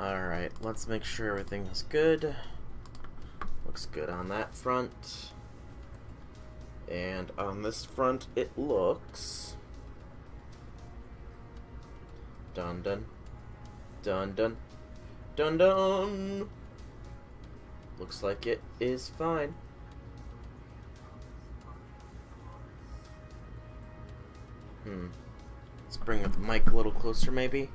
Alright, let's make sure everything is good. Looks good on that front. And on this front, it looks... Dun dun. Dun dun. Dun dun! Looks like it is fine. Let's bring the mic a little closer, maybe.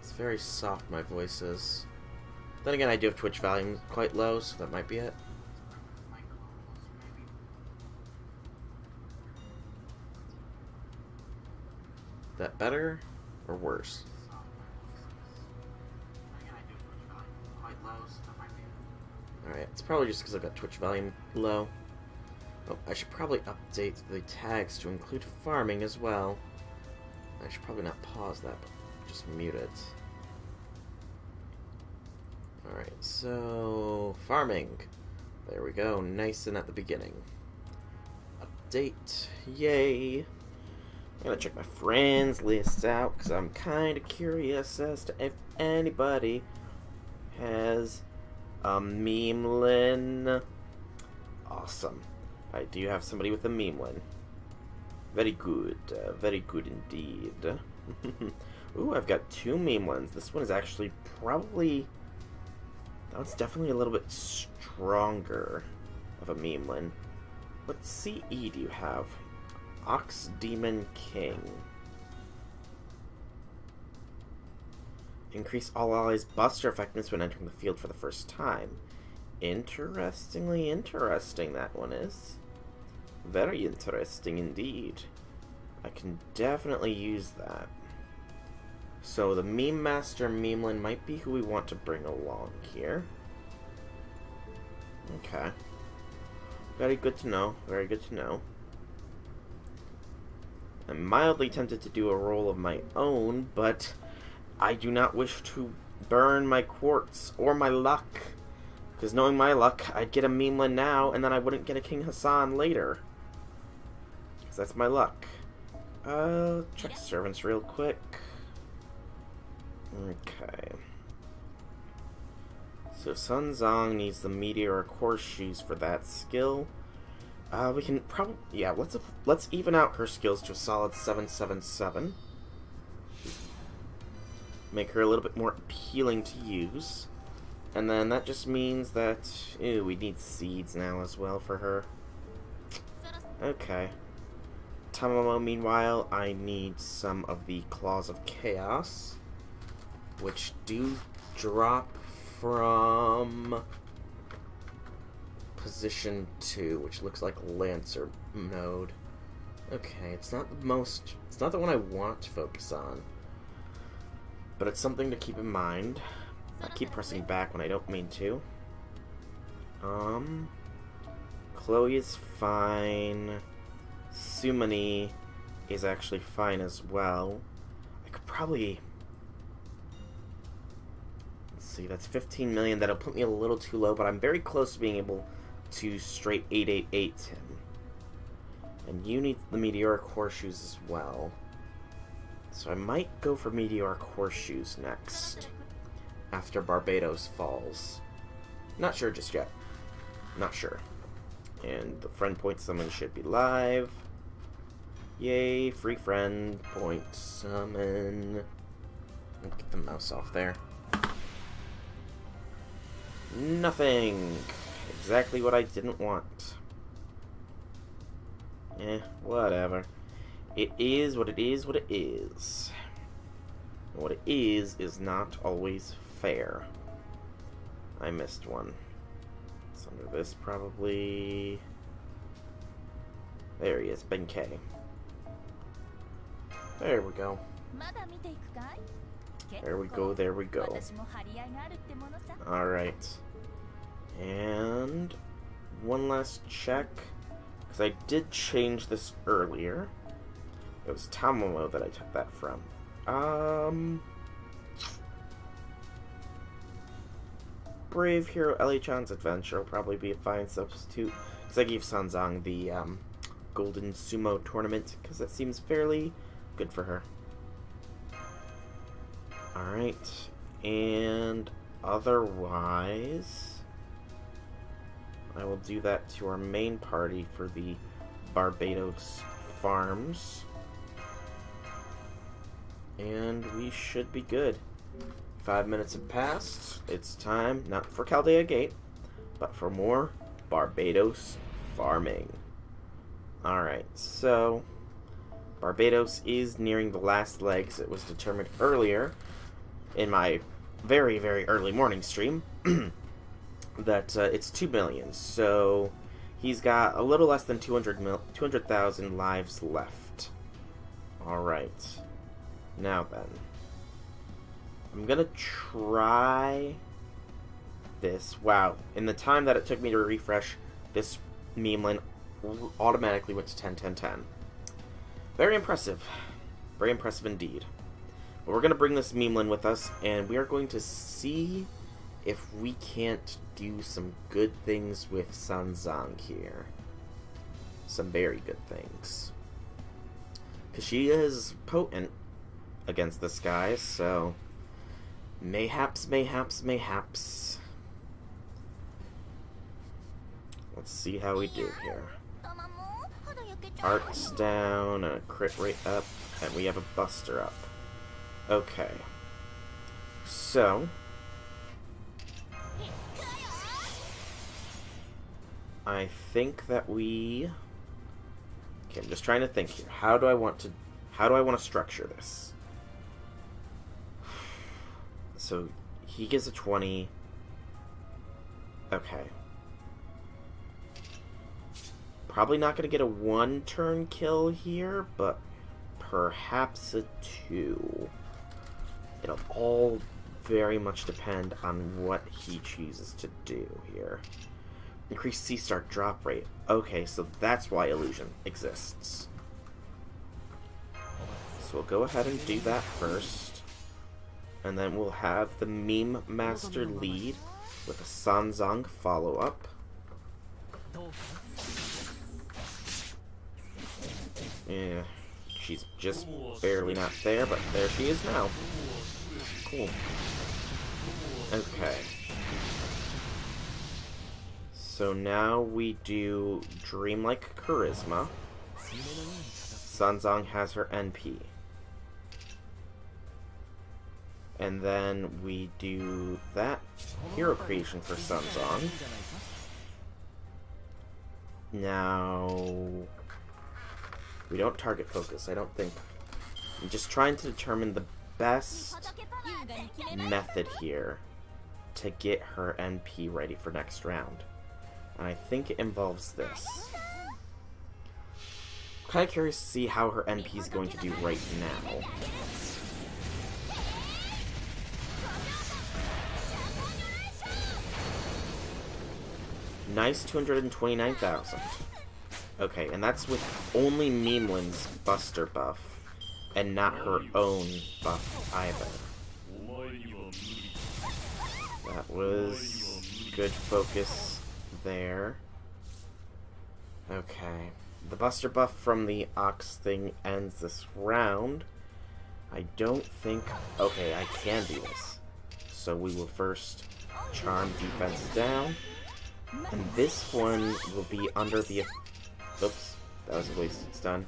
It's very soft, my voice is. Then again, I do have Twitch volume quite low, so that might be it. That better or worse? Alright, it's probably just because I've got Twitch volume low. Oh, I should probably update the tags to include farming as well. I should probably not pause that, but just mute it. Alright, so... farming. There we go, nice and at the beginning. Update. Yay! I'm gonna check my friends list out, because I'm kind of curious as to if anybody has a memelin. Awesome. I do have somebody with a memelin. Very good indeed. Ooh, I've got 2 memelins. This one is actually probably... that one's definitely a little bit stronger of a memelin. What CE do you have? Ox Demon King. Increase all allies' buster effectiveness when entering the field for the first time. Interestingly interesting, that one is. Very interesting indeed. I can definitely use that. So the Meme Master Memelin might be who we want to bring along here. Okay. Very good to know. Very good to know. I'm mildly tempted to do a roll of my own, but I do not wish to burn my quartz or my luck. Because knowing my luck, I'd get a Memelin now, and then I wouldn't get a King Hassan later. Because that's my luck. Check servants real quick. Okay. So Sun Zong needs the Meteoric Horseshoes for that skill. We can probably... yeah, let's even out her skills to a solid 777. Make her a little bit more appealing to use. And then that just means that... ew, we need seeds now as well for her. Okay. Tamamo, meanwhile, I need some of the Claws of Chaos, which do drop from position 2, which looks like Lancer mode. Okay, it's not the one I want to focus on, but it's something to keep in mind. I keep pressing back when I don't mean to. Chloe is fine. Sumani is actually fine as well. I could probably... let's see, that's 15 million. That'll put me a little too low, but I'm very close to being able to straight 888 him. And you need the Meteoric Horseshoes as well. So I might go for Meteoric Horseshoes next, after Barbados falls. Not sure just yet. Not sure. And the friend point summon should be live. Yay, free friend point summon. Get the mouse off there. Nothing. Exactly what I didn't want. Whatever. It is what it is what it is. What it is not always fair. I missed one. It's under this, probably. There he is, Ben K. There we go. There we go, there we go. Alright. And one last check. Because I did change this earlier. It was Tamamo that I took that from. Brave Hero Eli-chan's Adventure will probably be a fine substitute. Because I gave Sanzang the golden sumo tournament, because that seems fairly good for her. Alright, and otherwise, I will do that to our main party for the Barbados farms. And we should be good. 5 minutes have passed. It's time, not for Chaldea Gate, but for more Barbados farming. Alright, so Barbados is nearing the last legs. It was determined earlier in my very, very early morning stream that it's 2 million. So he's got a little less than 200,000 lives left. Alright. Now then. I'm gonna try this. Wow. In the time that it took me to refresh, this meme line automatically went to 10, 10, 10. Very impressive. Very impressive indeed. But we're gonna bring this meme line with us, and we are going to see if we can't do some good things with Sanzang here. Some very good things. Because she is potent against this guy, so mayhaps. Let's see how we do here. Art's down, and a crit rate up, and we have a buster up. Okay. So I think that we... Okay, I'm just trying to think here. How do I want to structure this? So he gets a 20. Okay. Probably not going to get a 1-turn kill here, but perhaps a 2. It'll all very much depend on what he chooses to do here. Increase C-Star drop rate. Okay, so that's why illusion exists. So we'll go ahead and do that first. And then we'll have the Meme Master lead with a Sanzang follow-up. Yeah, she's just barely not there, but there she is now. Cool. Okay. So now we do Dreamlike Charisma. Sanzang has her NP. And then we do that hero creation for Sanzang. Now, we don't target focus, I don't think. I'm just trying to determine the best method here to get her NP ready for next round. And I think it involves this. I'm kind of curious to see how her NP is going to do right now. Nice 229,000. Okay, and that's with only Memelin's Buster buff, and not her own buff either. That was good focus there. Okay. The Buster buff from the Ox thing ends this round. I don't think... Okay, I can do this. So we will first Charm defense down. And this one will be under the... Oops, that was a wasted stun.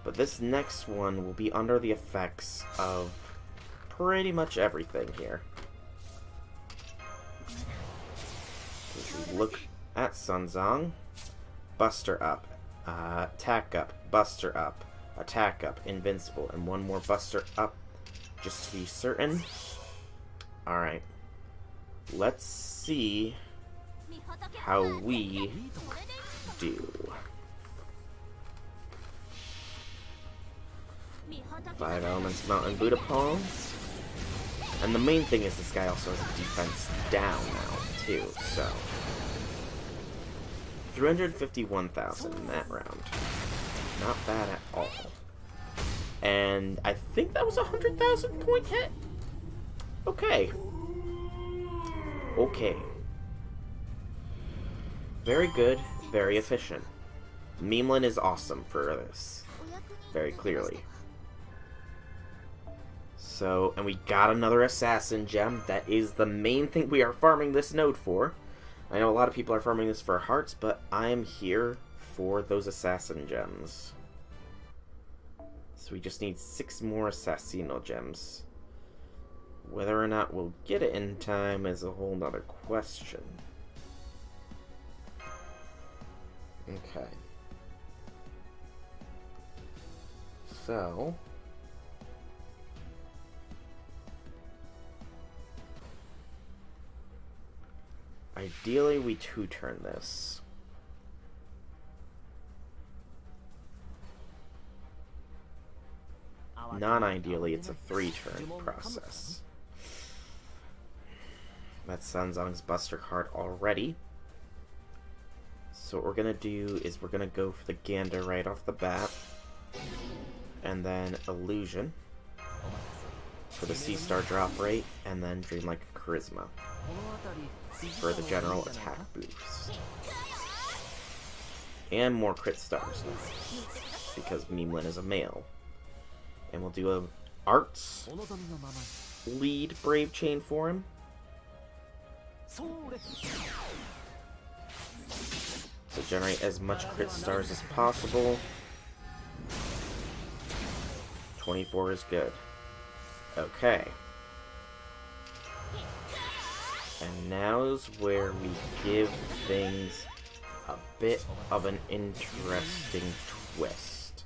But this next one will be under the effects of pretty much everything here. If we look at Sanzang, Buster up, attack up, Buster up, attack up, invincible, and one more Buster up, just to be certain. Alright. Let's see how we do. 5 elements Mountain Buddha Palm. And the main thing is this guy also has a defense down now, too, so... 351,000 in that round. Not bad at all. And I think that was a 100,000 point hit? Okay. Okay. Very good, very efficient. Memeland is awesome for this. Very clearly. So, and we got another assassin gem. That is the main thing we are farming this node for. I know a lot of people are farming this for hearts, but I'm here for those assassin gems. So we just need 6 more assassino gems. Whether or not we'll get it in time is a whole nother question. Okay. So... ideally, we 2-turn this. Non-ideally, it's a 3-turn process. That's Sanzang's Buster card already. So what we're going to do is we're going to go for the Gander right off the bat. And then Illusion for the C-Star drop rate. And then Dreamlike Charisma for the general attack boost. And more crit stars now, because Memeland is a male. And we'll do a Arts lead Brave Chain for him. So generate as much crit stars as possible. 24 is good. Okay. And now is where we give things a bit of an interesting twist.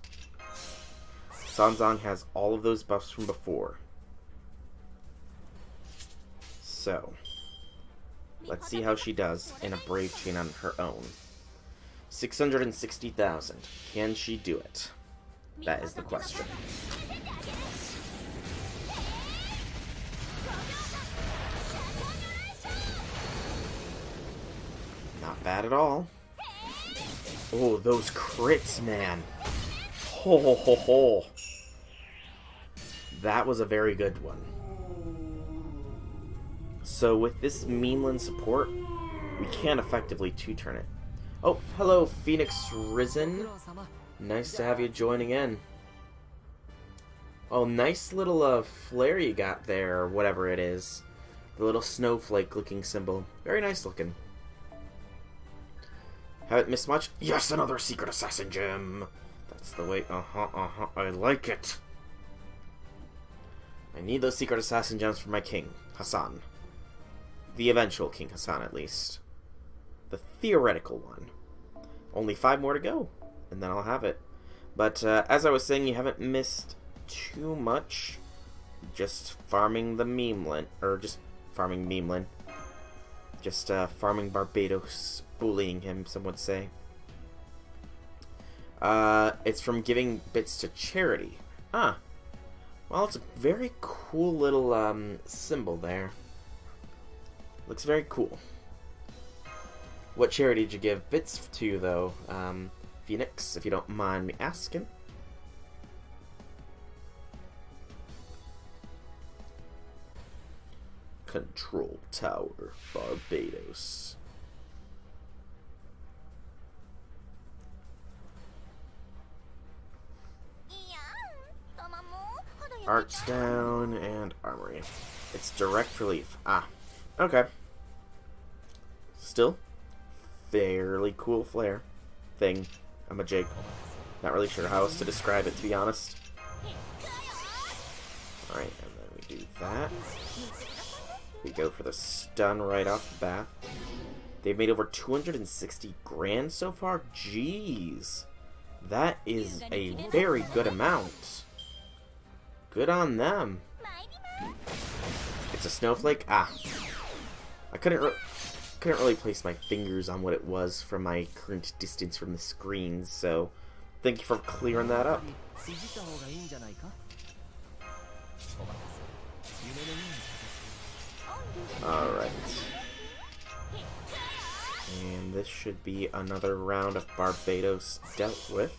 Sanzang has all of those buffs from before. So, let's see how she does in a Brave Chain on her own. 660,000. Can she do it? That is the question. Not bad at all. Oh, those crits, man. Ho ho ho ho. That was a very good one. So with this Memeland support, we can effectively 2-turn it. Oh, hello, Phoenix Risen. Nice to have you joining in. Oh, nice little flare you got there, or whatever it is. The little snowflake looking symbol. Very nice looking. Haven't missed much? Yes, another secret assassin gem! That's the way. I like it. I need those secret assassin gems for my king, Hassan. The eventual King Hassan, at least. The theoretical one. Only 5 more to go, and then I'll have it. But as I was saying, you haven't missed too much. Just farming the Memeland, or just farming Memeland. Just farming Barbados, bullying him, some would say. It's from giving bits to charity. Ah. Well, it's a very cool little symbol there. Looks very cool. What charity did you give bits to, though, Phoenix, if you don't mind me asking? Control Tower, Barbados. Arts down, and Armory. It's direct relief. Ah, okay. Still, fairly cool flare thing. I'm a Jake. Not really sure how else to describe it, to be honest. Alright, and then we do that. We go for the stun right off the bat. They've made over 260 grand so far. Jeez. That is a very good amount. Good on them. It's a snowflake? Ah. I couldn't really place my fingers on what it was from my current distance from the screen, so thank you for clearing that up. Alright. And this should be another round of Barbados dealt with,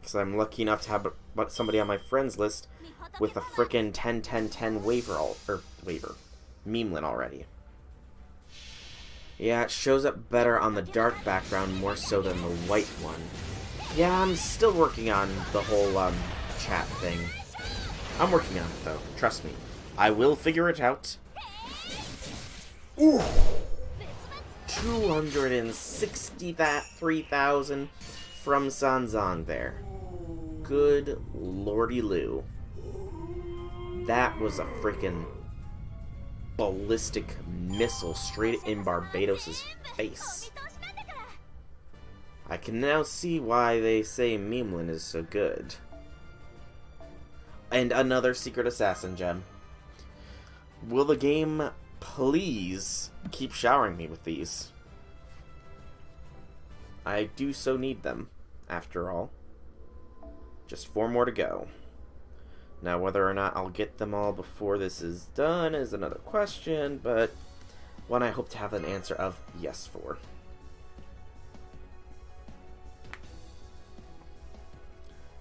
because I'm lucky enough to have somebody on my friends list with a frickin' 10-10-10 waiver Memeland already. Yeah, it shows up better on the dark background more so than the white one. Yeah, I'm still working on the whole, chat thing. I'm working on it, though. Trust me. I will figure it out. Ooh! 263,000 from Sanzong there. Good lordy Lou. That was a freaking ballistic missile straight in Barbados' face. I can now see why they say Memeland is so good. And another secret assassin gem. Will the game please keep showering me with these? I do so need them, after all. Just 4 more to go. Now, whether or not I'll get them all before this is done is another question, but one I hope to have an answer of yes for.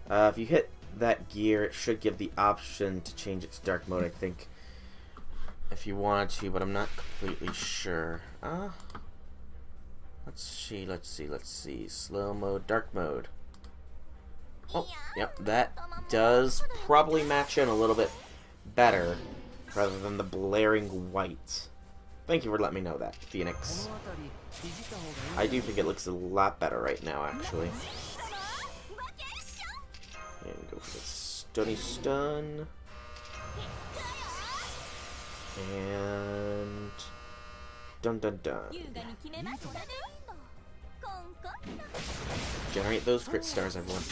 If you hit that gear, it should give the option to change it to dark mode, I think. If you wanted to, but I'm not completely sure. Let's see. Slow mode, dark mode. Oh, yep, that does probably match in a little bit better rather than the blaring white. Thank you for letting me know that, Phoenix. I do think it looks a lot better right now, actually. And go for the stunny stun. And dun dun dun. Generate those crit stars, everyone.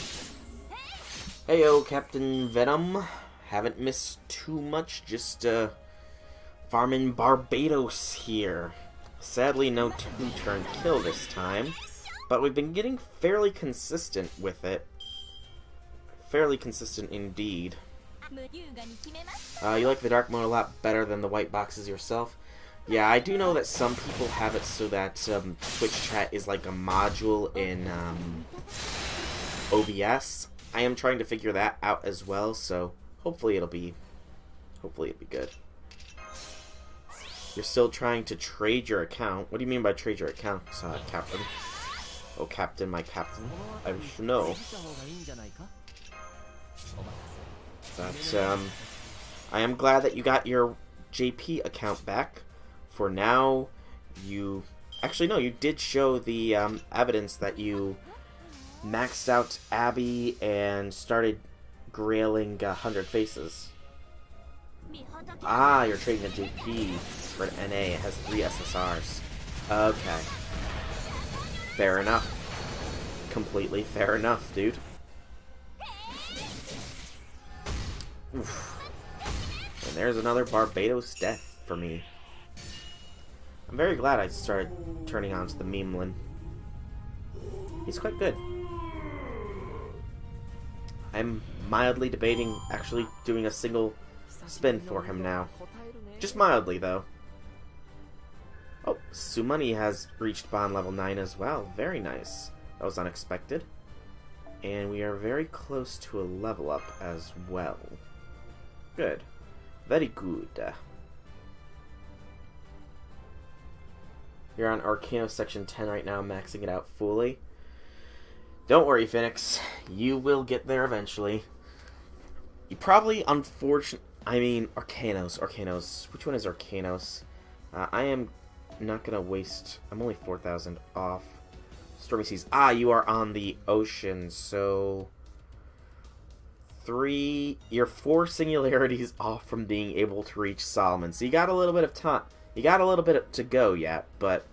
Heyo, Captain Venom. Haven't missed too much, just farming Barbados here. Sadly, no 2-turn kill this time, but we've been getting fairly consistent with it. Fairly consistent indeed. You like the dark mode a lot better than the white boxes yourself? Yeah, I do know that some people have it so that Twitch chat is like a module in OBS. I am trying to figure that out as well, so hopefully it'll be good. You're still trying to trade your account? What do you mean by trade your account, Captain? Oh, Captain, my Captain. I should know. But, I am glad that you got your JP account back. For now, you... Actually, no, you did show the evidence that you maxed out Abby and started grailing 100 faces. Ah, you're trading a JP for an NA. It has 3 SSRs. Okay. Fair enough. Completely fair enough, dude. Oof. And there's another Barbados death for me. I'm very glad I started turning on to the Memeland. He's quite good. I'm mildly debating actually doing a single spin for him now. Just mildly, though. Oh, Sumani has reached bond level 9 as well. Very nice. That was unexpected. And we are very close to a level up as well. Good. Very good. You're on Arcano Section 10 right now, maxing it out fully. Don't worry, Phoenix. You will get there eventually. You probably, I mean, Arcanos. Which one is Arcanos? I am not going to waste... I'm only 4,000 off. Stormy Seas. Ah, you are on the ocean, so... You're 4 singularities off from being able to reach Solomon. So you got a little bit of time. You got a little bit to go yet, but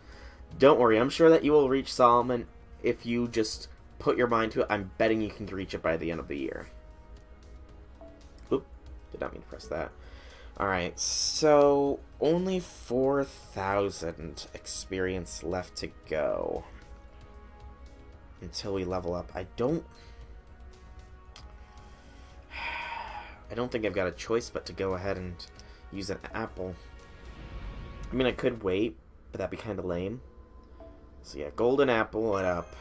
don't worry. I'm sure that you will reach Solomon if you just put your mind to it. I'm betting you can reach it by the end of the year. Oop, did not mean to press that. Alright, so only 4,000 experience left to go until we level up. I don't think I've got a choice but to go ahead and use an apple. I mean, I could wait, but that'd be kind of lame. So yeah, golden apple it up.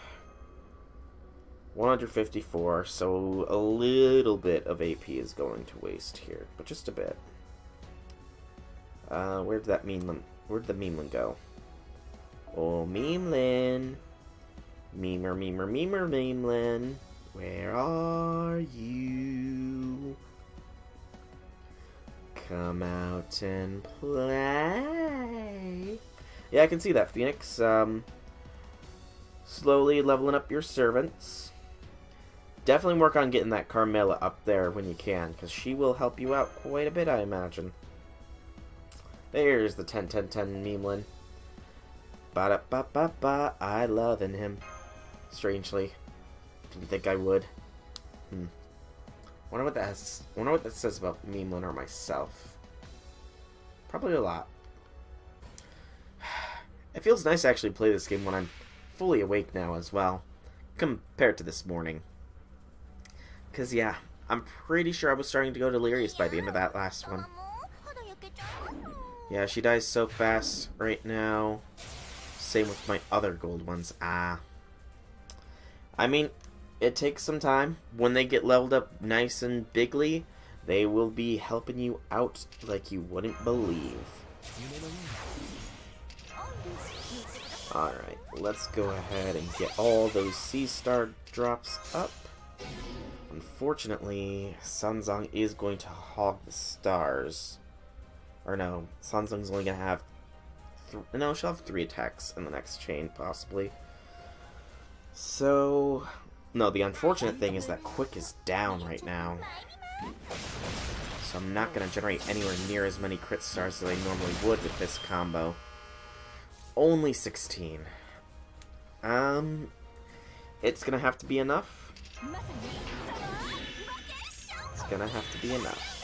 154, so a little bit of AP is going to waste here, but just a bit. Where'd the Memeland go? Oh, Memeland. Memer, memer, memer, Memelin. Where are you? Come out and play. Yeah, I can see that, Phoenix. Slowly leveling up your servants. Definitely work on getting that Carmilla up there when you can, because she will help you out quite a bit, I imagine. There's the 10-10-10 Memelin. Ba-da-ba-ba-ba. I loving him. Strangely. Didn't think I would. Wonder what that says about Memelin or myself. Probably a lot. It feels nice to actually play this game when I'm fully awake now as well, compared to this morning. Because, yeah, I'm pretty sure I was starting to go delirious by the end of that last one. Yeah, she dies so fast right now. Same with my other gold ones. I mean, it takes some time. When they get leveled up nice and bigly, they will be helping you out like you wouldn't believe. Alright, let's go ahead and get all those sea star drops up. Unfortunately, Sanzang is going to hog the stars. Or no, Sanzang's only going to have... no, she'll have 3 attacks in the next chain, possibly. So... no, the unfortunate thing is that Quick is down right now. So I'm not going to generate anywhere near as many crit stars as I normally would with this combo. Only 16. It's going to have to be enough. It's going to have to be enough.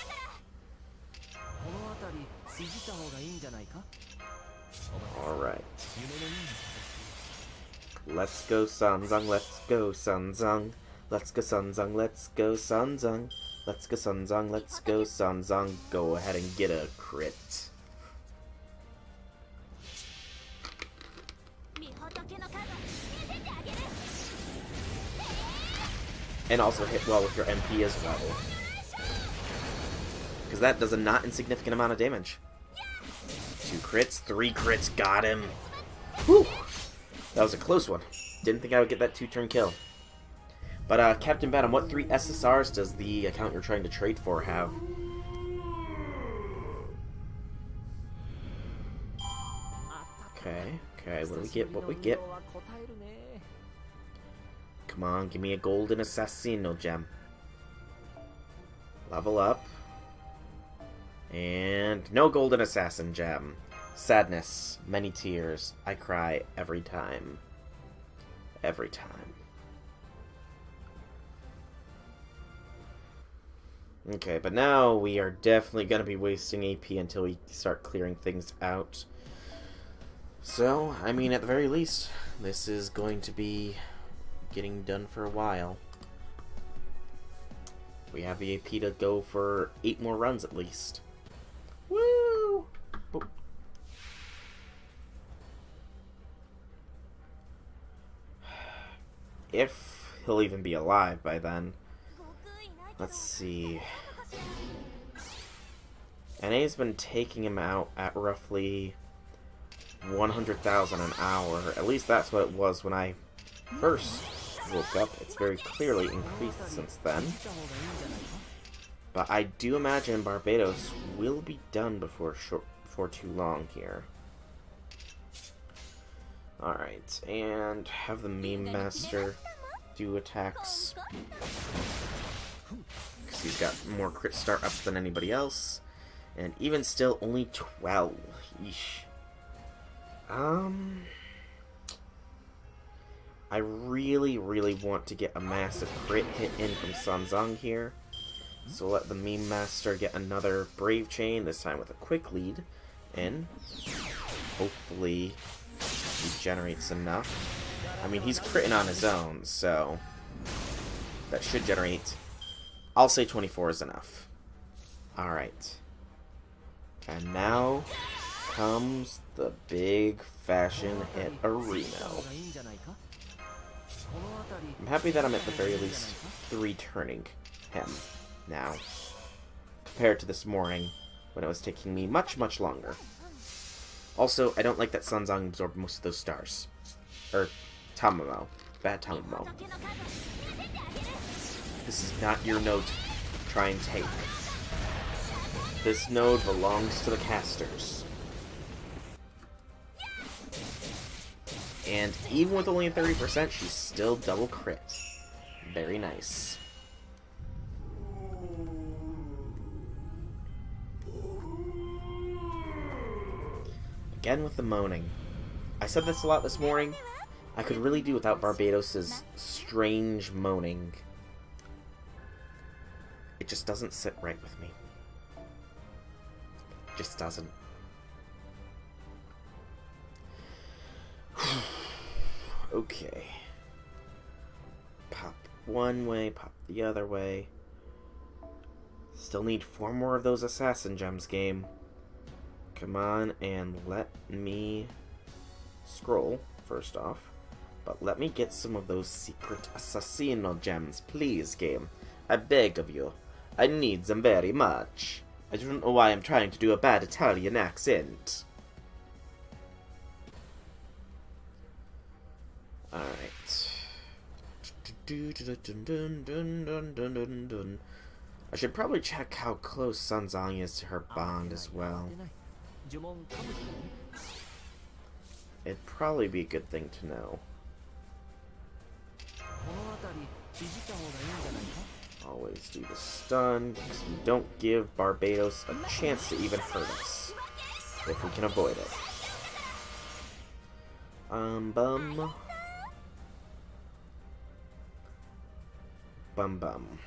Alright. Let's go, Sanzang, let's go, Sanzang. Let's go, Sanzang, let's go, Sanzang. Let's go, Sanzang, let's go, Sanzang. Go ahead and get a crit. And also hit well with your MP as well. Because that does a not insignificant amount of damage. 2 crits, 3 crits, got him. Whew! That was a close one. Didn't think I would get that 2-turn kill. But, Captain Batum, what 3 SSRs does the account you're trying to trade for have? Okay, what do we get? What we get? Come on, give me a golden assassino gem. Level up. And no golden assassin gem. Sadness, many tears. I cry every time. Every time. Okay, but now we are definitely going to be wasting AP until we start clearing things out. So, I mean, at the very least, this is going to be getting done for a while. We have the AP to go for 8 more runs at least. Woo! Boop. If he'll even be alive by then. Let's see. NA's been taking him out at roughly 100,000 an hour. At least that's what it was when I first woke up. It's very clearly increased since then. But I do imagine Barbados will be done before too long here. Alright, and have the Meme Master do attacks. Because he's got more crit star ups than anybody else. And even still, only 12. Yeesh. I really want to get a massive crit hit in from Sanzang here. So let the Meme Master get another Brave Chain, this time with a quick lead. And hopefully he generates enough. I mean, he's critting on his own, so that should generate... I'll say 24 is enough. Alright. And now comes the big fashion hit Areno. I'm happy that I'm at the very least 3-turning him now, compared to this morning when it was taking me much longer. Also, I don't like that Sanzang absorbed most of those stars. Or Tamamo, bad Tomo. This is not your node to try and take. This node belongs to the casters. And even with only 30%, she's still double crit. Very nice. Again with the moaning. I said this a lot this morning. I could really do without Barbados's strange moaning. It just doesn't sit right with me. It just doesn't. Okay. Pop one way, pop the other way. Still need 4 more of those assassin gems, game. Come on and let me scroll, first off. But let me get some of those secret assassino gems, please, game. I beg of you. I need them very much. I don't know why I'm trying to do a bad Italian accent. Alright. I should probably check how close Sanzang is to her bond as well. It'd probably be a good thing to know. Always do the stun, because we don't give Barbados a chance to even hurt us, if we can avoid it. Bum. Bum.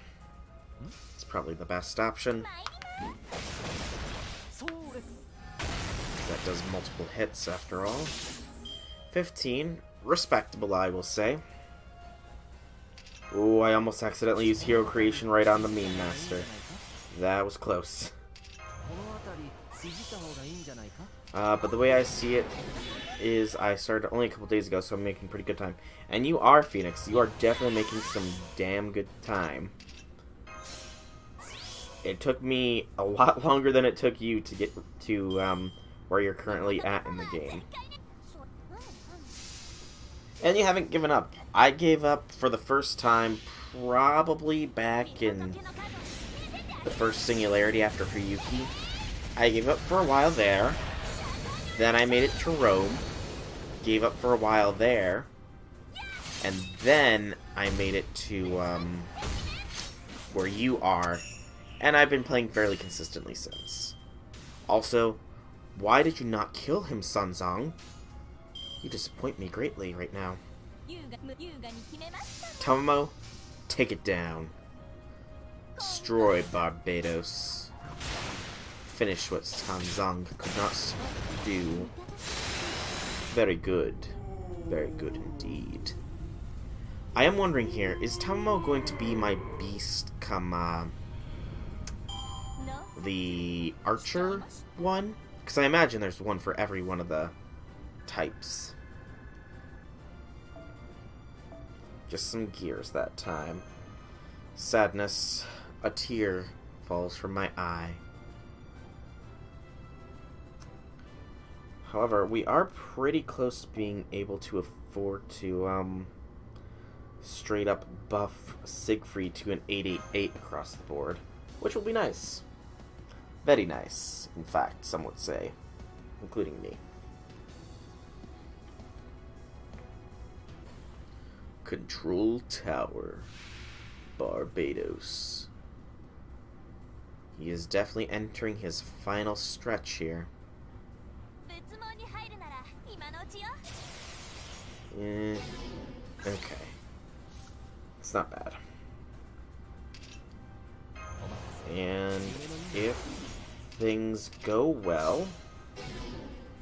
It's probably the best option. That does multiple hits after all. 15. Respectable, I will say. Ooh, I almost accidentally used Hero Creation right on the Meme Master. That was close. But the way I see it is I started only a couple days ago, so I'm making pretty good time. And you are, Phoenix. You are definitely making some damn good time. It took me a lot longer than it took you to get to where you're currently at in the game. And you haven't given up. I gave up for the first time probably back in the first Singularity after Fuyuki. I gave up for a while there. Then I made it to Rome. Gave up for a while there. And then I made it to where you are. And I've been playing fairly consistently since. Also, why did you not kill him, Sanzang? You disappoint me greatly right now. Tomo, take it down. Destroy Barbados. Finish what Sanzang could not do. Very good. Very good indeed. I am wondering here, is Tomo going to be my beast come the archer one? Because I imagine there's one for every one of the types. Just some gears that time. Sadness. A tear falls from my eye. However, we are pretty close to being able to afford to straight up buff Siegfried to an 888 across the board, which will be nice. Very nice, in fact, some would say, including me. Control Tower, Barbados. He is definitely entering his final stretch here. Okay. It's not bad. And if things go well,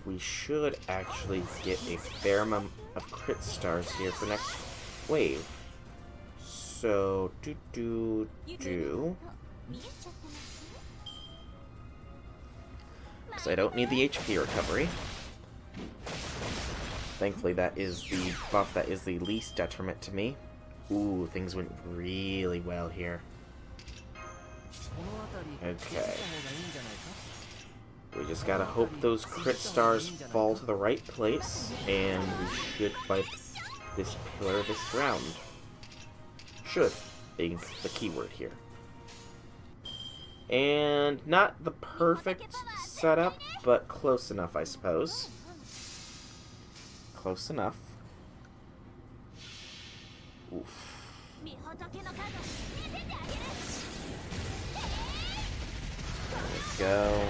we should actually get a fair amount of crit stars here for next wave. So, because I don't need the HP recovery. Thankfully, that is the buff that is the least detriment to me. Ooh, things went really well here. Okay. We just gotta hope those crit stars fall to the right place, and we should wipe this pillar this round. Should being the keyword here. And not the perfect setup, but close enough, I suppose. Close enough. Oof. There we go.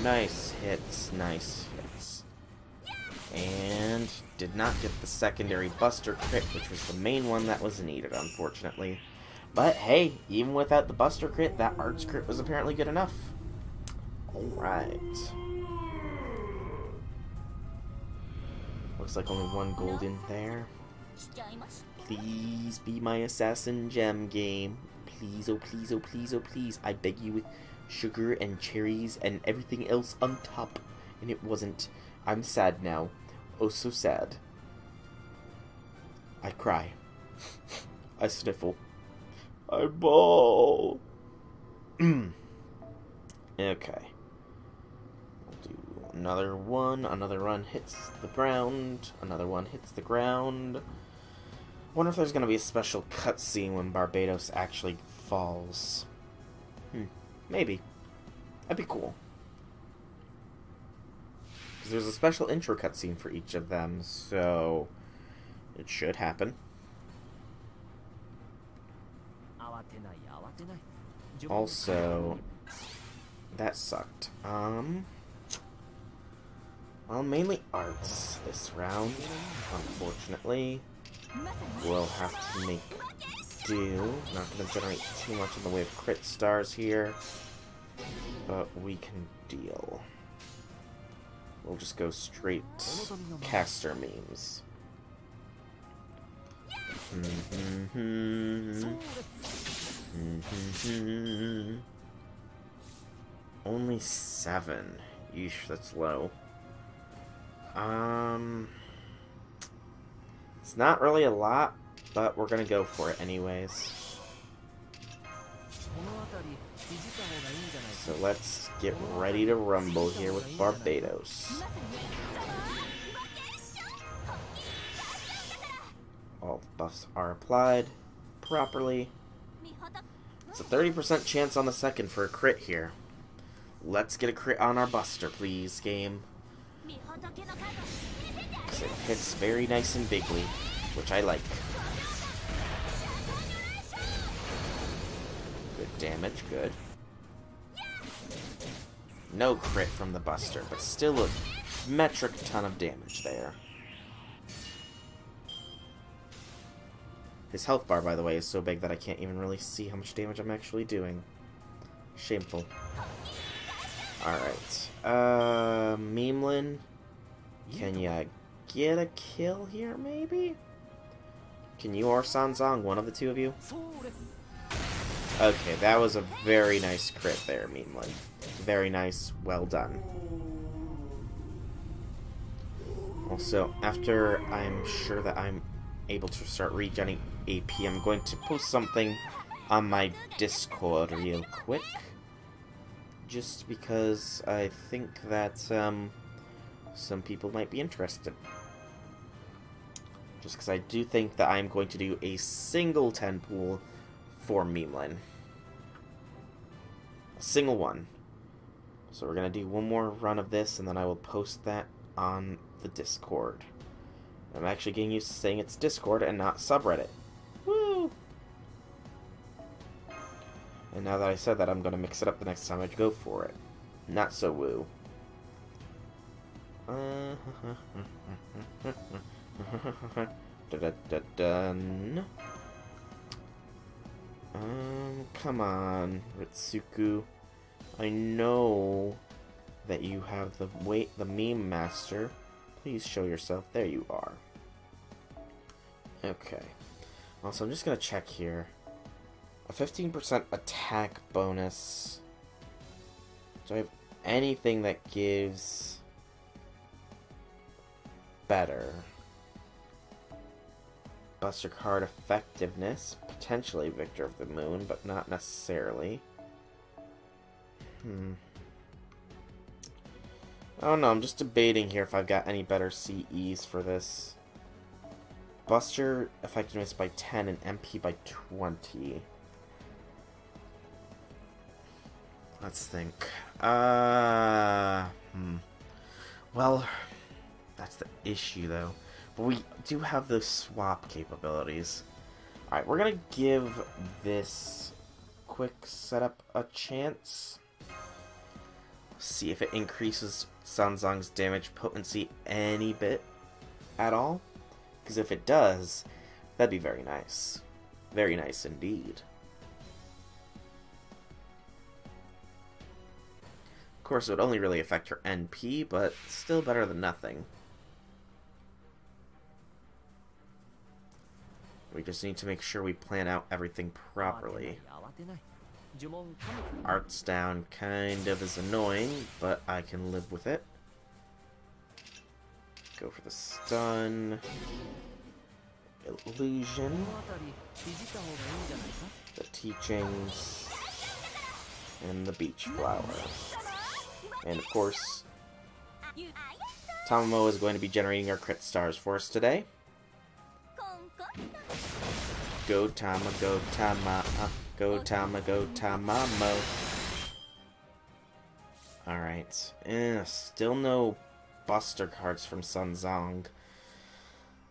Nice hits, nice hits. And did not get the secondary Buster crit, which was the main one that was needed, unfortunately. But hey, even without the Buster crit, that Arts crit was apparently good enough. Alright. Looks like only one gold in there. Please be my assassin gem game. Please, oh please, oh please, oh please. I beg you, with sugar and cherries and everything else on top. And it wasn't. I'm sad now. Oh, so sad. I cry. I sniffle. I bawl. Okay. We'll do another one. Another run hits the ground. Another one hits the ground. Wonder if there's going to be a special cutscene when Barbados actually falls. Maybe. That'd be cool. Because there's a special intro cutscene for each of them, so it should happen. Also, that sucked. Well, mainly arts this round, unfortunately. We'll have to make do. Not going to generate too much in the way of crit stars here, but we can deal. We'll just go straight caster memes. Only 7. Yeesh, that's low. It's not really a lot, but we're gonna go for it anyways. So let's get ready to rumble here with Barbados. All buffs are applied properly. It's a 30% chance on the second for a crit here. Let's get a crit on our Buster, please, game. Because it hits very nice and bigly, which I like. Good damage, good. No crit from the Buster, but still a metric ton of damage there. His health bar, by the way, is so big that I can't even really see how much damage I'm actually doing. Shameful. Alright. Memeland, can ya get a kill here, maybe? Can you or Sanzong, one of the two of you? Okay, that was a very nice crit there, Memeland. Very nice, well done. Also, after I'm sure that I'm able to start regenerating AP, I'm going to post something on my Discord real quick. Just because I think that some people might be interested. Just because I do think that I'm going to do a single 10 pool for Memeland. A single one. So we're going to do one more run of this, and then I will post that on the Discord. I'm actually getting used to saying it's Discord and not subreddit. Woo! And now that I said that, I'm going to mix it up the next time I go for it. Not so woo. Dun. Come on, Ritsuku. I know that you have the meme master. Please show yourself. There you are. Okay. Also, I'm just gonna check here. A 15% attack bonus. Do I have anything that gives better? Buster card effectiveness. Potentially Victor of the Moon, but not necessarily. I don't know, I'm just debating here if I've got any better CEs for this. Buster effectiveness by 10 and MP by 20. Let's think. Well, that's the issue, though. But we do have the swap capabilities. Alright, we're gonna give this quick setup a chance. See if it increases Sanzong's damage potency any bit at all. Because if it does, that'd be very nice. Very nice indeed. Of course, it would only really affect her NP, but still better than nothing. We just need to make sure we plan out everything properly. Art's down kind of is annoying, but I can live with it. Go for the stun. Illusion. The teachings. And the beach flower. And of course, Tamamo is going to be generating our crit stars for us today. Go Tama, go Tama, go Tama, go Tamamo. Alright. Still no Buster cards from Sanzong.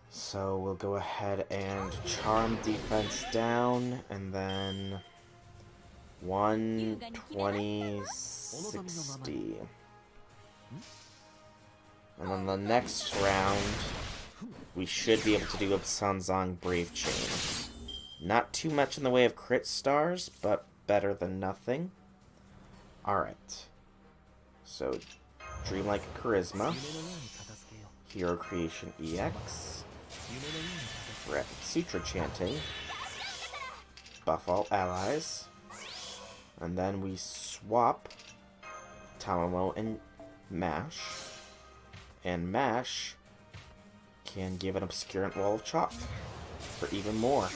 So we'll go ahead and charm defense down, and then 120, 60. And then the next round, we should be able to do a Sanzong Brave Chain. Not too much in the way of crit stars, but better than nothing. Alright. So, Dreamlike Charisma. Hero Creation EX. Rapid Sutra Chanting. Buff all allies. And then we swap Tamamo and Mash. And Mash can give an Obscurant Wall of Chalk for even more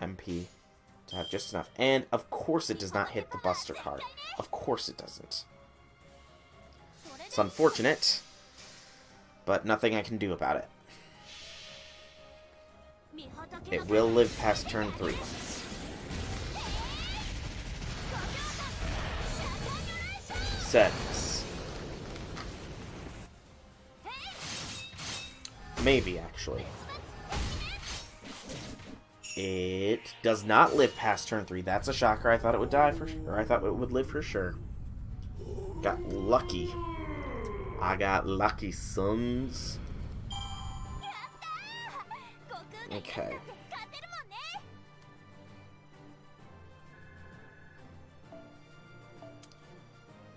MP to have just enough. And of course it does not hit the Buster card. Of course it doesn't. It's unfortunate, but nothing I can do about it. It will live past turn 3. Sadness. Maybe, actually. It does not live past turn 3. That's a shocker. I thought it would die for sure. I thought it would live for sure. Got lucky. I got lucky, sons. Okay.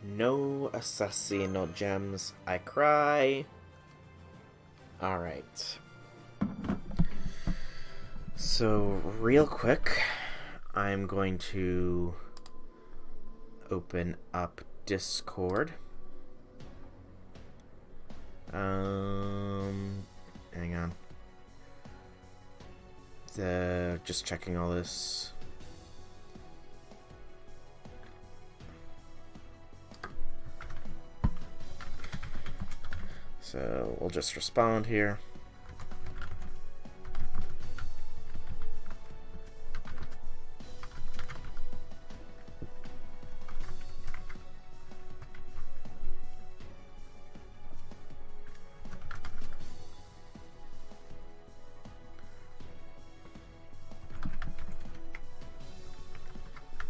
No assassino gems. I cry. Alright. So, real quick, I'm going to open up Discord. Hang on. Just checking all this. So, we'll just respond here.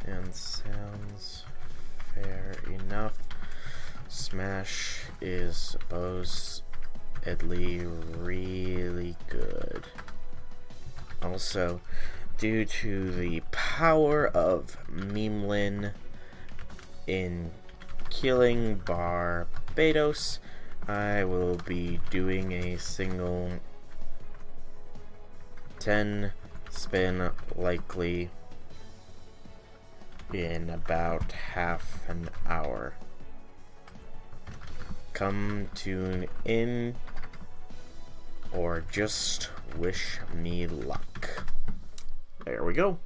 And sounds fair enough. Smash is supposedly really good. Also, due to the power of Memelin in killing Barbados, I will be doing a single 10 spin likely in about half an hour. Come tune in or just wish me luck. There we go.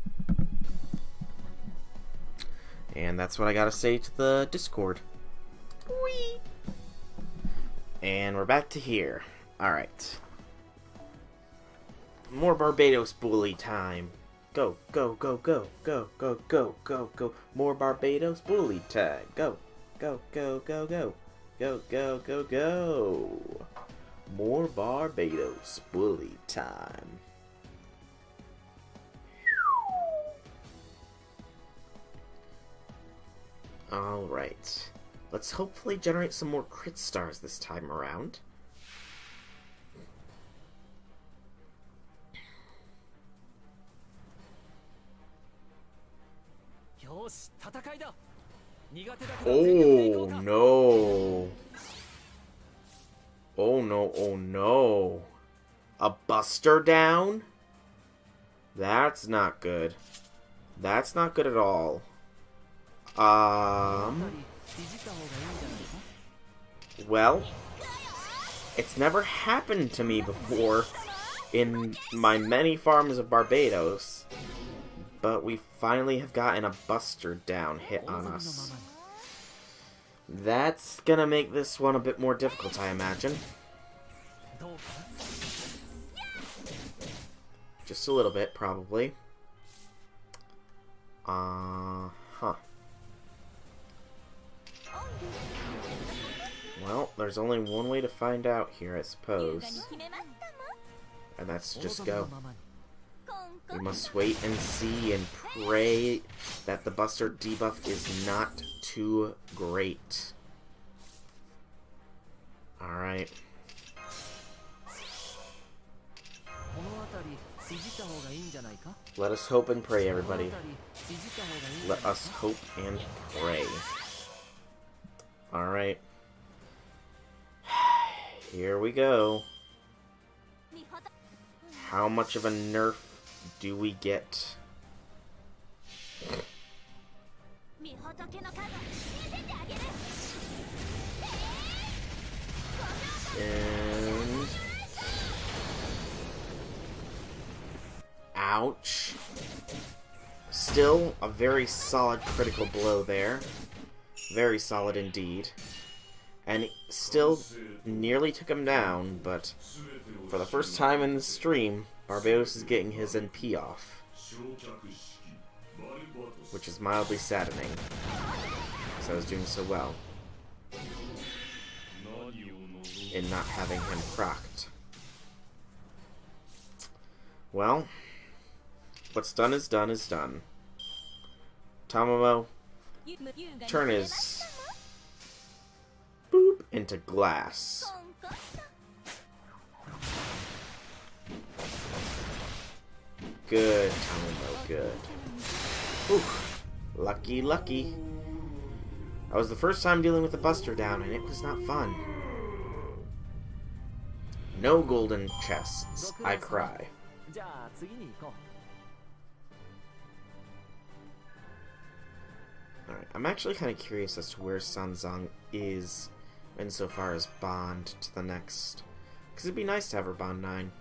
And that's what I gotta say to the Discord. Whee! And we're back to here. Alright. More Barbados bully time. Go, go, go, go, go, go, go, go, go. More Barbados bully time. Go, go, go, go, go. Go, go, go, go. More Barbados bully time. Alright. Let's hopefully generate some more crit stars this time around. Oh no. Oh no, oh no. A buster down? That's not good. That's not good at all. Well, it's never happened to me before in my many farms of Barbados, but we finally have gotten a buster down hit on us. That's gonna make this one a bit more difficult, I imagine. Just a little bit, probably. Well, there's only one way to find out here, I suppose. And that's to just go. We must wait and see and pray that the Buster debuff is not too great. Alright. Let us hope and pray, everybody. Let us hope and pray. Alright. Here we go. How much of a nerf do we get? And... ouch. Still a very solid critical blow there. Very solid indeed. And it still nearly took him down, but for the first time in the stream, Barbados is getting his NP off. Which is mildly saddening, because I was doing so well in not having him procced. Well, what's done is done is done. Tamamo, turn his boop into glass. Good, Tamamo, good. Whew. Lucky, lucky. That was the first time dealing with the Buster down, and it was not fun. No golden chests. I cry. Alright, I'm actually kind of curious as to where Sanzang is insofar as Bond to the next. Because it'd be nice to have her Bond 9.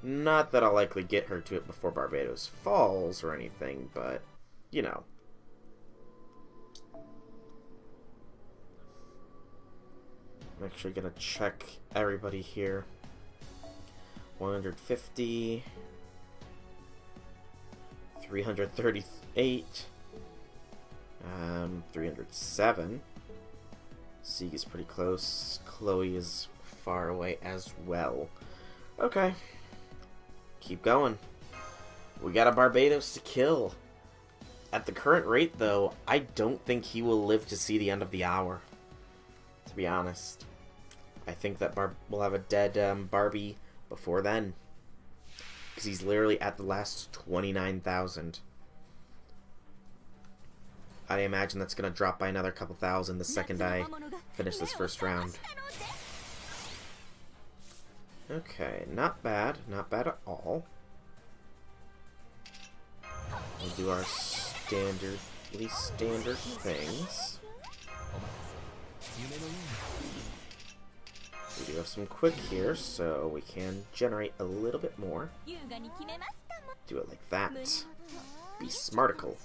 Not that I'll likely get her to it before Barbados falls or anything, but, you know. I'm actually going to check everybody here. 150. 338. 307. Sieg is pretty close. Chloe is far away as well. Okay. Keep going. We got a Barbados to kill. At the current rate, though, I don't think he will live to see the end of the hour. To be honest. I think that we'll have a dead Barbie before then. Because he's literally at the last 29,000. I imagine that's going to drop by another couple thousand the second I finish this first round. Okay, not bad. Not bad at all. We'll do our standard things. We do have some quick here, so we can generate a little bit more. Do it like that. Be smarticle.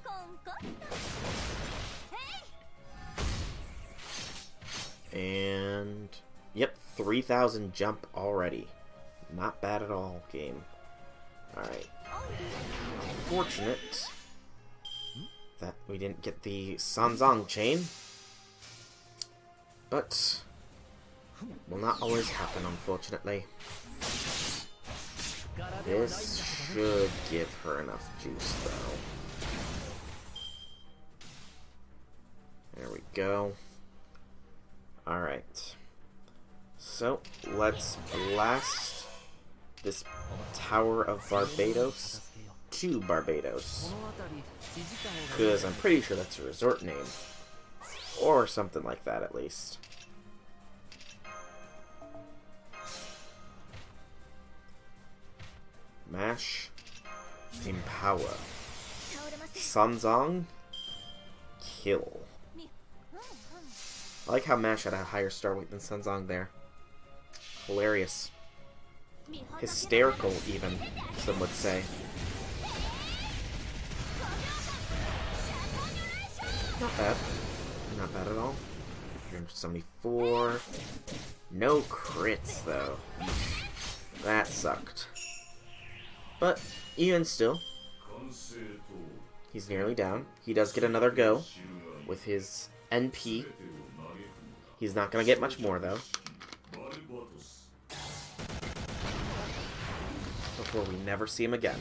And yep, 3,000 jump already. Not bad at all, game. Alright. Unfortunate that we didn't get the Sanzang chain. But will not always happen, unfortunately. This should give her enough juice, though. There we go. Alright. So, let's blast this Tower of Barbados to Barbados. Because I'm pretty sure that's a resort name. Or something like that, at least. Mash. Empower. Sanzang. Kill. I like how Mash had a higher star weight than Sanzang there. Hilarious. Hysterical, even, some would say. Not bad. Not bad at all. 374. No crits, though. That sucked. But, even still, he's nearly down. He does get another go with his NP. He's not going to get much more, though. Before we never see him again.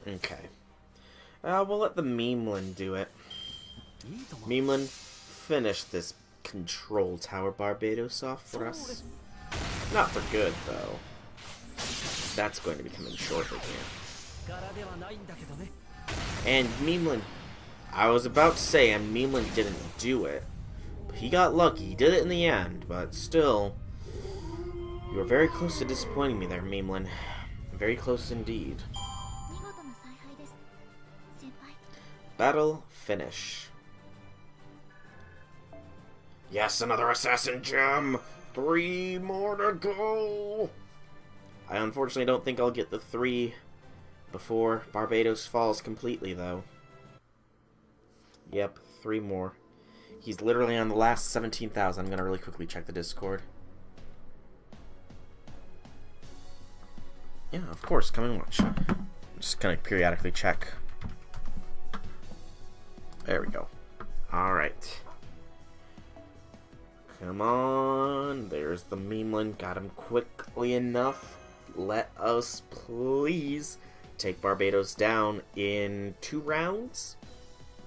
Okay. We'll let the Memeland do it. Memeland, finish this Control Tower Barbados off for us. Not for good, though. That's going to be coming shortly here. And Memeland, I was about to say, and Memeland didn't do it. But he got lucky. He did it in the end, but still, you were very close to disappointing me there, Memeland. Very close indeed. Battle finish. Yes, another assassin gem! 3 more to go! I unfortunately don't think I'll get the 3 before Barbados falls completely, though. Yep, 3 more. He's literally on the last 17,000. I'm gonna really quickly check the Discord. Yeah, of course, come and watch. I'm just gonna periodically check. There we go. Alright. Come on. There's the Memeland. Got him quickly enough. Let us please take Barbados down in 2 rounds.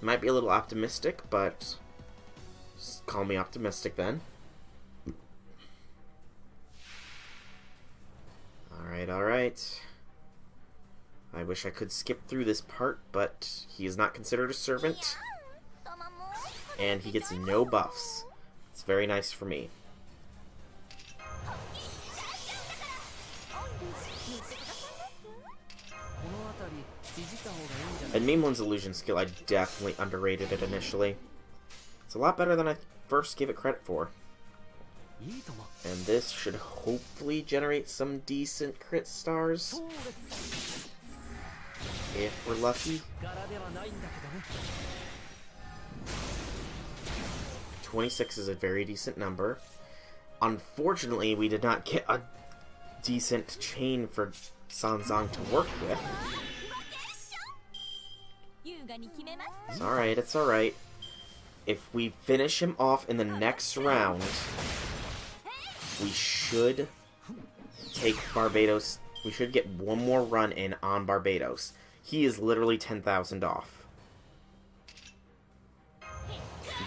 Might be a little optimistic, but just call me optimistic then. Alright, alright. I wish I could skip through this part, but he is not considered a servant. And he gets no buffs. It's very nice for me. And Memeland's illusion skill, I definitely underrated it initially. It's a lot better than I first gave it credit for. And this should hopefully generate some decent crit stars. If we're lucky. 26 is a very decent number. Unfortunately, we did not get a decent chain for Sanzang to work with. It's alright, it's alright. If we finish him off in the next round, we should take Barbados. We should get one more run in on Barbados. He is literally 10,000 off.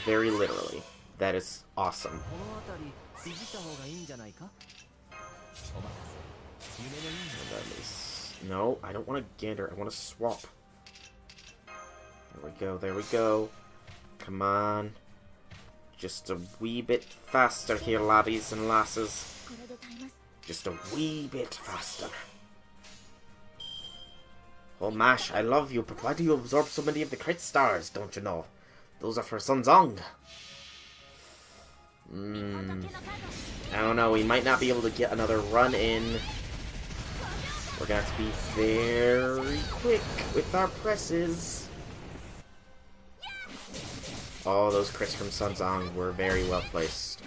Very literally. That is awesome. No, I don't want to gander. I want to swap. There we go, there we go. Come on. Just a wee bit faster here, laddies and lasses. Just a wee bit faster. Oh, Mash, I love you, but why do you absorb so many of the crit stars, don't you know? Those are for Sanzang. I don't know, we might not be able to get another run in. We're gonna have to be very quick with our presses. Oh, those crits from Sanzang were very well placed.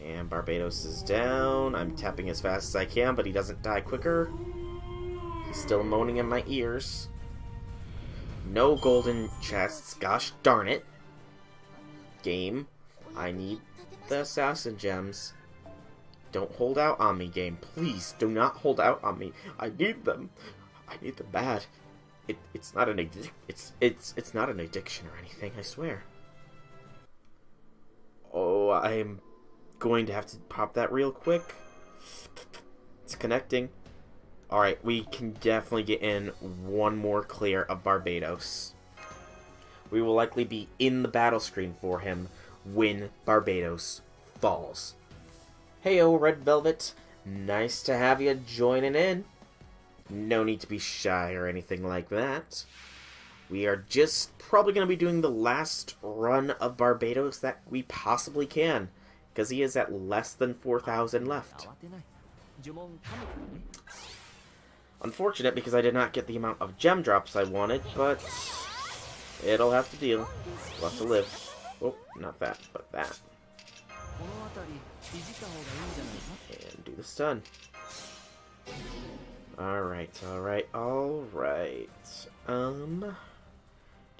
And Barbados is down. I'm tapping as fast as I can, but he doesn't die quicker. He's still moaning in my ears. No golden chests. Gosh darn it. Game, I need the assassin gems. Don't hold out on me, game. Please do not hold out on me. I need them. I need them bad. It's not an it's not an addiction or anything, I swear. Oh, I'm going to have to pop that real quick. It's connecting. Alright, we can definitely get in one more clear of Barbados. We will likely be in the battle screen for him when Barbados falls. Heyo, Red Velvet. Nice to have you joining in. No need to be shy or anything like that. We are just probably going to be doing the last run of Barbados that we possibly can, because he is at less than 4,000 left. Unfortunate, because I did not get the amount of gem drops I wanted, but it'll have to deal. We'll have to live. Oh, not that, but that. And do the stun. Alright, alright, alright. The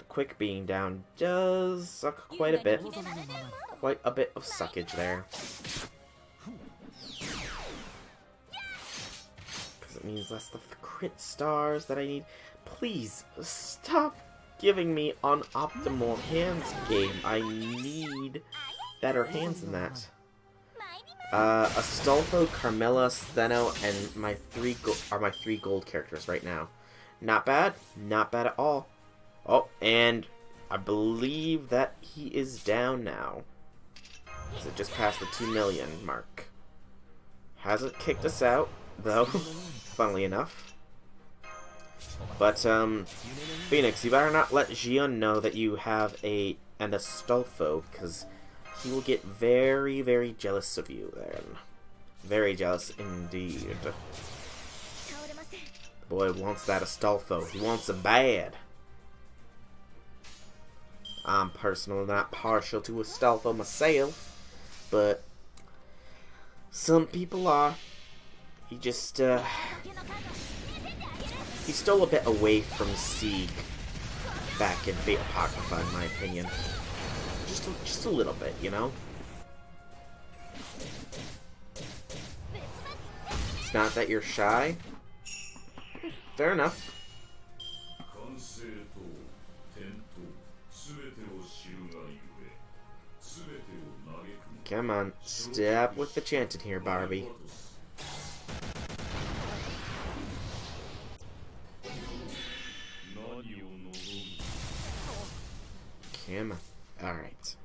quick being down does suck quite a bit. Quite a bit of suckage there. Because it means less of the crit stars that I need. Please, stop giving me unoptimal hands, game. I need better hands than that. Astolfo, Carmilla, Steno, and my three gold characters right now. Not bad. Not bad at all. Oh, and I believe that he is down now. So it just passed the 2 million mark. Hasn't kicked us out, though, funnily enough. But, Phoenix, you better not let Xion know that you have an Astolfo, because he will get very, very jealous of you then. Very jealous indeed. The boy wants that Astolfo. He wants it bad. I'm personally not partial to Astolfo myself, but some people are. He just, he stole a bit away from Sieg back in Fate Apocrypha, in my opinion. Just a little bit, you know? It's not that you're shy. Fair enough. Come on, step with the chanting here, Barbie. Come on. Alright.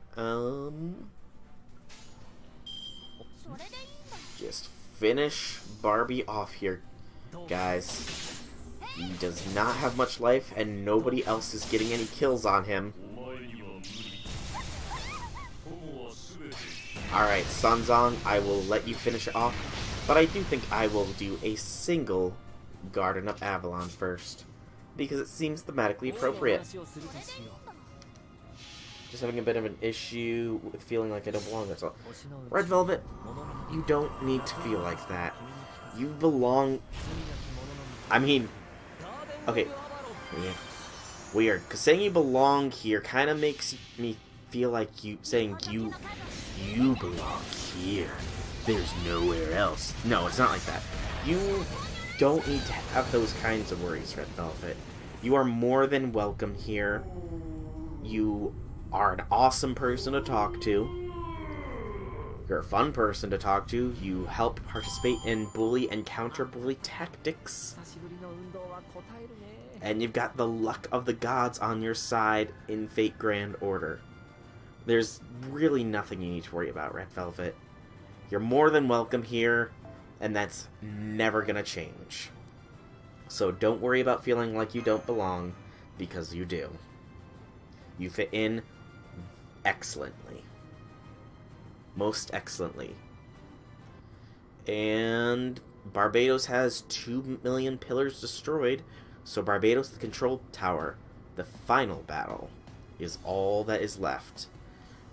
Just finish Barbie off here, guys. He does not have much life, and nobody else is getting any kills on him. Alright, Sanzong, I will let you finish it off, but I do think I will do a single Garden of Avalon first, because it seems thematically appropriate. Just having a bit of an issue with feeling like I don't belong, that's all. Red Velvet, you don't need to feel like that. You belong... I mean... Okay. Yeah. Weird. Because saying you belong here kind of makes me feel like you... Saying you belong here. There's nowhere else. No, it's not like that. You don't need to have those kinds of worries, Red Velvet. You are more than welcome here. You are an awesome person to talk to. You're a fun person to talk to. You help participate in bully and counter-bully tactics. And you've got the luck of the gods on your side in Fate Grand Order. There's really nothing you need to worry about, Red Velvet. You're more than welcome here, and that's never gonna change. So don't worry about feeling like you don't belong, because you do. You fit in excellently. Most excellently. And Barbados has 2 million pillars destroyed, so Barbados, the control tower, the final battle, is all that is left.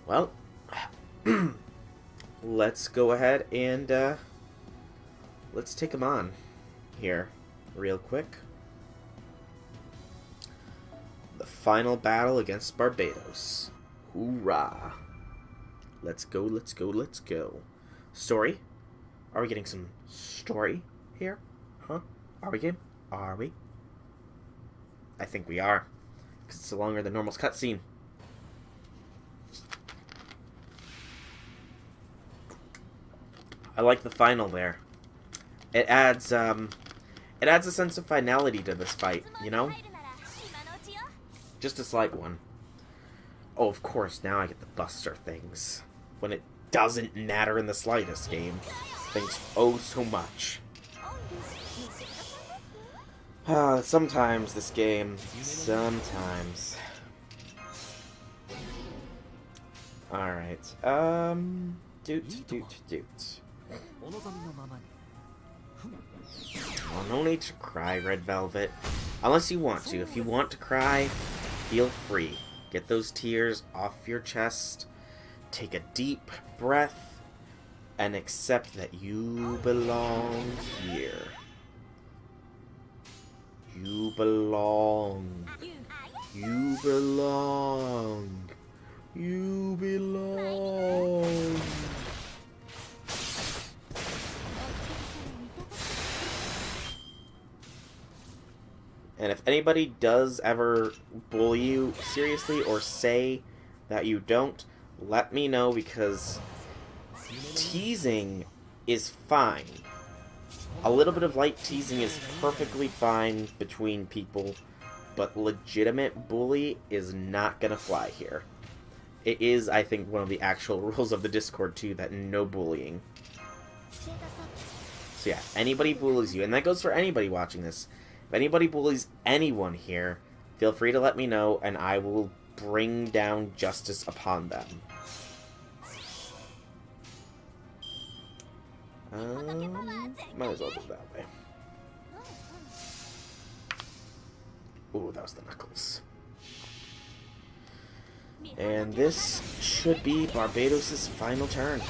Well, let's go ahead and let's take him on here real quick. The final battle against Barbados. Hoorah! Let's go, let's go, let's go. Story? Are we getting some story here? Huh? Are we, game? Are we? I think we are. Because it's longer than normal cutscene. I like the final there. It adds a sense of finality to this fight, you know? Just a slight one. Oh, of course, now I get the Buster things. When it doesn't matter in the slightest, game. Thanks oh so much. Sometimes this game. Sometimes. Alright. Doot. Well, no need to cry, Red Velvet. Unless you want to. If you want to cry, feel free. Get those tears off your chest. Take a deep breath. And accept that you belong here. You belong. You belong. You belong. And if anybody does ever bully you seriously or say that you don't, let me know, because teasing is fine. A little bit of light teasing is perfectly fine between people, but legitimate bully is not gonna fly here. It is, I think, one of the actual rules of the Discord, too, that no bullying. So yeah, anybody bullies you, and that goes for anybody watching this. If anybody bullies anyone here, feel free to let me know, and I will bring down justice upon them. Might as well do it that way. Ooh, that was the Knuckles. And this should be Barbados' final turn.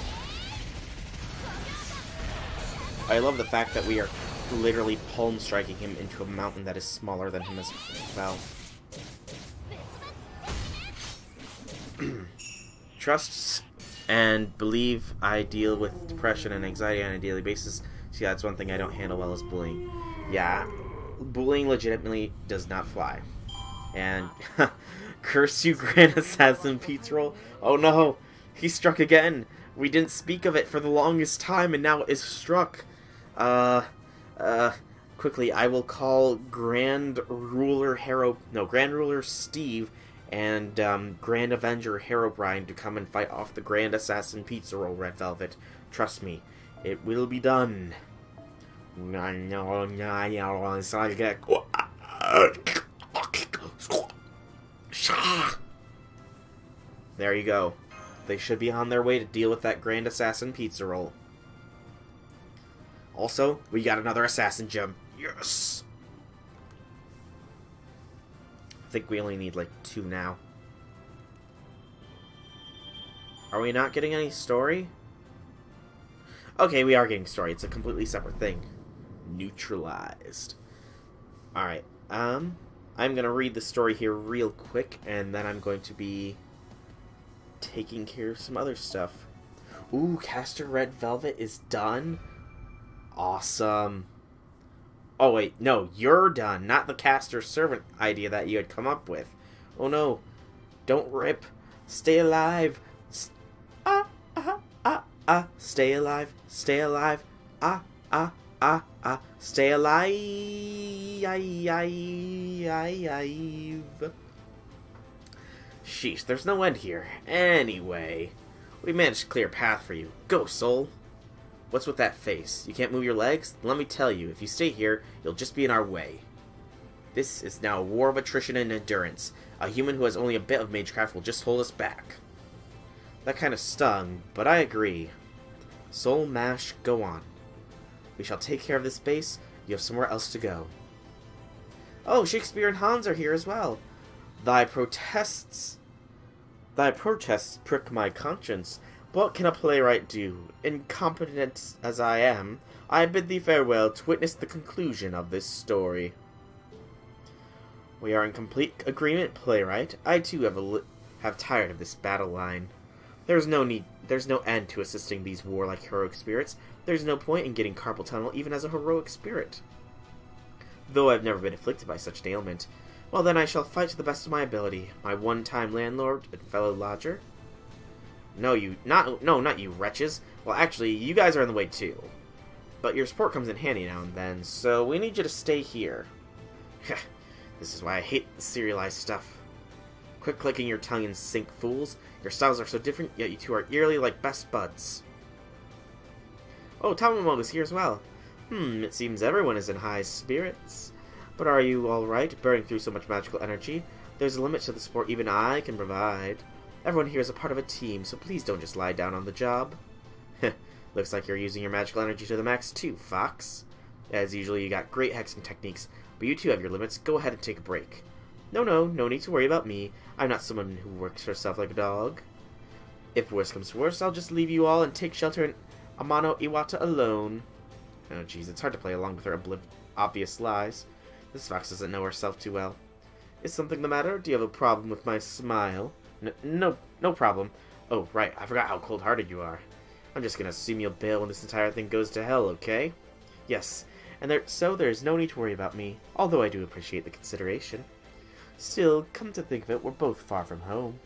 I love the fact that we are literally palm striking him into a mountain that is smaller than him as well. Trusts and believe I deal with depression and anxiety on a daily basis. See, that's one thing I don't handle well, is bullying. Yeah, bullying legitimately does not fly. And curse you, Grand Assassin Pizza Roll. Oh no, he struck again. We didn't speak of it for the longest time, and now it's struck. Quickly, I will call Grand Ruler Steve and Grand Avenger Herobrine to come and fight off the Grand Assassin Pizza Roll, Red Velvet. Trust me, it will be done. There you go. They should be on their way to deal with that Grand Assassin Pizza Roll. Also, we got another Assassin Gem. Yes! I think we only need like 2 now. Are we not getting any story? Okay, we are getting story. It's a completely separate thing. Neutralized. Alright, I'm gonna read the story here real quick, and then I'm going to be taking care of some other stuff. Ooh, Caster Red Velvet is done? Awesome. Oh wait, no, you're done, not the Caster Servant idea that you had come up with. Oh no, don't rip. Stay alive. Stay alive. Stay alive. Stay alive. Sheesh, there's no end here. Anyway, we managed to clear a path for you. Go, soul. What's with that face? You can't move your legs? Let me tell you, if you stay here, you'll just be in our way. This is now a war of attrition and endurance. A human who has only a bit of magecraft will just hold us back. That kind of stung, but I agree. Soul Mash, go on. We shall take care of this base. You have somewhere else to go. Oh, Shakespeare and Hans are here as well. Thy protests prick my conscience. What can a playwright do? Incompetent as I am, I bid thee farewell to witness the conclusion of this story. We are in complete agreement, playwright. I too have tired of this battle line. There's no end to assisting these warlike heroic spirits. There's no point in getting carpal tunnel even as a heroic spirit. Though I've never been afflicted by such an ailment, well then I shall fight to the best of my ability, my one-time landlord and fellow lodger. No, not you wretches. Well, actually, you guys are in the way too. But your support comes in handy now and then, so we need you to stay here. This is why I hate the serialized stuff. Quit clicking your tongue and sink, fools. Your styles are so different, yet you two are eerily like best buds. Oh, Tamamo is here as well. It seems everyone is in high spirits. But are you alright, burning through so much magical energy? There's a limit to the support even I can provide. Everyone here is a part of a team, so please don't just lie down on the job. Looks like you're using your magical energy to the max too, Fox. As usual, you got great hexing techniques, but you too have your limits. Go ahead and take a break. No need to worry about me. I'm not someone who works herself like a dog. If worse comes to worse, I'll just leave you all and take shelter in Amano Iwata alone. Oh jeez, it's hard to play along with her obvious lies. This Fox doesn't know herself too well. Is something the matter? Do you have a problem with my smile? No problem. Oh, right, I forgot how cold-hearted you are. I'm just gonna assume you'll bail when this entire thing goes to hell, okay? Yes, and there's no need to worry about me, although I do appreciate the consideration. Still, come to think of it, we're both far from home.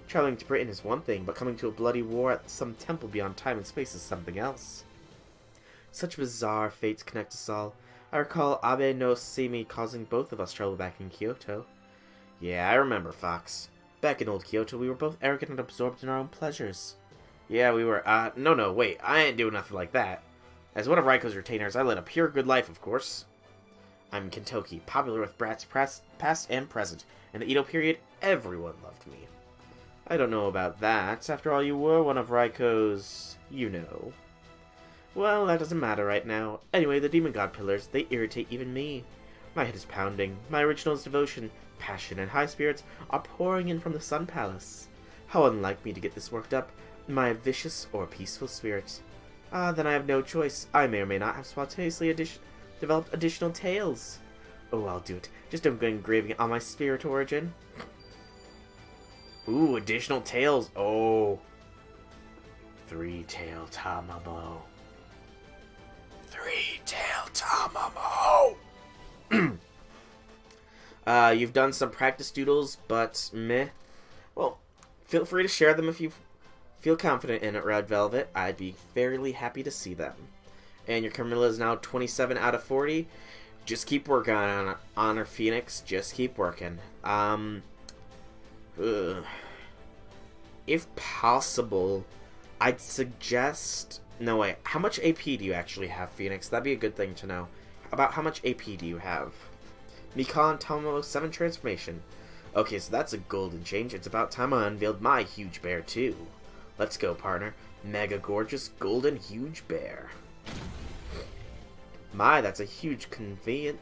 Traveling to Britain is one thing, but coming to a bloody war at some temple beyond time and space is something else. Such bizarre fates connect us all. I recall Abe no Seimi causing both of us trouble back in Kyoto. Yeah, I remember, Fox. Back in old Kyoto, we were both arrogant and absorbed in our own pleasures. Yeah, we were, no, wait, I ain't doing nothing like that. As one of Raiko's retainers, I led a pure good life, of course. I'm Kentoki, popular with brats past and present. In the Edo period, everyone loved me. I don't know about that. After all, you were one of Raiko's, you know. Well, that doesn't matter right now. Anyway, the Demon God Pillars, they irritate even me. My head is pounding. My original's devotion, passion, and high spirits are pouring in from the Sun Palace. How unlike me to get this worked up. Am I a vicious or a peaceful spirit? Then I have no choice. I may or may not have spontaneously developed additional tails. Oh, I'll do it. Just don't go engraving it on my spirit origin. Ooh, additional tails. Oh. Three-tailed Tamamo. Three-tailed Tamamo! You've done some practice doodles, but meh. Well, feel free to share them if you feel confident in it, Red Velvet. I'd be fairly happy to see them. And your Camilla is now 27 out of 40. Just keep working on it, Honor Phoenix. Just keep working. If possible, I'd suggest... No, wait. How much AP do you actually have, Phoenix? That'd be a good thing to know. About how much AP do you have? Mikan Tomo 7 transformation. Okay, so that's a golden change. It's about time I unveiled my huge bear, too. Let's go, partner. Mega gorgeous golden huge bear. My, that's a huge convenience.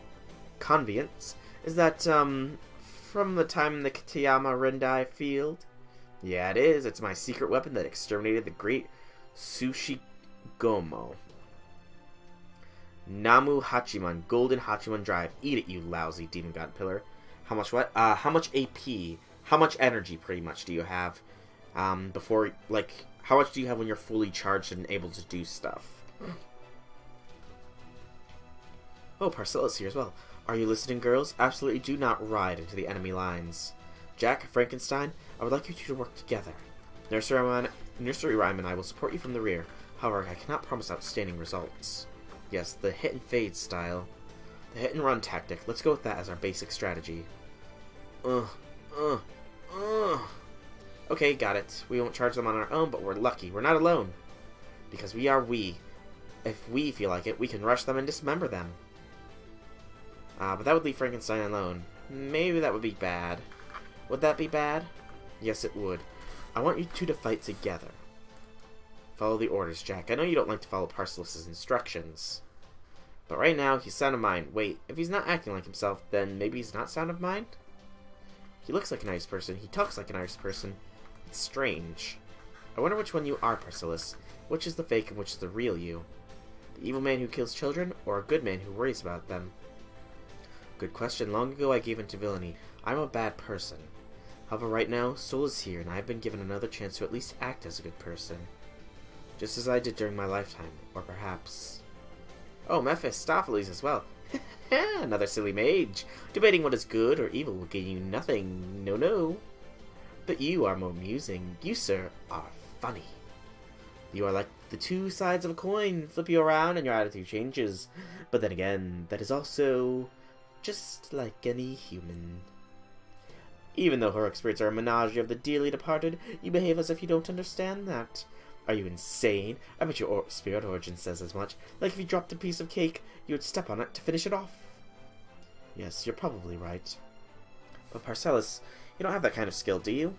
Is that, from the time in the Katayama Rendai field? Yeah, it is. It's my secret weapon that exterminated the great Sushigomo. Namu Hachiman, Golden Hachiman Drive. Eat it, you lousy Demon God Pillar. How much what? How much AP? How much energy, pretty much, do you have? Before, like, how much do you have when you're fully charged and able to do stuff? Oh, Parcella's here as well. Are you listening, girls? Absolutely do not ride into the enemy lines. Jack, Frankenstein, I would like you two to work together. Nursery Rhyme and I will support you from the rear. However, I cannot promise outstanding results. Yes, the hit and fade style. The hit and run tactic. Let's go with that as our basic strategy. Okay, got it. We won't charge them on our own, but we're lucky. We're not alone. Because we are we. If we feel like it, we can rush them and dismember them. But that would leave Frankenstein alone. Maybe that would be bad. Would that be bad? Yes, it would. I want you two to fight together. Follow the orders, Jack. I know you don't like to follow Parcelis' instructions. But right now, he's sound of mind. Wait, if he's not acting like himself, then maybe he's not sound of mind? He looks like a nice person. He talks like a nice person. It's strange. I wonder which one you are, Parcellus. Which is the fake and which is the real you? The evil man who kills children, or a good man who worries about them? Good question. Long ago I gave in to villainy. I'm a bad person. However, right now, Soul is here, and I have been given another chance to at least act as a good person. Just as I did during my lifetime, or perhaps... Oh, Mephistopheles as well. Another silly mage. Debating what is good or evil will gain you nothing. No, no. But you are more amusing. You, sir, are funny. You are like the two sides of a coin. Flip you around and your attitude changes. But then again, that is also just like any human. Even though heroic spirits are a menagerie of the dearly departed, you behave as if you don't understand that. Are you insane? I bet your spirit origin says as much. Like if you dropped a piece of cake, you would step on it to finish it off. Yes, you're probably right. But Parcellus, you don't have that kind of skill, do you?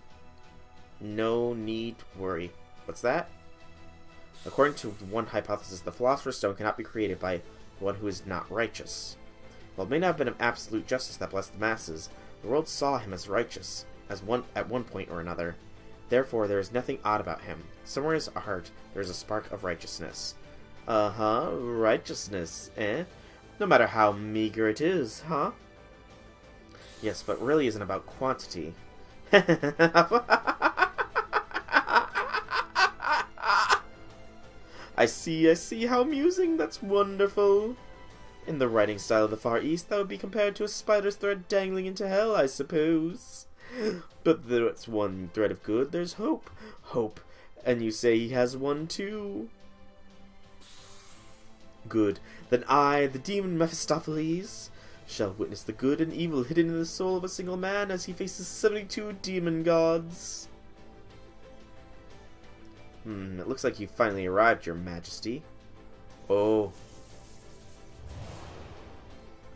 No need to worry. What's that? According to one hypothesis, the Philosopher's Stone cannot be created by one who is not righteous. While it may not have been an absolute justice that blessed the masses, the world saw him as righteous, at one point or another. Therefore, there is nothing odd about him. Somewhere in his heart, there is a spark of righteousness. Righteousness, eh? No matter how meager it is, huh? Yes, but really isn't about quantity. I see how amusing, that's wonderful. In the writing style of the Far East, that would be compared to a spider's thread dangling into hell, I suppose. But there's one thread of good, there's hope. Hope. And you say he has one too. Good. Then I, the demon Mephistopheles, shall witness the good and evil hidden in the soul of a single man as he faces 72 demon gods. It looks like you finally arrived, your majesty. Oh.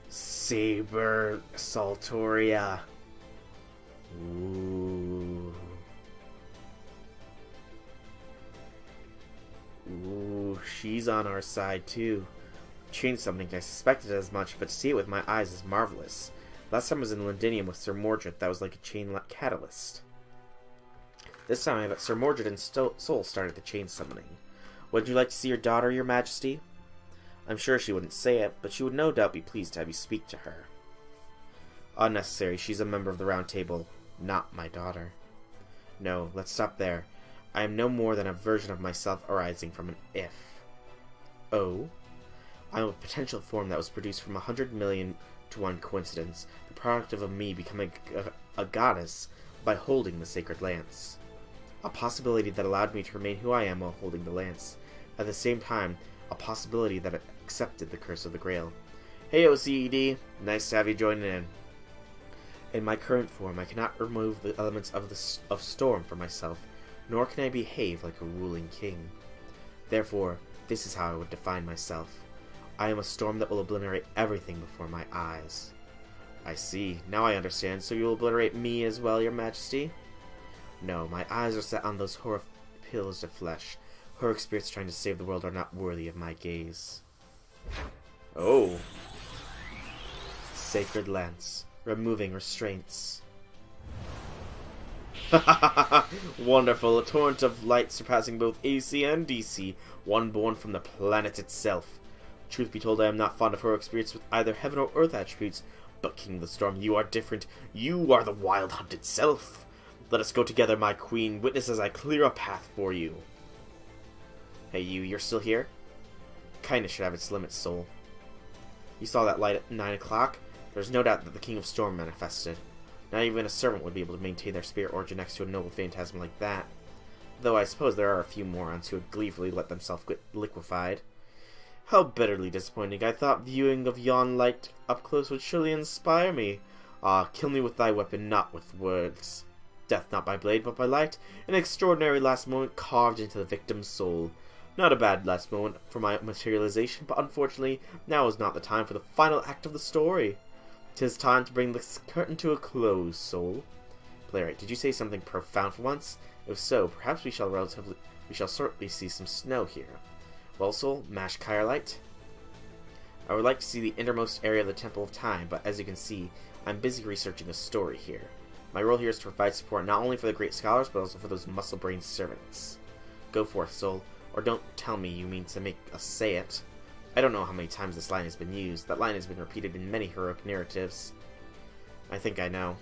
Saber Saltoria. Ooh. Ooh, she's on our side too. Changed something. I suspected as much, but to see it with my eyes is marvelous. Last time I was in Londinium with Sir Mordred, that was like a chain catalyst. This time I bet Sir Mordred and Soul started the chain summoning. Would you like to see your daughter, your majesty? I'm sure she wouldn't say it, but she would no doubt be pleased to have you speak to her. Unnecessary. She's a member of the Round Table, not my daughter. No, let's stop there. I am no more than a version of myself arising from an if. Oh? I am a potential form that was produced from 100 million to one coincidence, the product of a me becoming a goddess by holding the sacred lance. A possibility that allowed me to remain who I am while holding the lance. At the same time, a possibility that accepted the curse of the Grail. Hey OCED, nice to have you joining in. In my current form, I cannot remove the elements of storm from myself, nor can I behave like a ruling king. Therefore, this is how I would define myself. I am a storm that will obliterate everything before my eyes. I see. Now I understand. So you will obliterate me as well, your majesty? No, my eyes are set on those horrible pillars of flesh. Heroic spirits trying to save the world are not worthy of my gaze. Oh. Sacred lance. Removing restraints. Wonderful. A torrent of light surpassing both AC and DC. One born from the planet itself. Truth be told, I am not fond of heroic spirits with either heaven or earth attributes. But King of the Storm, you are different. You are the Wild Hunt itself. Let us go together, my queen. Witness as I clear a path for you. Hey, you're still here? Kindness should have its limits, Soul. You saw that light at 9 o'clock? There's no doubt that the King of Storm manifested. Not even a servant would be able to maintain their spirit origin next to a noble phantasm like that. Though I suppose there are a few morons who would gleefully let themselves get liquefied. How bitterly disappointing. I thought viewing of yon light up close would surely inspire me. Ah, kill me with thy weapon, not with words. Death not by blade, but by light. An extraordinary last moment carved into the victim's soul. Not a bad last moment for my materialization, but unfortunately, now is not the time for the final act of the story. 'Tis time to bring this curtain to a close, Soul. Playwright, did you say something profound for once? If so, perhaps we shall shortly see some snow here. Well, Soul, mash Kyrelight. I would like to see the innermost area of the Temple of Time, but as you can see, I'm busy researching a story here. My role here is to provide support not only for the great scholars, but also for those muscle-brained servants. Go forth, soul. Or don't tell me you mean to make us say it. I don't know how many times this line has been used. That line has been repeated in many heroic narratives. I think I know.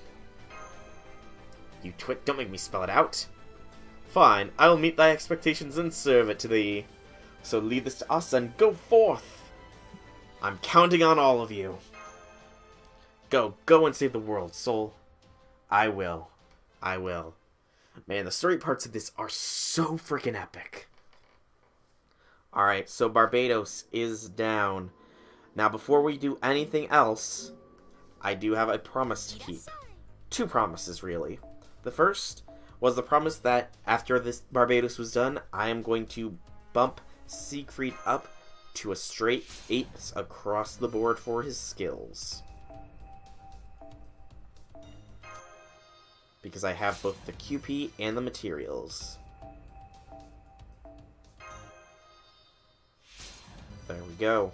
You twit, don't make me spell it out. Fine, I will meet thy expectations and serve it to thee. So leave this to us and go forth! I'm counting on all of you. Go and save the world, soul. I will. Man, the story parts of this are so freaking epic. Alright, so Barbados is down. Now, before we do anything else, I do have a promise to keep. Two promises, really. The first was the promise that after this Barbados was done, I am going to bump Siegfried up to a straight 8 across the board for his skills. Because I have both the QP and the materials. There we go.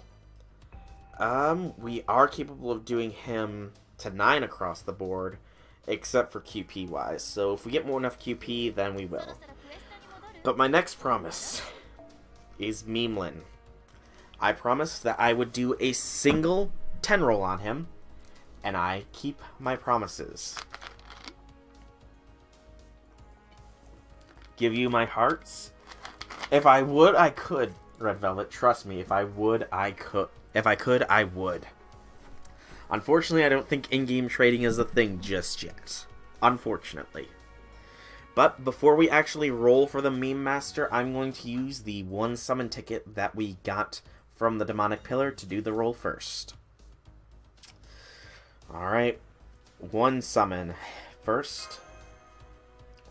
We are capable of doing him to 9 across the board, except for QP-wise. So if we get more enough QP, then we will. But my next promise is Memelin. I promised that I would do a single 10 roll on him, and I keep my promises. Give you my hearts. If I would, I could. Red Velvet, trust me, if I would, I could. If I could, I would. Unfortunately, I don't think in-game trading is a thing just yet. Unfortunately. But before we actually roll for the Meme Master, I'm going to use the 1 summon ticket that we got from the Demonic Pillar to do the roll first. Alright. 1 summon first.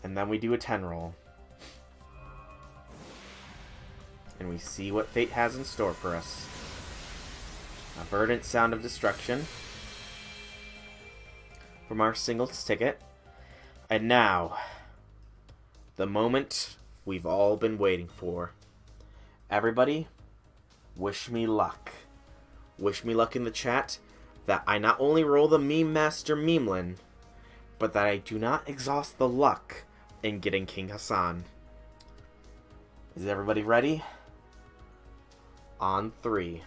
And then we do a 10 roll. And we see what fate has in store for us. A verdant sound of destruction from our singles ticket. And now, the moment we've all been waiting for. Everybody, wish me luck. Wish me luck in the chat that I not only roll the Meme Master Memelin, but that I do not exhaust the luck in getting King Hassan. Is everybody ready? On 3.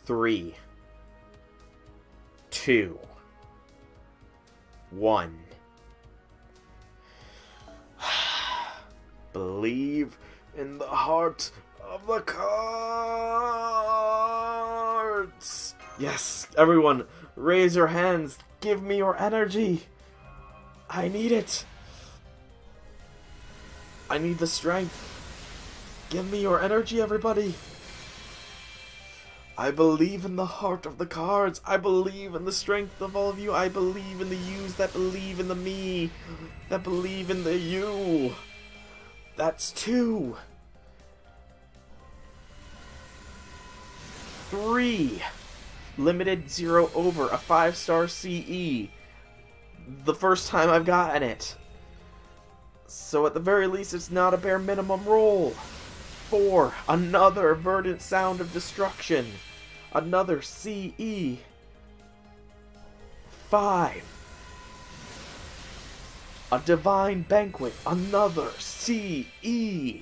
3, 2, 1. Believe in the heart of the cards. Yes, everyone, raise your hands. Give me your energy. I need it. I need the strength. Give me your energy, everybody. I believe in the heart of the cards. I believe in the strength of all of you. I believe in the yous that believe in the me. That believe in the you. That's 2. 3. Limited 0 over. A 5-star CE. The first time I've gotten it. So at the very least, it's not a bare minimum roll. 4. Another verdant sound of destruction. Another CE. 5. A divine banquet. Another CE.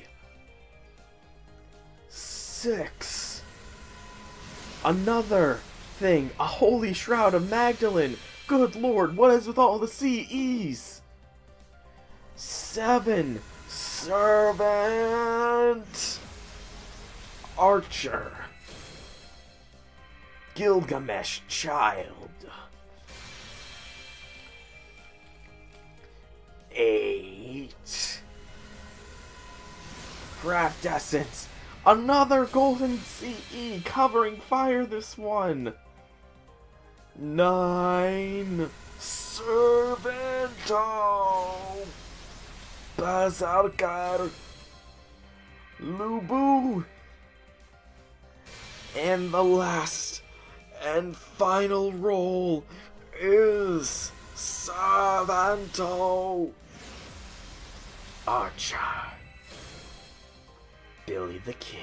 6. Another thing. A holy shroud of Magdalene. Good lord, what is with all the CEs? 7. Servant. Archer. Gilgamesh Child. 8. Craft Essence. Another golden CE covering fire this one. 9. Servant. Berserker. Lubu. And the last and final roll is Servanto. Archer. Billy the Kid.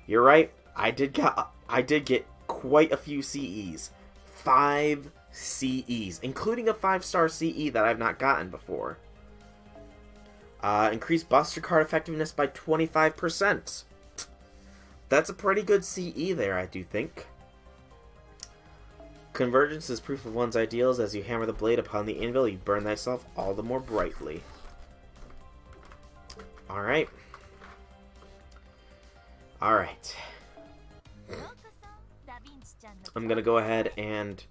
You're right. I did get quite a few CEs. 5 CEs, including a 5-star CE that I've not gotten before. Increase Buster Card effectiveness by 25%. That's a pretty good CE there, I do think. Convergence is proof of one's ideals. As you hammer the blade upon the anvil, you burn thyself all the more brightly. Alright. Alright. I'm gonna go ahead and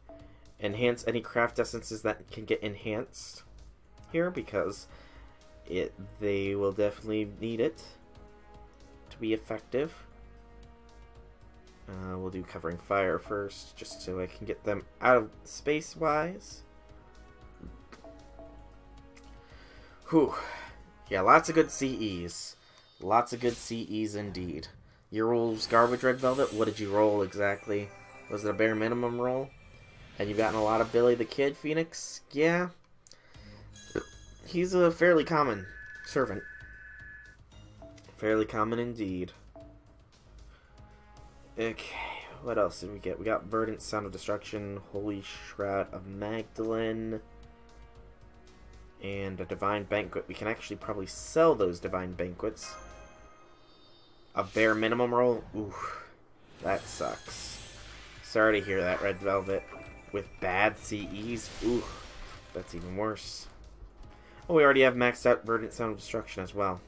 enhance any craft essences that can get enhanced here, because they will definitely need it to be effective. We'll do Covering Fire first, just so I can get them out of space-wise. Whew. Yeah, lots of good CEs. Lots of good CEs indeed. Your roll's garbage, Red Velvet. What did you roll exactly? Was it a bare minimum roll? And you've gotten a lot of Billy the Kid, Phoenix? Yeah. He's a fairly common servant. Fairly common indeed. Okay, what else did we get? We got Verdant Sound of Destruction, Holy Shroud of Magdalene, and a Divine Banquet. We can actually probably sell those Divine Banquets. A bare minimum roll? Oof, that sucks. Sorry to hear that, Red Velvet. With bad CEs? Oof, that's even worse. Oh, we already have maxed out Verdant Sound of Destruction as well.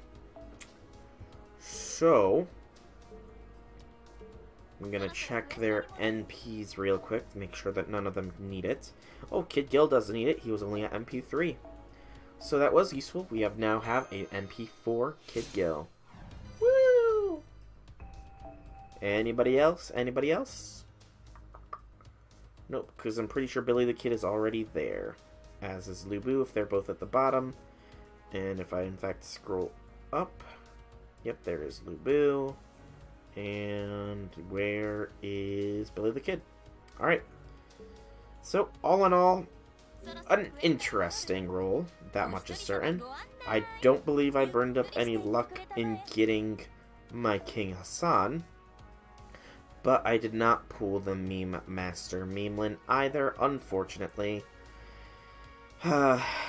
So I'm gonna check their NPs real quick to make sure that none of them need it. Oh, Kid Gil doesn't need it. He was only at MP3. So that was useful. We now have a MP4 Kid Gil. Woo! Anybody else? Anybody else? Nope, because I'm pretty sure Billy the Kid is already there. As is Lubu, if they're both at the bottom. And if I, in fact, scroll up... Yep, there is Lubu. And where is Billy the Kid? Alright. So, all in all, an interesting roll. That much is certain. I don't believe I burned up any luck in getting my King Hassan. But I did not pull the Meme Master Memelin either, unfortunately.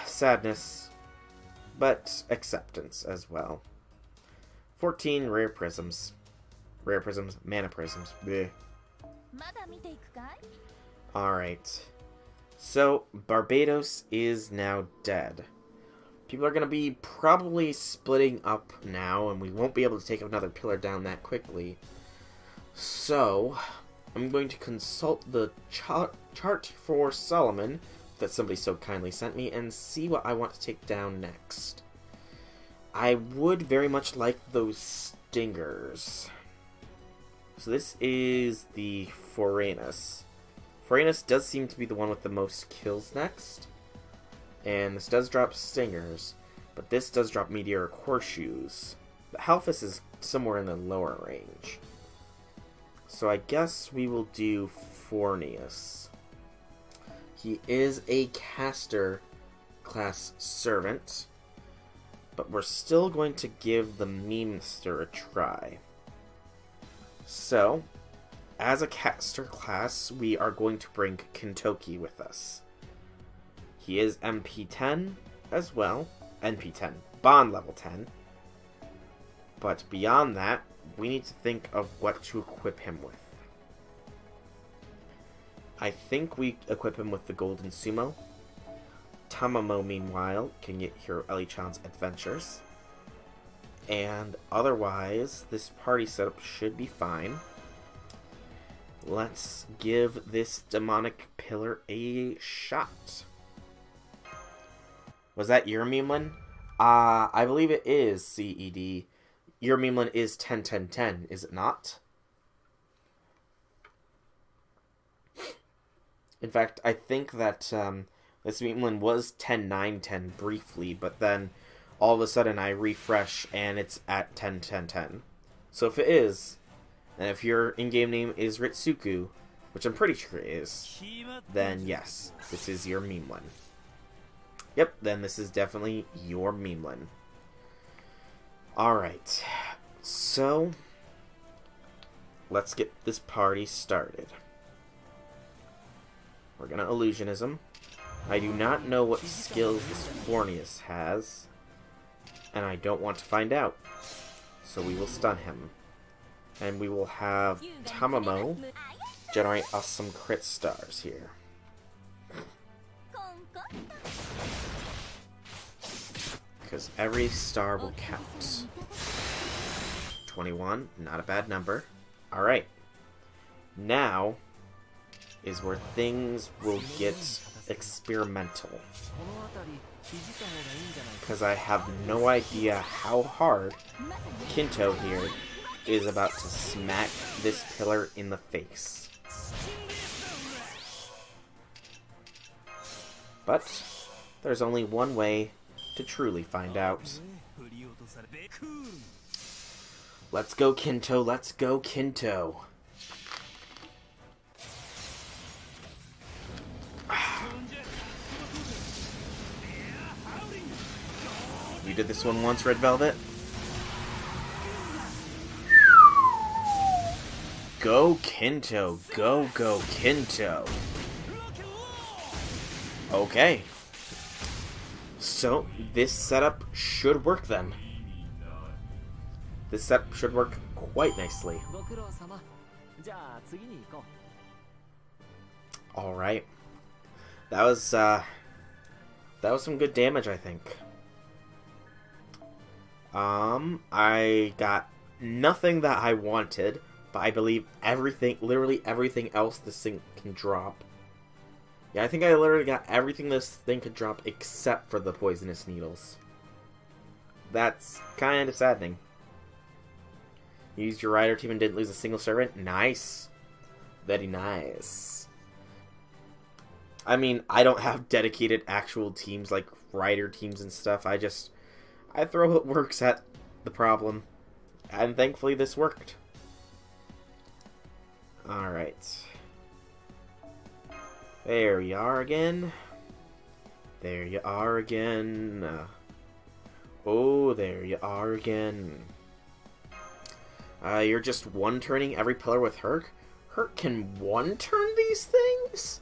Sadness. But acceptance as well. 14 Rare Prisms. Rare Prisms, Mana Prisms. Bleh. Alright. So, Barbados is now dead. People are going to be probably splitting up now, and we won't be able to take another pillar down that quickly. So, I'm going to consult the chart for Solomon that somebody so kindly sent me and see what I want to take down next. I would very much like those stingers. So this is the Foranus. Foranus does seem to be the one with the most kills next. And this does drop stingers, but this does drop meteoric horseshoes. But Halphus is somewhere in the lower range. So I guess we will do Forneus. He is a caster class servant, but we're still going to give the Memester a try. So, as a caster class, we are going to bring Kintoki with us. He is MP10 as well. NP10. Bond level 10. But beyond that, we need to think of what to equip him with. I think we equip him with the Golden Sumo. Tamamo, meanwhile, can get Hero Eli-chan's Adventures. And otherwise, this party setup should be fine. Let's give this demonic pillar a shot. Was that your Memelin? I believe it is, CED. Your Memelin is 10-10-10, is it not? In fact, I think that this Memelin was 10-9-10 briefly, but then all of a sudden I refresh and it's at 10-10-10. So if it is, and if your in-game name is Ritsuku, which I'm pretty sure it is, then yes, this is your Memelin. Yep, then this is definitely your Memelin. Alright, so let's get this party started. We're gonna Illusionism. I do not know what skills this Fornius has, and I don't want to find out. So we will stun him. And we will have Tamamo generate us some crit stars here. Because every star will count. 21, not a bad number. Alright. Now is where things will get experimental. Because I have no idea how hard Kinto here is about to smack this pillar in the face. But there's only one way to truly find out. Let's go, Kinto. Let's go, Kinto. You did this one once, Red Velvet? Go, Kinto. Go, go, Kinto. Okay. So, this setup should work then. This setup should work quite nicely. Alright. That was some good damage, I think. I got nothing that I wanted, but I believe everything, literally everything else this thing can drop. Yeah, I think I literally got everything this thing could drop except for the poisonous needles. That's kind of saddening. You used your rider team and didn't lose a single servant? Nice. Very nice. I mean, I don't have dedicated actual teams like rider teams and stuff. I throw what works at the problem. And thankfully this worked. Alright. There you are again. There you are again. Oh, there you are again. You're just one-turning every pillar with Herc? Herc can one-turn these things?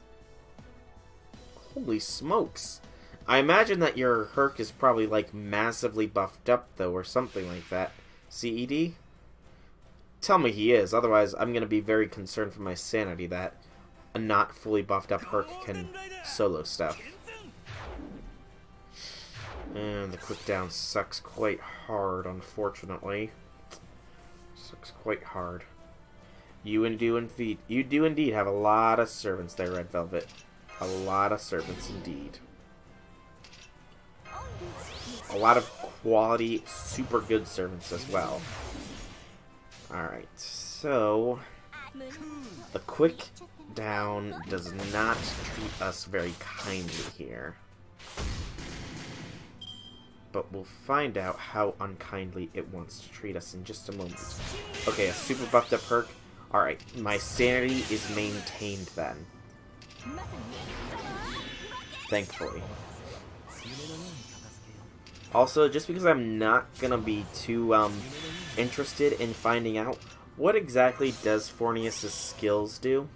Holy smokes. I imagine that your Herc is probably, like, massively buffed up, though, or something like that. CED? Tell me he is, otherwise I'm going to be very concerned for my sanity that a not fully buffed up Herc can solo stuff. And the quick down sucks quite hard, unfortunately. Sucks quite hard. You do indeed have a lot of servants there, Red Velvet. A lot of servants indeed. A lot of quality, super good servants as well. Alright, so the quick down does not treat us very kindly here. But we'll find out how unkindly it wants to treat us in just a moment. Okay, a super buffed up Herc. Alright, my sanity is maintained then. Thankfully. Also, just because I'm not gonna be too interested in finding out what exactly does Fornius' skills do,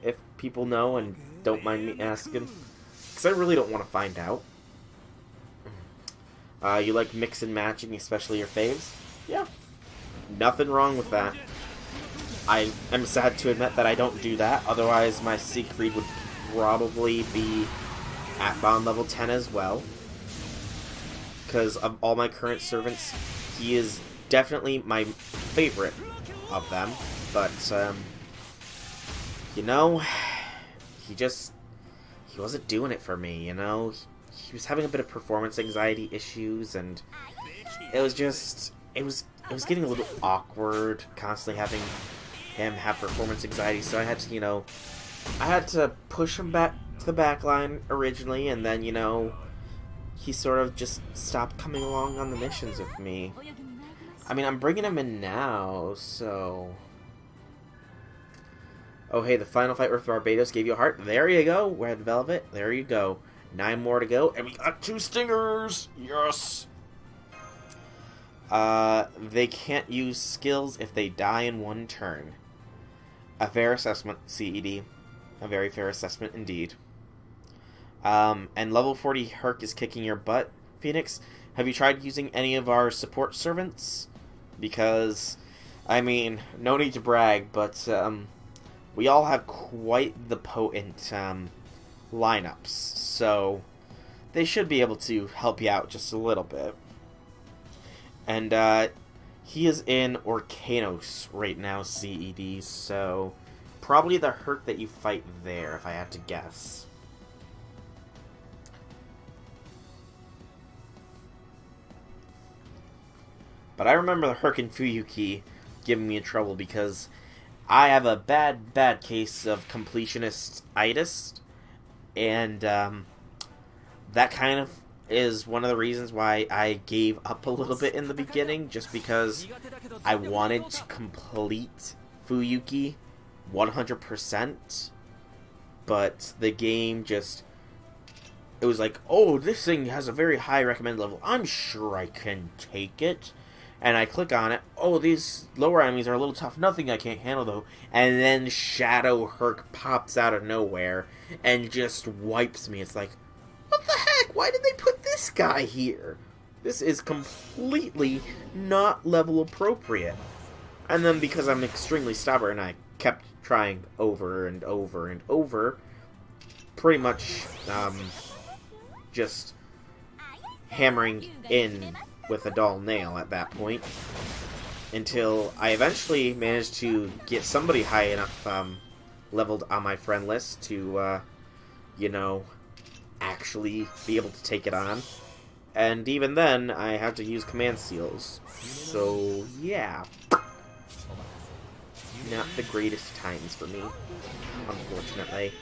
if people know and don't mind me asking, because I really don't want to find out. You like mix and matching, especially your faves? Yeah, nothing wrong with that. I am sad to admit that I don't do that, otherwise my Siegfried would probably be at bond level 10 as well. Because of all my current servants, he is definitely my favorite of them. But, you know, he wasn't doing it for me, you know? He was having a bit of performance anxiety issues, and it was getting a little awkward, constantly having him have performance anxiety, so I had to, I had to push him back to the back line originally, and then, he sort of just stopped coming along on the missions with me. I mean, I'm bringing him in now, so... Oh, hey, the final fight with Barbados gave you a heart. There you go, Red Velvet. There you go. 9 more to go, and we got 2 stingers! Yes! They can't use skills if they die in 1 turn. A fair assessment, CED. A very fair assessment indeed. And level 40 Herc is kicking your butt, Phoenix. Have you tried using any of our support servants? Because, I mean, no need to brag, but we all have quite the potent lineups, so they should be able to help you out just a little bit. And he is in Orkanos right now, CED, so probably the Herc that you fight there, if I had to guess. But I remember the Herc and Fuyuki giving me trouble because I have a bad case of completionist-itis, and that kind of is one of the reasons why I gave up a little bit in the beginning, just because I wanted to complete Fuyuki 100%, but the game just... It was like, oh, this thing has a very high recommended level. I'm sure I can take it. And I click on it. Oh, these lower enemies are a little tough. Nothing I can't handle, though. And then Shadow Herc pops out of nowhere and just wipes me. It's like, what the heck? Why did they put this guy here? This is completely not level appropriate. And then because I'm extremely stubborn, I kept trying over and over and over. Pretty much just hammering in with a dull nail at that point, until I eventually managed to get somebody high enough leveled on my friend list to, you know, actually be able to take it on. And even then, I have to use command seals. So, yeah. Not the greatest times for me, unfortunately.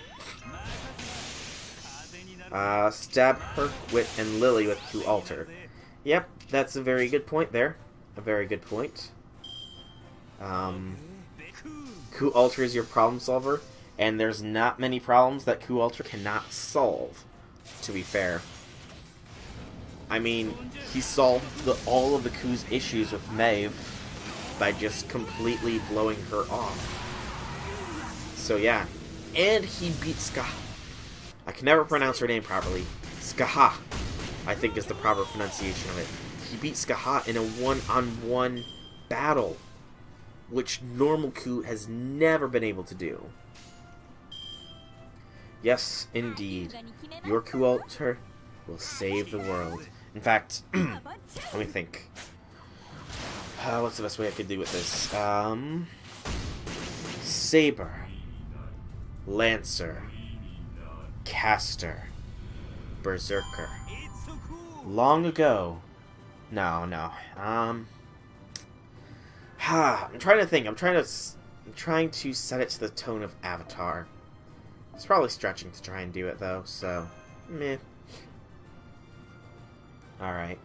Stab Herc and Lily with Q Alter. Yep, that's a very good point there. A very good point. Ku Alter is your problem solver, and there's not many problems that Ku Alter cannot solve, to be fair. I mean, he solved all of the Ku's issues with Maeve by just completely blowing her off. So yeah. And he beat Ska. I can never pronounce her name properly. Skaha, I think, is the proper pronunciation of it. He beat Skaha in a one-on-one battle, which normal Ku has never been able to do. Yes, indeed. Your Ku Alter will save the world. In fact, let me think. What's the best way I could do with this? Saber. Lancer. Caster. Berserker. Long ago. No. I'm trying to think. I'm trying to set it to the tone of Avatar. It's probably stretching to try and do it, though, so... meh. Alright.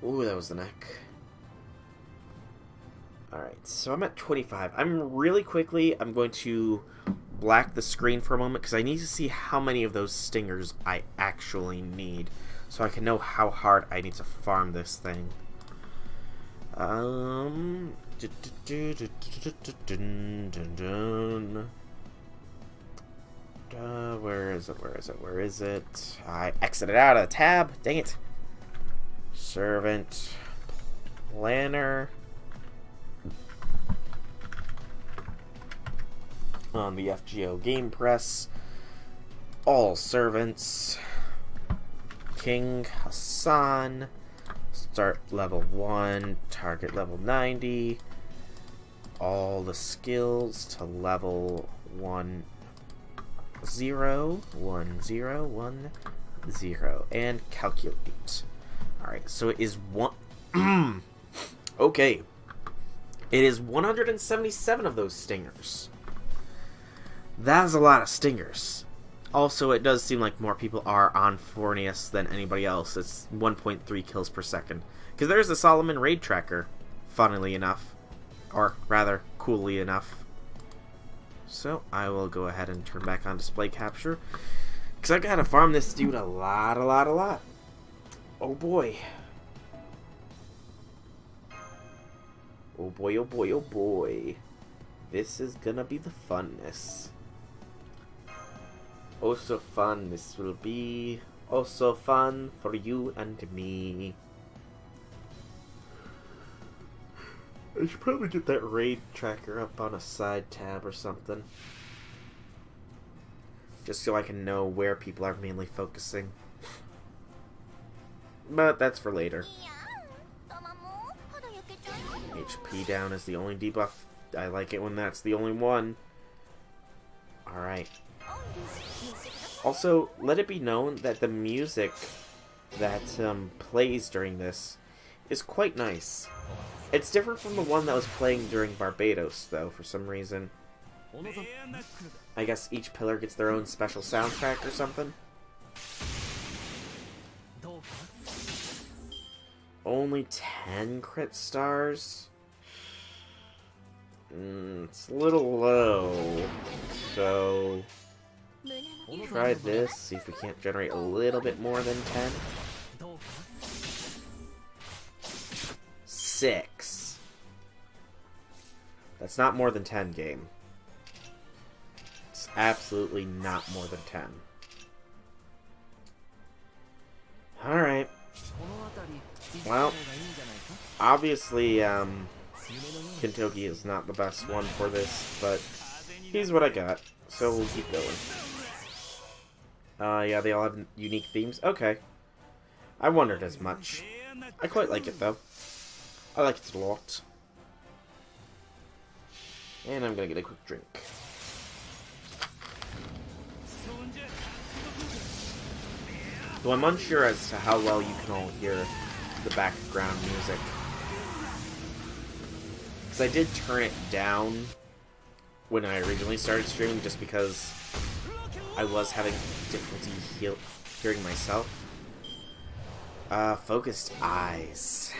Ooh, that was the neck. Alright, so I'm at 25. I'm going to black the screen for a moment, because I need to see how many of those stingers I actually need, so I can know how hard I need to farm this thing. Where is it? I exited out of the tab. Dang it. Servant. Planner. On the FGO Game Press. All servants. King Hassan. Start level 1. Target level 90. All the skills to level 1. 0, 1, 0, 1, 0, and calculate. Alright, so it is one... okay. It is 177 of those stingers. That is a lot of stingers. Also, it does seem like more people are on Fornius than anybody else. It's 1.3 kills per second. Because there's a Solomon raid tracker, funnily enough. Or, rather, coolly enough. So, I will go ahead and turn back on display capture. Because I gotta farm this dude a lot. Oh boy. Oh boy. This is gonna be the funness. Oh, so fun. This will be oh so fun for you and me. I should probably get that raid tracker up on a side tab or something. Just so I can know where people are mainly focusing. But that's for later. HP down is the only debuff. I like it when that's the only one. Alright. Also, let it be known that the music that plays during this is quite nice. It's different from the one that was playing during Barbados, though, for some reason. I guess each pillar gets their own special soundtrack or something. Only 10 crit stars? It's a little low. So, try this, see if we can't generate a little bit more than 10. 6. That's not more than 10, game. It's absolutely not more than 10. Alright. Well, obviously, Kentucky is not the best one for this, but here's what I got, so we'll keep going. Yeah, they all have unique themes. Okay. I wondered as much. I quite like it, though. I like it a lot. And I'm gonna get a quick drink. Though I'm unsure as to how well you can all hear the background music. Because I did turn it down when I originally started streaming just because I was having difficulty hearing myself. Focused eyes.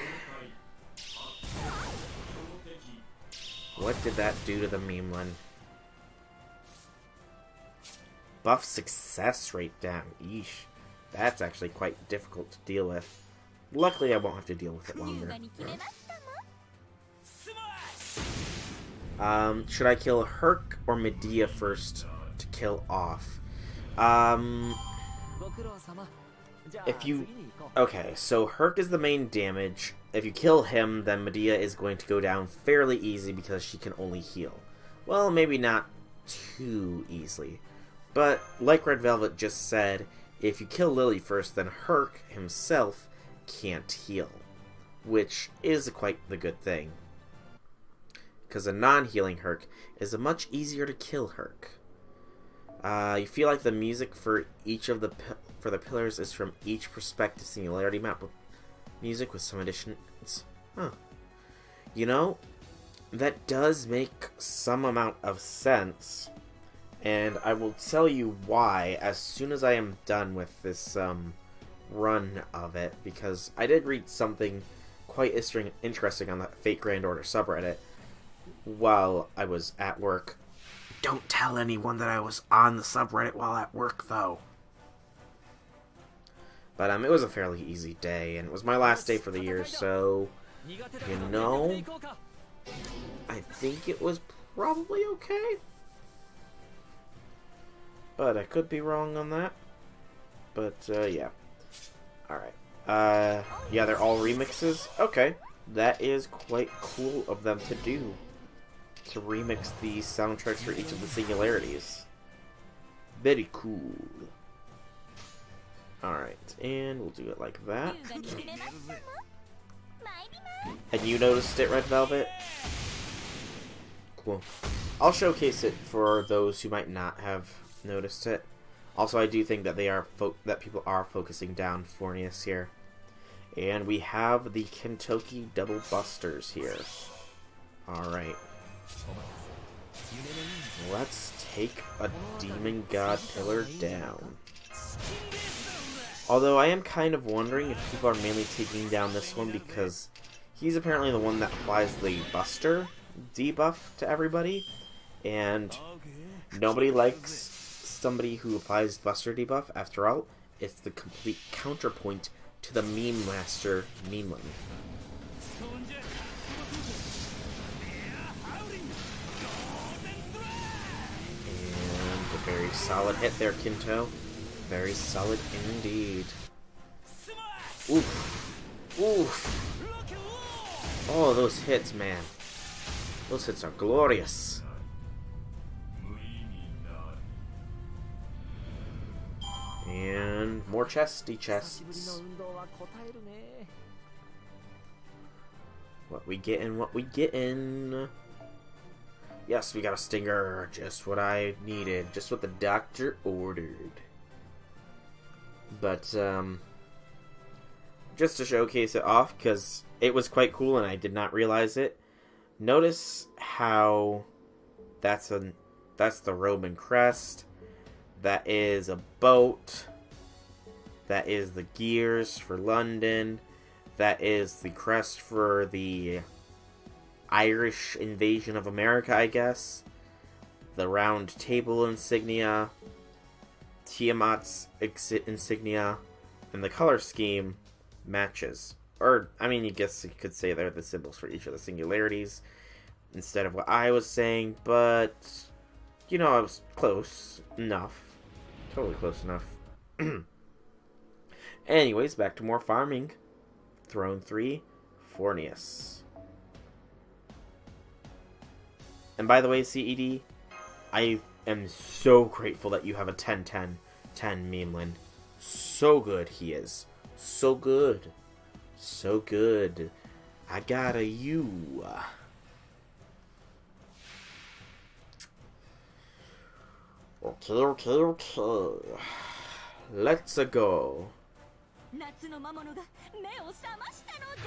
What did that do to the Memeland? Buff success rate down. Eesh. That's actually quite difficult to deal with. Luckily, I won't have to deal with it longer. Should I kill Herc or Medea first to kill off? If you... Okay, so Herc is the main damage. If you kill him, then Medea is going to go down fairly easy because she can only heal. Well, maybe not too easily. But, like Red Velvet just said, if you kill Lily first, then Herc himself can't heal. Which is quite the good thing. Because a non-healing Herc is a much easier to kill Herc. You feel like the music for each of the pillars is from each prospective Singularity map with music with some additions. Huh. You know, that does make some amount of sense. And I will tell you why as soon as I am done with this run of it. Because I did read something quite interesting on the Fate Grand Order subreddit while I was at work. Don't tell anyone that I was on the subreddit while at work, though. But it was a fairly easy day, and it was my last day for the year, so, you know, I think it was probably okay. But I could be wrong on that. But, yeah. Alright. Yeah, they're all remixes? Okay. That is quite cool of them to do. To remix the soundtracks for each of the Singularities. Very cool. Alright, and we'll do it like that. And you noticed it, Red Velvet? Cool. I'll showcase it for those who might not have noticed it. Also, I do think that that people are focusing down Fornius here. And we have the Kentucky Double Busters here. Alright. Let's take a Demon God Pillar down. Although I am kind of wondering if people are mainly taking down this one because he's apparently the one that applies the Buster debuff to everybody. And nobody likes somebody who applies Buster debuff. After all, it's the complete counterpoint to the Meme Master Memeland. solid hit there, Kinto. Very solid indeed. Oof. Oof. Oh, those hits, man. Those hits are glorious. And more chesty chests. What we gettin', what we gettin'? Yes, we got a stinger. Just what I needed. Just what the doctor ordered. But, just to showcase it off, because it was quite cool and I did not realize it. Notice how that's the Roman crest. That is a boat. That is the gears for London. That is the crest for the Irish invasion of America, I guess. The round table insignia. Tiamat's insignia. And the color scheme matches. Or, I mean, I guess you could say they're the symbols for each of the singularities instead of what I was saying, but, you know, I was close enough. Totally close enough. Anyways, back to more farming. Throne 3, Fornius. And by the way, CED, I am so grateful that you have a 10-10-10 Memeland. So good he is. So good. So good. I got a you. Okay. Let's go.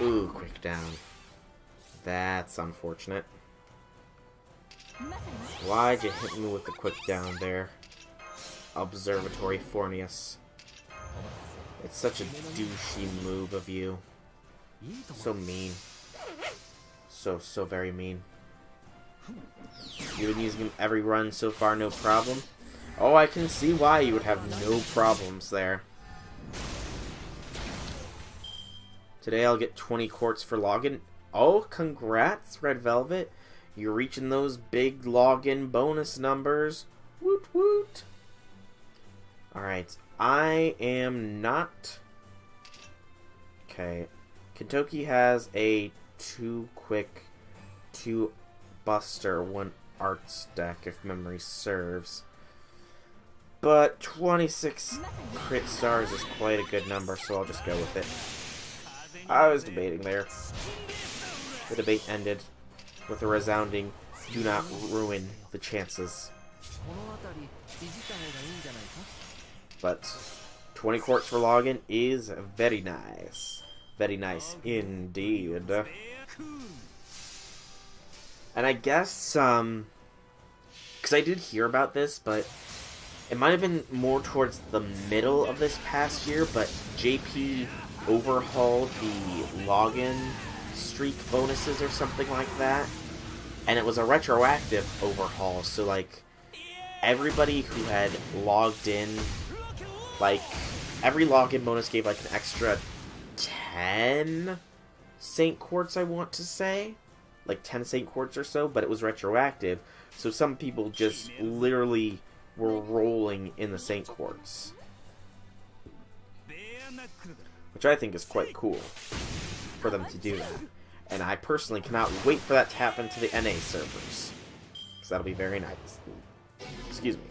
Ooh, quick down. That's unfortunate. Why'd you hit me with the quick down there? Observatory Fornius. It's such a douchey move of you. So mean. So very mean. You've been using him every run so far, no problem. Oh, I can see why you would have no problems there. Today I'll get 20 quartz for login. Oh, congrats, Red Velvet. You're reaching those big login bonus numbers. Woot woot. Alright, I am not... Okay. Kentucky has a 2 quick, 2 buster, 1 arts deck, if memory serves. But 26 crit stars is quite a good number, so I'll just go with it. I was debating there. The debate ended with a resounding, do not ruin the chances. But 20 quartz for login is very nice. Very nice indeed. And I guess, because I did hear about this, but it might have been more towards the middle of this past year, but JP overhauled the login streak bonuses or something like that. And it was a retroactive overhaul, so like, everybody who had logged in, like, every login bonus gave like an extra 10 Saint Quartz, I want to say. Like 10 Saint Quartz or so, but it was retroactive. So some people just literally were rolling in the Saint Quartz. Which I think is quite cool for them to do that. And I personally cannot wait for that to happen to the NA servers. Because that'll be very nice. Excuse me.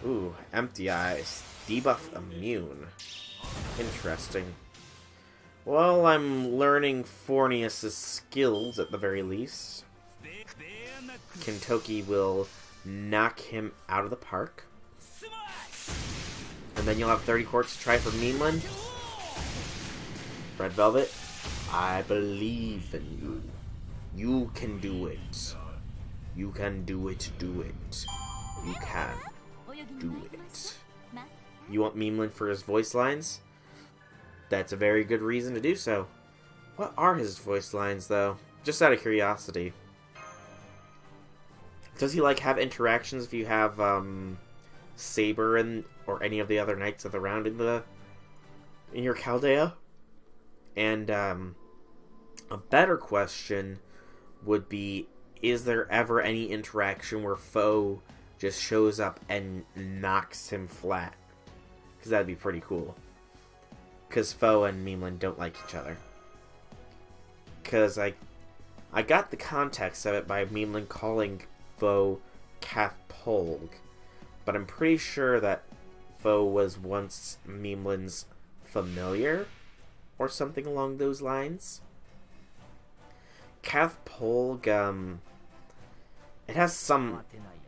Ooh, empty eyes. Debuff immune. Interesting. Well, I'm learning Fornius' skills at the very least. Kentucky will knock him out of the park. And then you'll have 30 quartz to try for Memeland. Red Velvet, I believe in you. You can do it. You can do it, do it. You can do it. You want Memeland for his voice lines? That's a very good reason to do so. What are his voice lines, though? Just out of curiosity. Does he, like, have interactions if you have, Saber and or any of the other knights of the round in your Chaldea? And, a better question would be, is there ever any interaction where Foe just shows up and knocks him flat. Because that'd be pretty cool. Because Foe and Meemlin don't like each other. Because I got the context of it by Meemlin calling Foe Kathpolg. But I'm pretty sure that Foe was once Meemlin's familiar. Or something along those lines. Kathpolg, it has some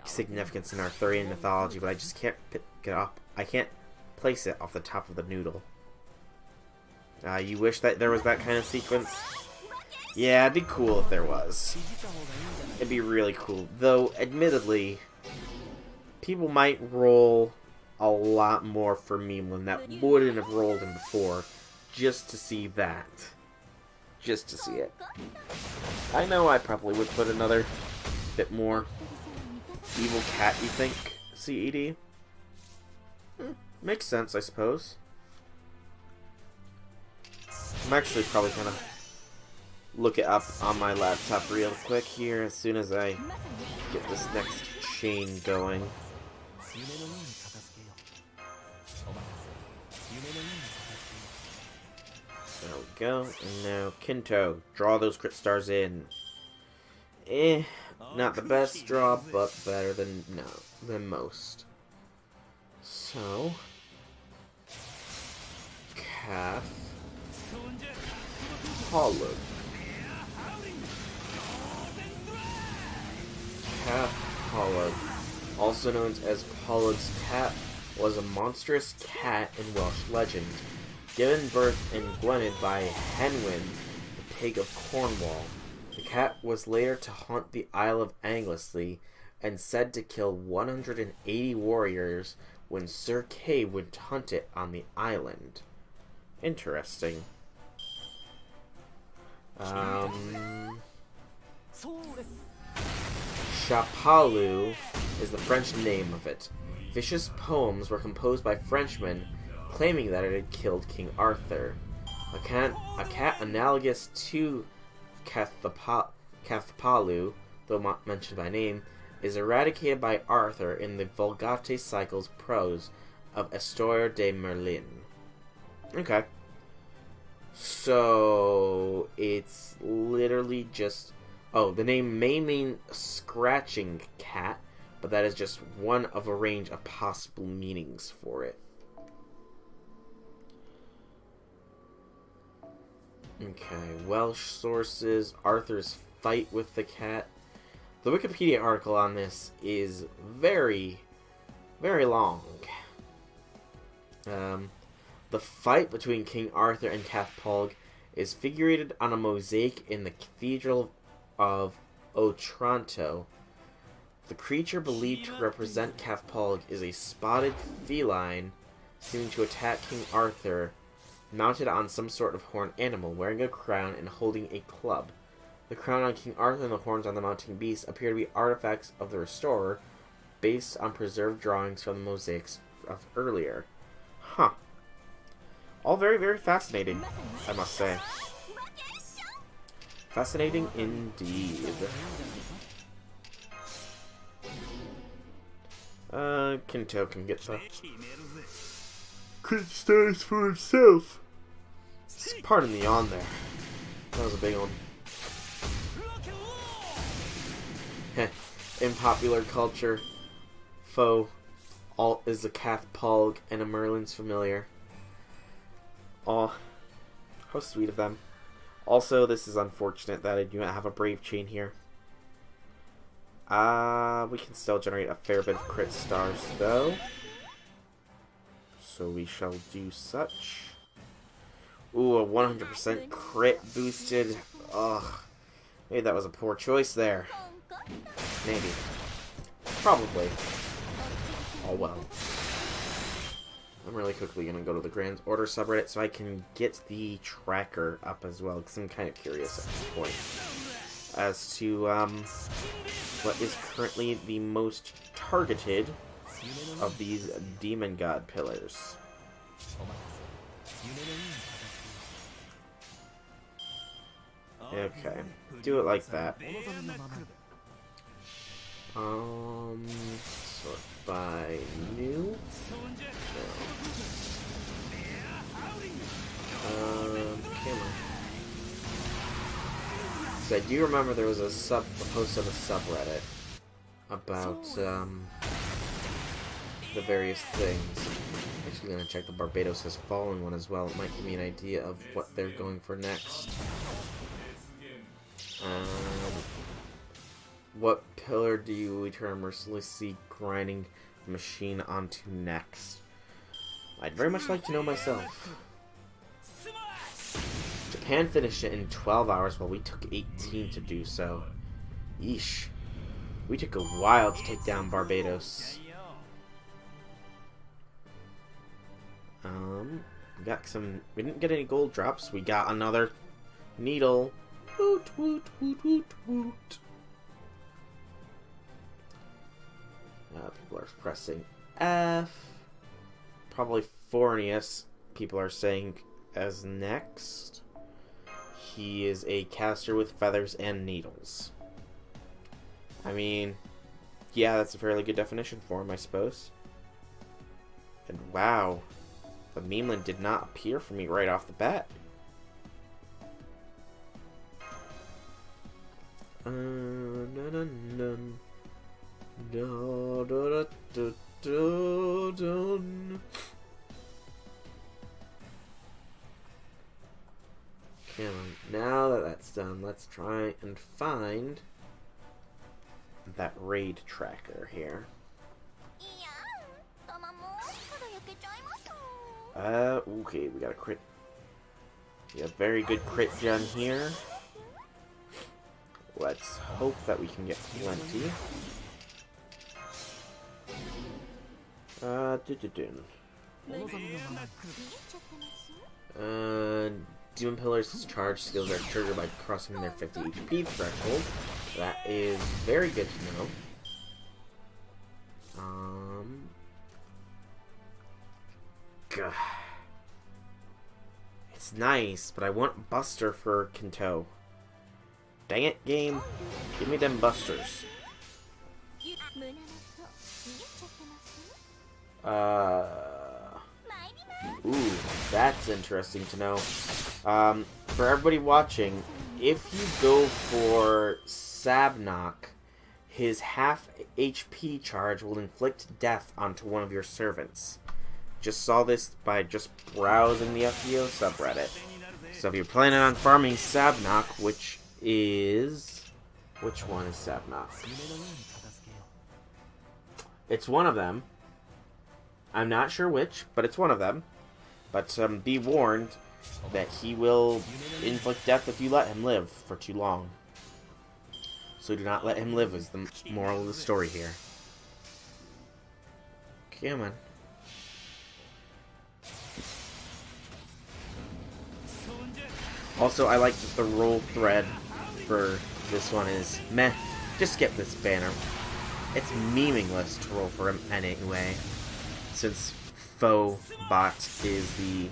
significance in Arthurian mythology, but I just can't pick it up. I can't place it off the top of the noodle. You wish that there was that kind of sequence? Yeah, it'd be cool if there was. It'd be really cool. Though, admittedly, people might roll a lot more for Meemlin that wouldn't have rolled him before, just to see that. Just to see it. I know I probably would put another bit more evil cat, you think, CED? Makes sense, I suppose. I'm actually probably gonna look it up on my laptop real quick here as soon as I get this next chain going. There we go. And now Kinto, draw those crit stars in. Not the best draw, but better than most. So Kath Hollow. Kath Hollow, also known as Pollug's cat, was a monstrous cat in Welsh legend. Given birth in Gwynedd by Henwyn, the Pig of Cornwall, the cat was later to haunt the Isle of Anglesey and said to kill 180 warriors when Sir Kay would hunt it on the island. Interesting. Chapalu is the French name of it. Vicious poems were composed by Frenchmen claiming that it had killed King Arthur. A cat analogous to Cathpalu, though mentioned by name, is eradicated by Arthur in the Vulgate Cycles prose of Histoire de Merlin. Okay. So, it's literally just... Oh, the name may mean scratching cat, but that is just one of a range of possible meanings for it. Okay, Welsh sources, Arthur's fight with the cat. The Wikipedia article on this is very, very long. The fight between King Arthur and Cathpolg is figurated on a mosaic in the Cathedral of Otranto. The creature believed to represent Cathpolg is a spotted feline seeming to attack King Arthur, mounted on some sort of horned animal, wearing a crown and holding a club. The crown on King Arthur and the horns on the mounting beast appear to be artifacts of the restorer, based on preserved drawings from the mosaics of earlier. Huh. All very, very fascinating, I must say. Fascinating indeed. Kinto can get the crit stars for himself. Pardon the yawn there. That was a big one. In popular culture, Foe is a Cathpolg and a Merlin's familiar. Aw, how sweet of them. Also, this is unfortunate that I do not have a Brave Chain here. We can still generate a fair bit of crit stars, though. So we shall do such. Ooh, a 100% crit boosted. Ugh. Maybe that was a poor choice there. Maybe. Probably. Oh well. I'm really quickly going to go to the Grand Order subreddit so I can get the tracker up as well, because I'm kind of curious at this point as to what is currently the most targeted of these demon god pillars. Okay, do it like that. So Sort by new. Camera. So I do remember there was a post on the subreddit about the various things. I'm actually gonna check the Barbados Has Fallen one as well. It might give me an idea of what they're going for next. What pillar do you return mercilessly grinding the machine onto next? I'd very much like to know myself. Japan finished it in 12 hours while we took 18 to do so. Yeesh. We took a while to take down Barbados. We got some... We didn't get any gold drops. We got another needle. Woot, woot, woot, woot, woot. People are pressing F. Probably Fornius, people are saying, as next. He is a caster with feathers and needles. I mean, yeah, that's a fairly good definition for him, I suppose. And wow, the Memeland did not appear for me right off the bat. Come on, now that that's done, let's try and find that raid tracker here. Okay, we got a crit. We have very good crit gen here. Let's hope that we can get plenty. Demon Pillar's charge skills are triggered by crossing their 50 HP threshold. That is very good to know. Gah. It's nice, but I want Buster for Kanto. Dang it, game. Give me them Busters. Ooh, that's interesting to know. For everybody watching, if you go for Sabnok, his half HP charge will inflict death onto one of your servants. Just saw this by just browsing the FGO subreddit. So if you're planning on farming Sabnok, which one is Sabnok? It's one of them. I'm not sure which, but it's one of them. But be warned that he will inflict death if you let him live for too long. So do not let him live is the moral of the story here. Come on. Also, I like that the roll thread for this one is meh. Just skip this banner. It's meaningless to roll for him anyway, since Faux Bot is the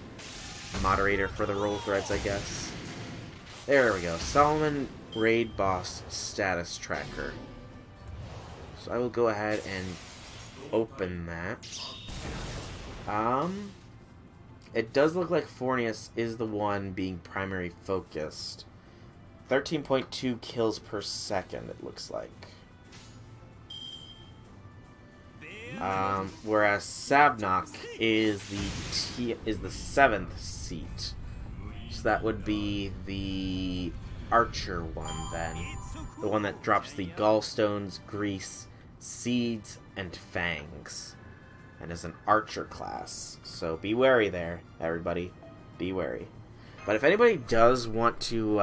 moderator for the roll threads, I guess. There we go. Solomon Raid Boss Status Tracker. So I will go ahead and open that. It does look like Fornius is the one being primary focused. 13.2 kills per second, it looks like. Whereas Sabnok is the 7th seat. So that would be the Archer one then. The one that drops the gallstones, grease, seeds, and fangs. And is an Archer class. So be wary there, everybody. Be wary. But if anybody does want to,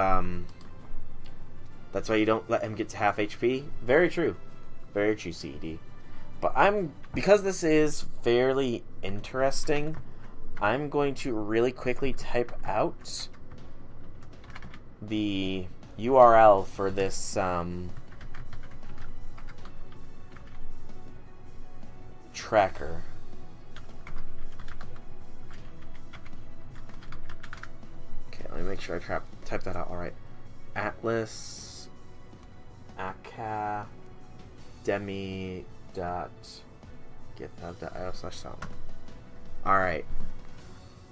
that's why you don't let him get to half HP. Very true. Very true, CED. But because this is fairly interesting, I'm going to really quickly type out the URL for this tracker. Okay, let me make sure I type that out alright. Atlas Academy github.io/song. Alright.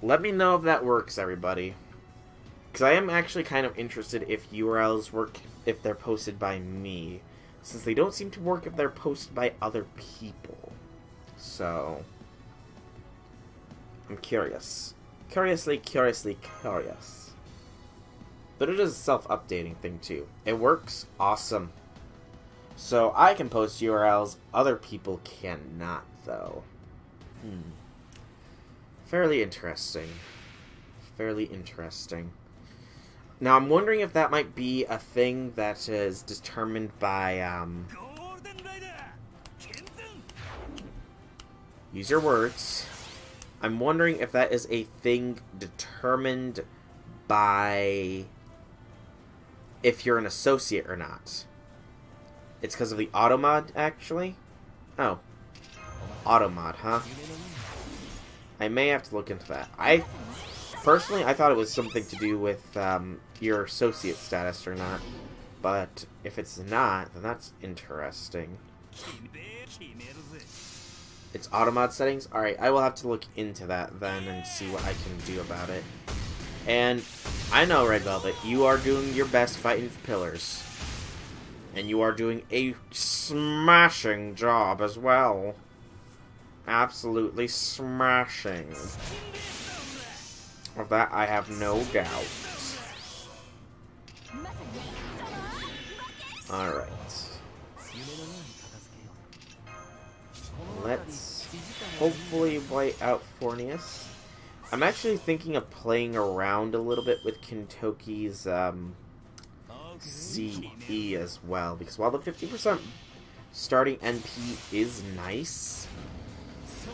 Let me know if that works, everybody. Because I am actually kind of interested if URLs work if they're posted by me. Since they don't seem to work if they're posted by other people. So... I'm curious. Curiously curious. But it is a self-updating thing, too. It works. Awesome. So, I can post URLs. Other people cannot, though. Fairly interesting. Fairly interesting. Now, I'm wondering if that might be a thing that is determined by, use your words. I'm wondering if that is a thing determined by if you're an associate or not. It's because of the auto mod, actually? Oh. Auto mod, huh? I may have to look into that. Personally, I thought it was something to do with your associate status or not. But if it's not, then that's interesting. It's auto mod settings? Alright, I will have to look into that then and see what I can do about it. And I know, Red Velvet, you are doing your best fighting pillars. And you are doing a smashing job as well. Absolutely smashing. Of that, I have no doubt. Alright. Let's hopefully white out Fornius. I'm actually thinking of playing around a little bit with Kintoki's CE as well. Because while the 50% starting NP is nice,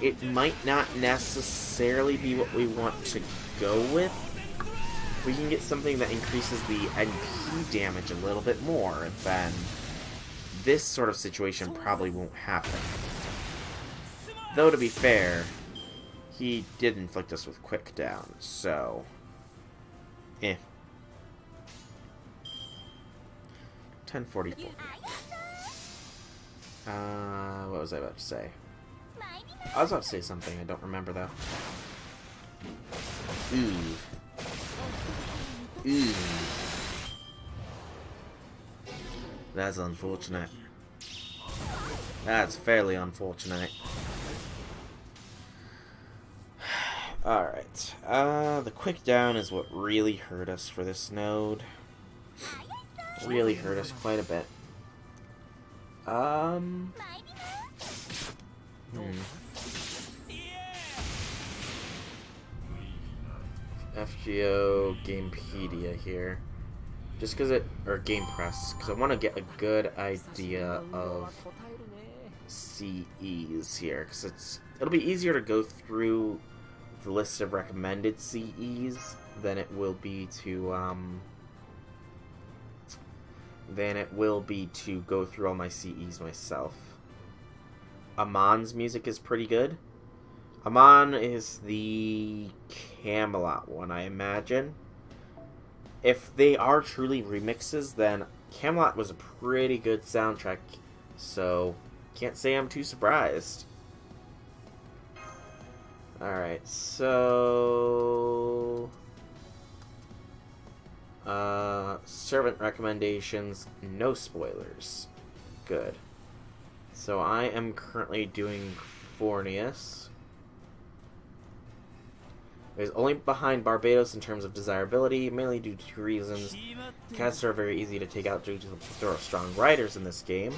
it might not necessarily be what we want to go with. If we can get something that increases the NP damage a little bit more, then this sort of situation probably won't happen. Though, to be fair, he did inflict us with quick down, so... 1044. What was I about to say? I was about to say something, I don't remember though. Ooh. That's unfortunate. That's fairly unfortunate. Alright. The quick down is what really hurt us for this node. Really hurt us quite a bit. FGO Gamepedia here. Just because or GamePress, because I want to get a good idea of CEs here, because it'll be easier to go through the list of recommended CEs than it will be to go through all my CEs myself. Amon's music is pretty good. Amon is the Camelot one, I imagine. If they are truly remixes, then Camelot was a pretty good soundtrack, so can't say I'm too surprised. Alright, so... servant recommendations, no spoilers. Good. So I am currently doing Fornius. It is only behind Barbados in terms of desirability, mainly due to two reasons. Casts are very easy to take out due to the plethora of strong riders in this game.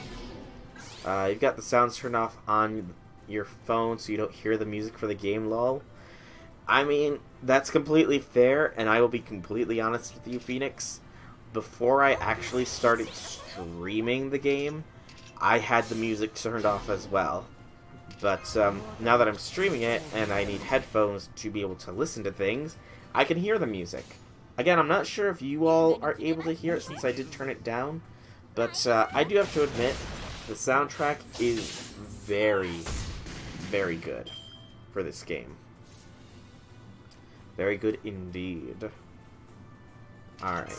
You've got the sounds turned off on your phone so you don't hear the music for the game, lol. I mean, that's completely fair, and I will be completely honest with you, Phoenix. Before I actually started streaming the game, I had the music turned off as well. But now that I'm streaming it, and I need headphones to be able to listen to things, I can hear the music. Again, I'm not sure if you all are able to hear it since I did turn it down, but I do have to admit, the soundtrack is very, very good for this game. Very good indeed. Alright.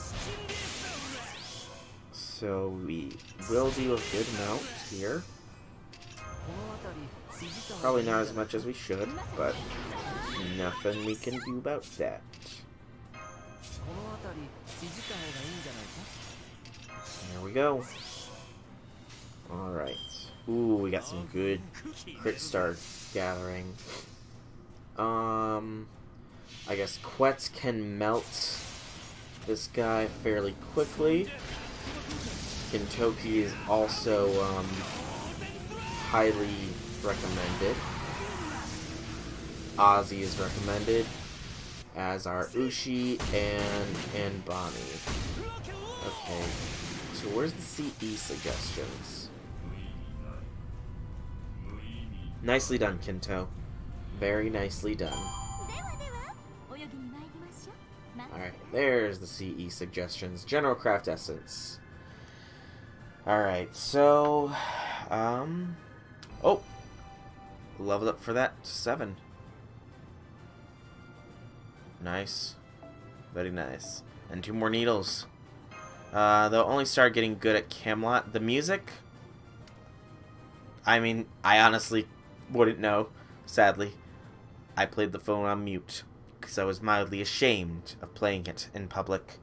So we will do a good amount here. Probably not as much as we should, but nothing we can do about that. There we go. Alright. Ooh, we got some good crit star gathering. I guess Quetz can melt this guy fairly quickly. Gintoki is also highly recommended. Ozzy is recommended, as are Ushi and Bonnie. Okay, so where's the CE suggestions? Nicely done, Kinto. Very nicely done. Alright, there's the CE suggestions. General Craft Essence. Alright, so... oh! Leveled up for that to 7. Nice. Very nice. And 2 more needles. They'll only start getting good at Camelot. The music... I mean, I honestly wouldn't know. Sadly. I played the phone on mute. Because I was mildly ashamed of playing it in public.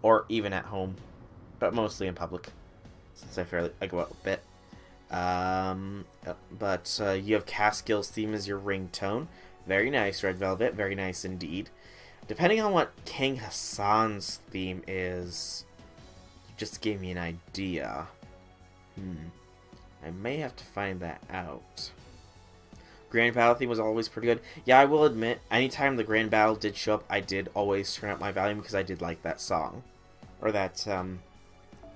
Or even at home. But mostly in public. Since I go out a bit. But you have Caskill's theme as your ringtone. Very nice, Red Velvet. Very nice indeed. Depending on what King Hassan's theme is, you just gave me an idea. I may have to find that out. Grand Battle theme was always pretty good. Yeah, I will admit, anytime the Grand Battle did show up, I did always turn up my volume because I did like that song. Or that,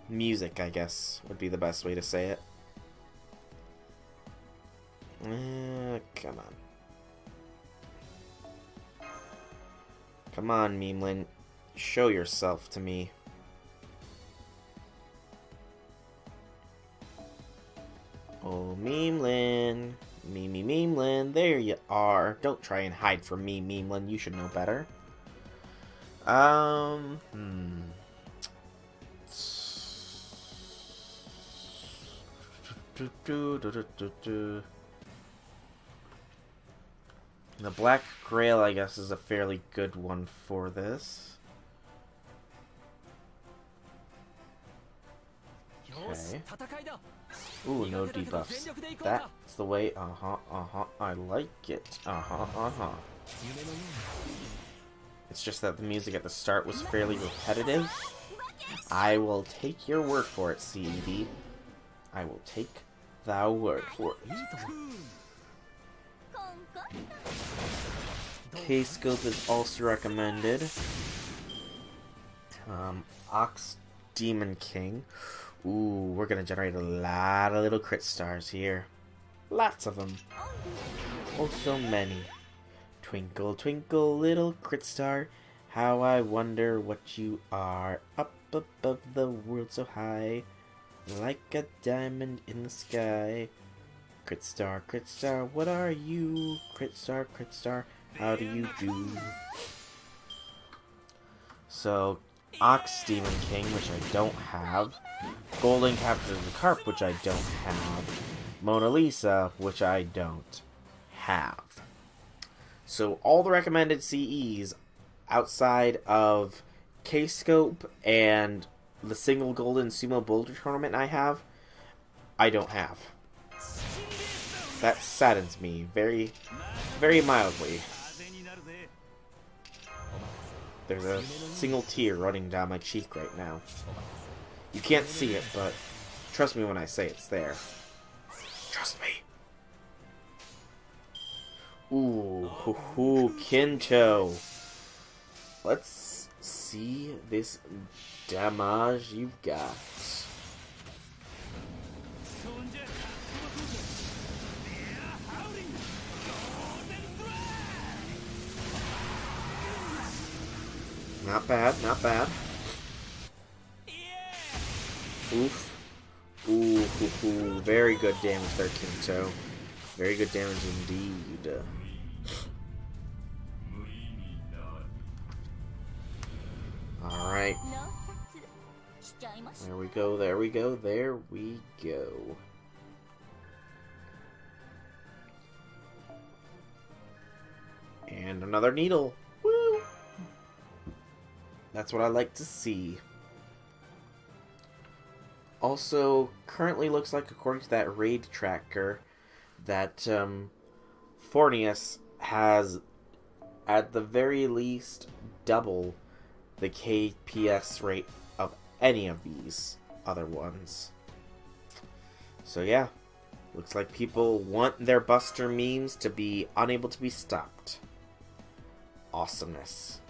music, I guess, would be the best way to say it. Come on. Come on, Memeland. Show yourself to me. Oh, Memeland. Memeland. There you are. Don't try and hide from me, Memeland. You should know better. The Black Grail, I guess, is a fairly good one for this. Okay. Ooh, no debuffs. That's the way. I like it. It's just that the music at the start was fairly repetitive. I will take your word for it, CED. I will take thou word for it. K-Scope is also recommended. Ox Demon King. Ooh, we're gonna generate a lot of little crit stars here. Lots of them. Oh, so many. Twinkle, twinkle, little crit star. How I wonder what you are. Up above the world so high. Like a diamond in the sky. Crit star, what are you? Crit star, how do you do? So, Ox Demon King, which I don't have. Golden Capture the Carp, which I don't have. Mona Lisa, which I don't have. So, all the recommended CEs outside of K-Scope and the single Golden Sumo Boulder Tournament I don't have. That saddens me very, very mildly. There's a single tear running down my cheek right now. You can't see it, but trust me when I say it's there. Trust me. Ooh, Kinto. Let's see this damage you've got. Not bad, not bad. Oof. Ooh, very good damage there, Kinto. Very good damage indeed. Alright. There we go, there we go, there we go. And another needle. Woo! That's what I like to see. Also, currently looks like, according to that raid tracker, that Fornius has, at the very least, double the KPS rate of any of these other ones. So yeah, looks like people want their Buster memes to be unable to be stopped. Awesomeness.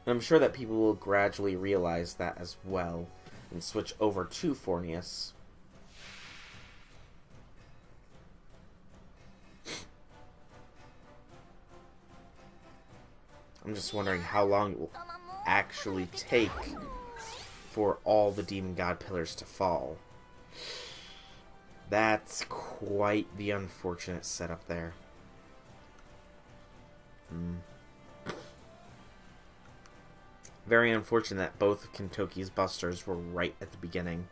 And I'm sure that people will gradually realize that as well and switch over to Fornius. I'm just wondering how long it will actually take for all the Demon God Pillars to fall. That's quite the unfortunate setup there. Very unfortunate that both of Kintoki's busters were right at the beginning.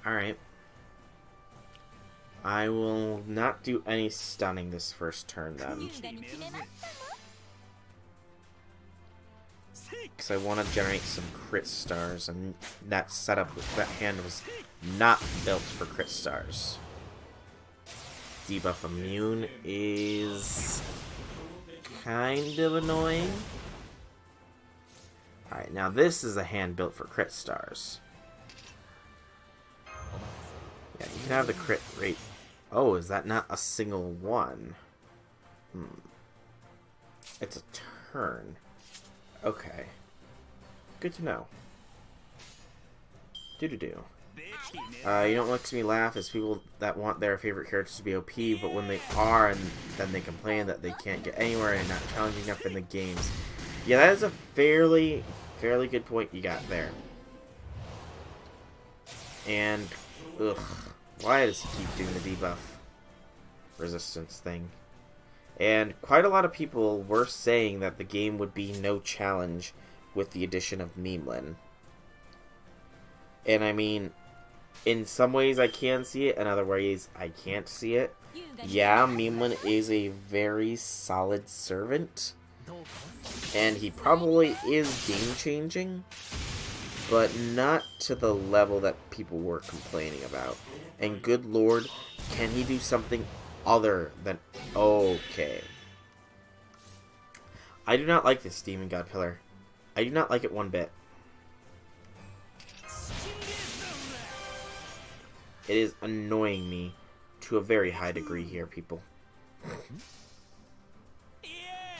Alright. I will not do any stunning this first turn then. Because I want to generate some crit stars, and that setup with that hand was not built for crit stars. Debuff immune is kind of annoying. Alright, now this is a hand built for crit stars. Yeah, you can have the crit rate. Oh, is that not a single one? It's a turn. Okay. Good to know. Do-do-do. You know what makes me laugh is people that want their favorite characters to be OP, but when they are, and then they complain that they can't get anywhere and not challenging enough in the games. Yeah, that is a fairly good point you got there. And, ugh, why does he keep doing the debuff resistance thing? And quite a lot of people were saying that the game would be no challenge with the addition of Memelin. And I mean, in some ways I can see it, in other ways I can't see it. Yeah, Memelin is a very solid servant, and he probably is game-changing, but not to the level that people were complaining about. And good lord, can he do something other than okay? I do not like this Demon God Pillar. I do not like it one bit. It is annoying me to a very high degree here, people.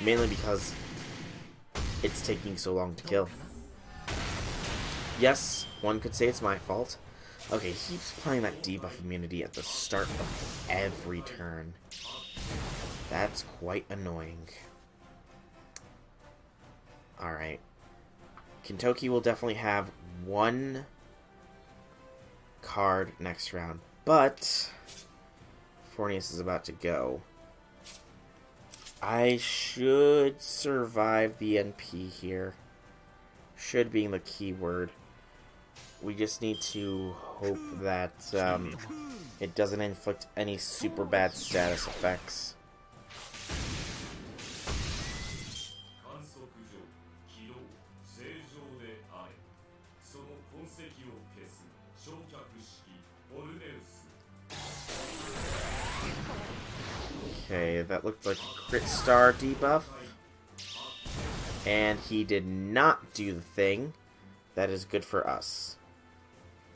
Mainly because it's taking so long to kill. Yes, one could say it's my fault. Okay, he keeps playing that debuff immunity at the start of every turn. That's quite annoying. Alright. Kintoki will definitely have one card next round, but Fornius is about to go. I should survive the NP here. Should being the key word. We just need to hope that it doesn't inflict any super bad status effects. Okay, that looked like a crit star debuff. And he did not do the thing. That is good for us.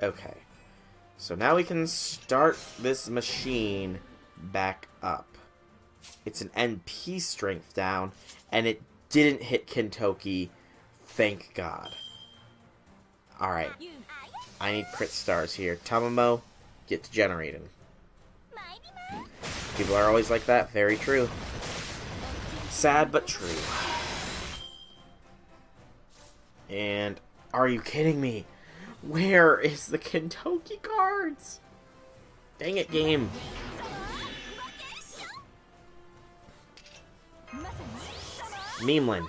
Okay. So now we can start this machine back up. It's an NP strength down, and it didn't hit Kintoki. Thank God. Alright. I need crit stars here. Tamamo, get to generating. People are always like that. Very true. Sad, but true. And are you kidding me? Where is the Kintoki cards? Dang it, game. Memelin.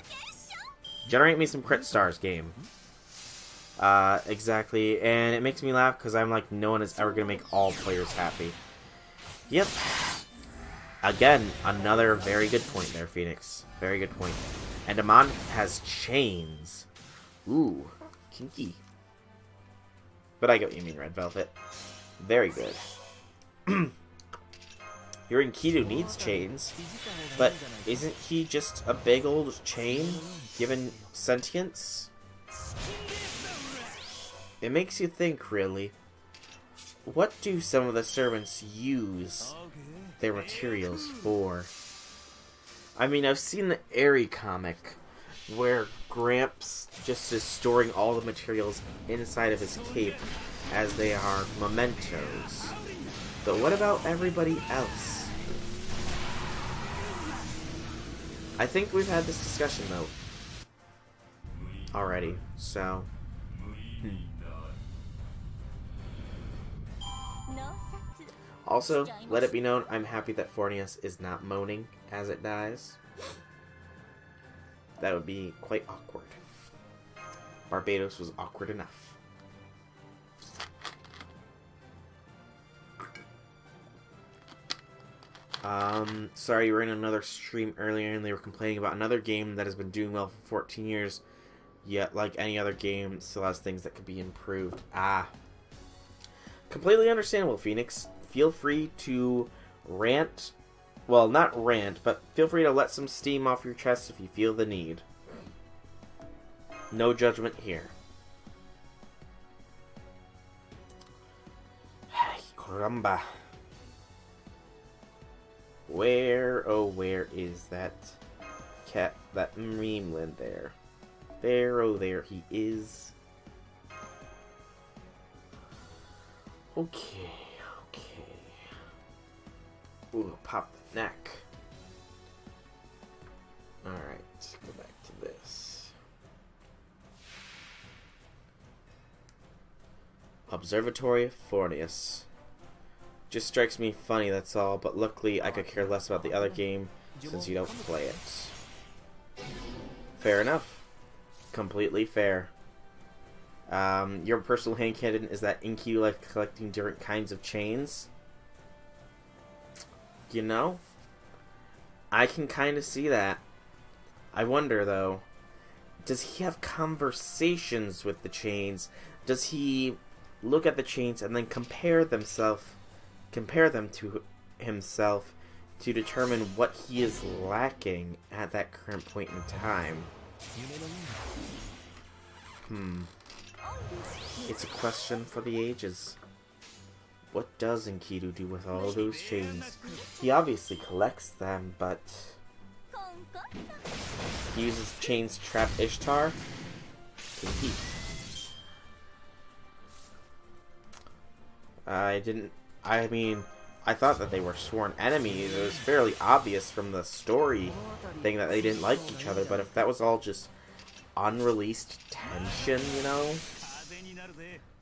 Generate me some crit stars, game. Exactly. And it makes me laugh because I'm like, no one is ever going to make all players happy. Yep. Again, another very good point there, Phoenix. Very good point. And Amon has chains. Ooh, kinky. But I get what you mean, Red Velvet. Very good. Your Enkidu needs chains, but isn't he just a big old chain, given sentience? It makes you think, really. What do some of the servants use their materials for? I mean, I've seen the Airy comic, where Gramps just is storing all the materials inside of his cape as they are mementos. But what about everybody else? I think we've had this discussion, though, already, so... Also, let it be known, I'm happy that Fornius is not moaning as it dies. That would be quite awkward. Barbados was awkward enough. Sorry, you were in another stream earlier and they were complaining about another game that has been doing well for 14 years, yet like any other game, still has things that could be improved. Completely understandable, Phoenix. Feel free to rant. Well, not rant, but feel free to let some steam off your chest if you feel the need. No judgment here. Caramba. Where, oh, where is that cat, that Reemlin there? There, oh, there he is. Okay. Ooh, pop the neck. Alright, go back to this. Observatory Fornius. Just strikes me funny, that's all, but luckily I could care less about the other game since you don't play it. Fair enough. Completely fair. Your personal hand cannon is that Enkidu like collecting different kinds of chains. You know? I can kind of see that. I wonder, though, does he have conversations with the chains? Does he look at the chains and then compare them to himself to determine what he is lacking at that current point in time? It's a question for the ages. What does Enkidu do with all those chains? He obviously collects them, but... he uses chains to trap Ishtar? Kinky. I thought that they were sworn enemies. It was fairly obvious from the story thing that they didn't like each other, but if that was all just unreleased tension, you know?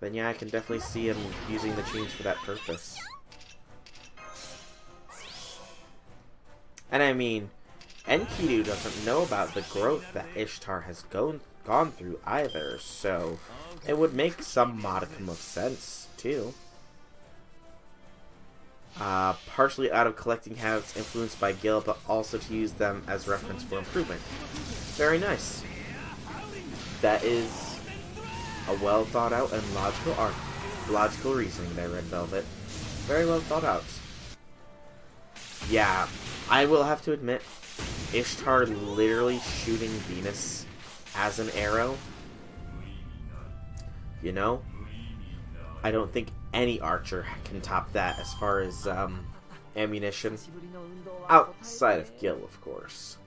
Then yeah, I can definitely see him using the chains for that purpose. And I mean, Enkidu doesn't know about the growth that Ishtar has gone through either, so it would make some modicum of sense, too. Partially out of collecting habits influenced by Gil, but also to use them as reference for improvement. Very nice. That is a well thought out and logical reasoning there, Red Velvet. Very well thought out. Yeah, I will have to admit, Ishtar literally shooting Venus as an arrow, you know? I don't think any archer can top that as far as ammunition. Outside of Gil, of course.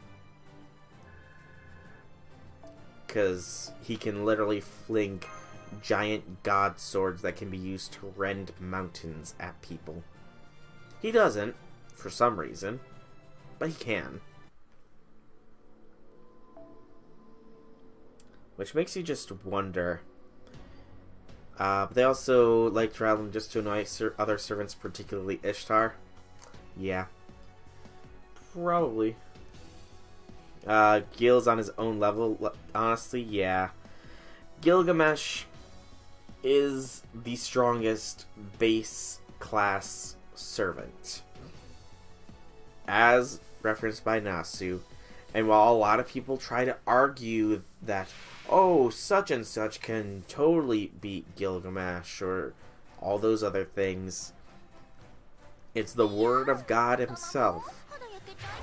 Because he can literally fling giant god swords that can be used to rend mountains at people. He doesn't, for some reason, but he can. Which makes you just wonder. They also like traveling just to annoy other servants, particularly Ishtar. Yeah. Probably. Gil's on his own level. Honestly, yeah. Gilgamesh is the strongest base class servant. as referenced by Nasu. And while a lot of people try to argue that, oh, such and such can totally beat Gilgamesh or all those other things, it's the word of God himself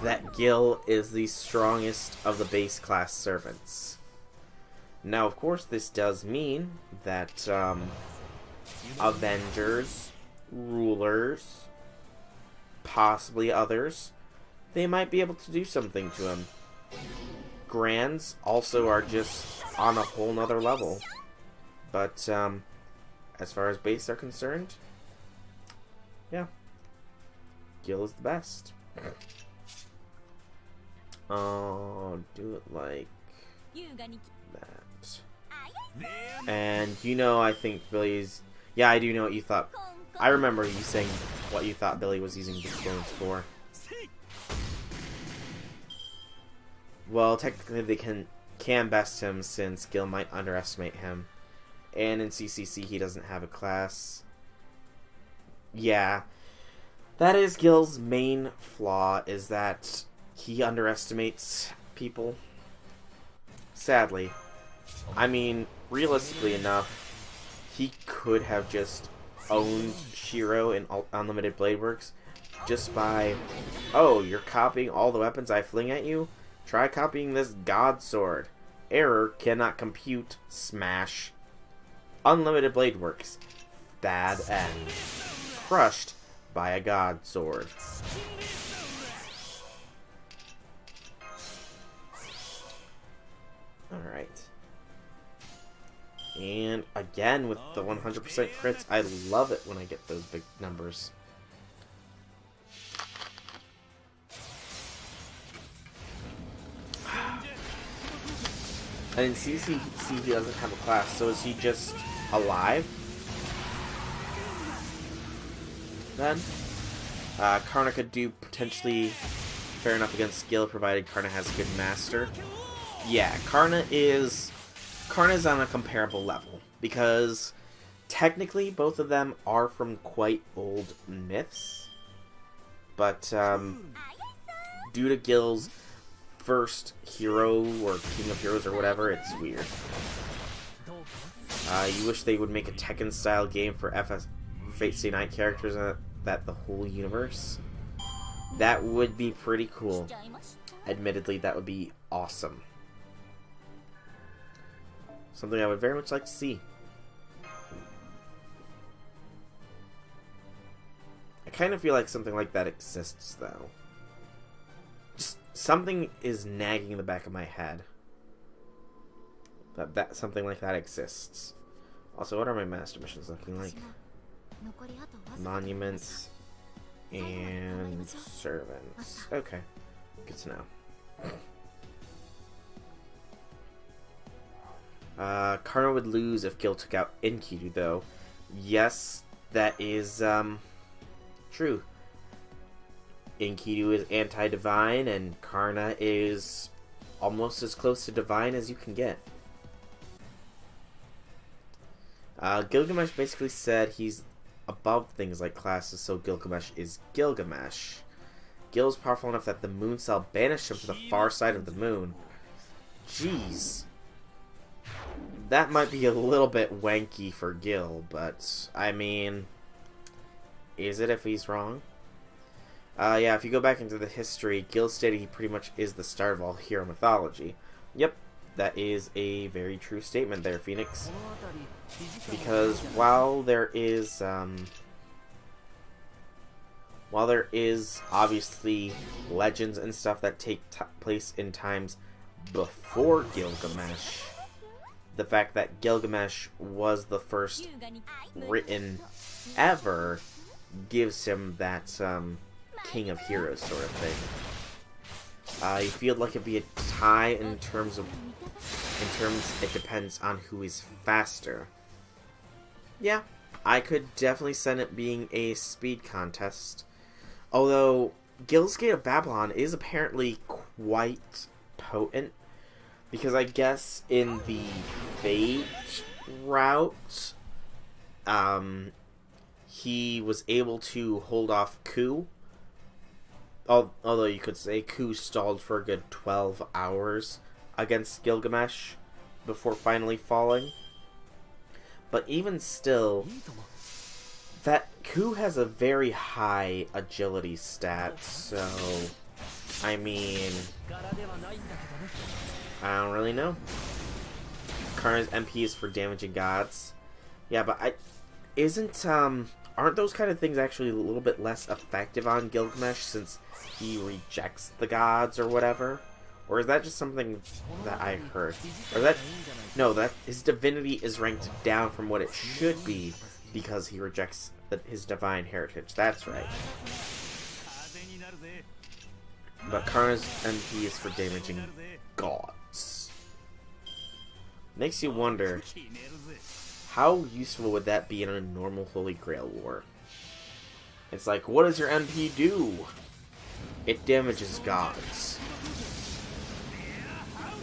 that Gil is the strongest of the base class servants. Now, of course, this does mean that Avengers, rulers, possibly others, they might be able to do something to him. Grands also are just on a whole nother level. But, as far as base are concerned, yeah, Gil is the best. Oh, do it like that. And you know, I think Billy's... Yeah, I do know what you thought. I remember you saying what you thought Billy was using the stones for. Well, technically they can best him since Gil might underestimate him. And in CCC he doesn't have a class. Yeah. That is Gil's main flaw, is that he underestimates people. Sadly. I mean, realistically enough, he could have just owned Shiro in Unlimited Blade Works just by, oh, you're copying all the weapons I fling at you? Try copying this God Sword. Error, cannot compute, smash. Unlimited Blade Works. Bad end. Crushed by a God Sword. Alright. And again with the 100% crits, I love it when I get those big numbers. And in CCC he doesn't have a class, so is he just alive? Then? Karna could do potentially fair enough against Gil, provided Karna has a good master. Yeah, Karna is on a comparable level, because technically both of them are from quite old myths, but due to Gil's first hero or King of Heroes or whatever, it's weird. You wish they would make a Tekken style game for Fate Stay Night characters that the whole universe. That would be pretty cool. Admittedly, that would be awesome. Something I would very much like to see. I kind of feel like something like that exists, though. Just something is nagging in the back of my head that something like that exists. Also, what are my master missions looking like? Monuments and servants. Okay, good to know. Karna would lose if Gil took out Enkidu, though. Yes, that is true. Enkidu is anti-divine, and Karna is almost as close to divine as you can get. Gilgamesh basically said he's above things like classes, so Gilgamesh is Gilgamesh. Gil is powerful enough that the moon cell banished him to the far side of the moon. Jeez. That might be a little bit wanky for Gil, but, I mean, is it if he's wrong? Yeah, if you go back into the history, Gil stated he pretty much is the start of all hero mythology. Yep, that is a very true statement there, Phoenix. Because while there is obviously legends and stuff that take place in times before Gilgamesh, the fact that Gilgamesh was the first written ever gives him that King of Heroes sort of thing. You feel like it'd be a tie in terms it depends on who is faster. Yeah, I could definitely send it being a speed contest. Although Gil's Gate of Babylon is apparently quite potent, because I guess in the Fate route, he was able to hold off Ku, Although you could say Ku stalled for a good 12 hours against Gilgamesh before finally falling. But even still, that Ku has a very high agility stat, so I mean, I don't really know. Karna's MP is for damaging gods. Yeah, but aren't those kind of things actually a little bit less effective on Gilgamesh since he rejects the gods or whatever? Or is that just something that I heard? Or that his divinity is ranked down from what it should be because he rejects his divine heritage. That's right. But Karna's MP is for damaging gods. Makes you wonder, how useful would that be in a normal Holy Grail war? It's like, what does your MP do? It damages gods.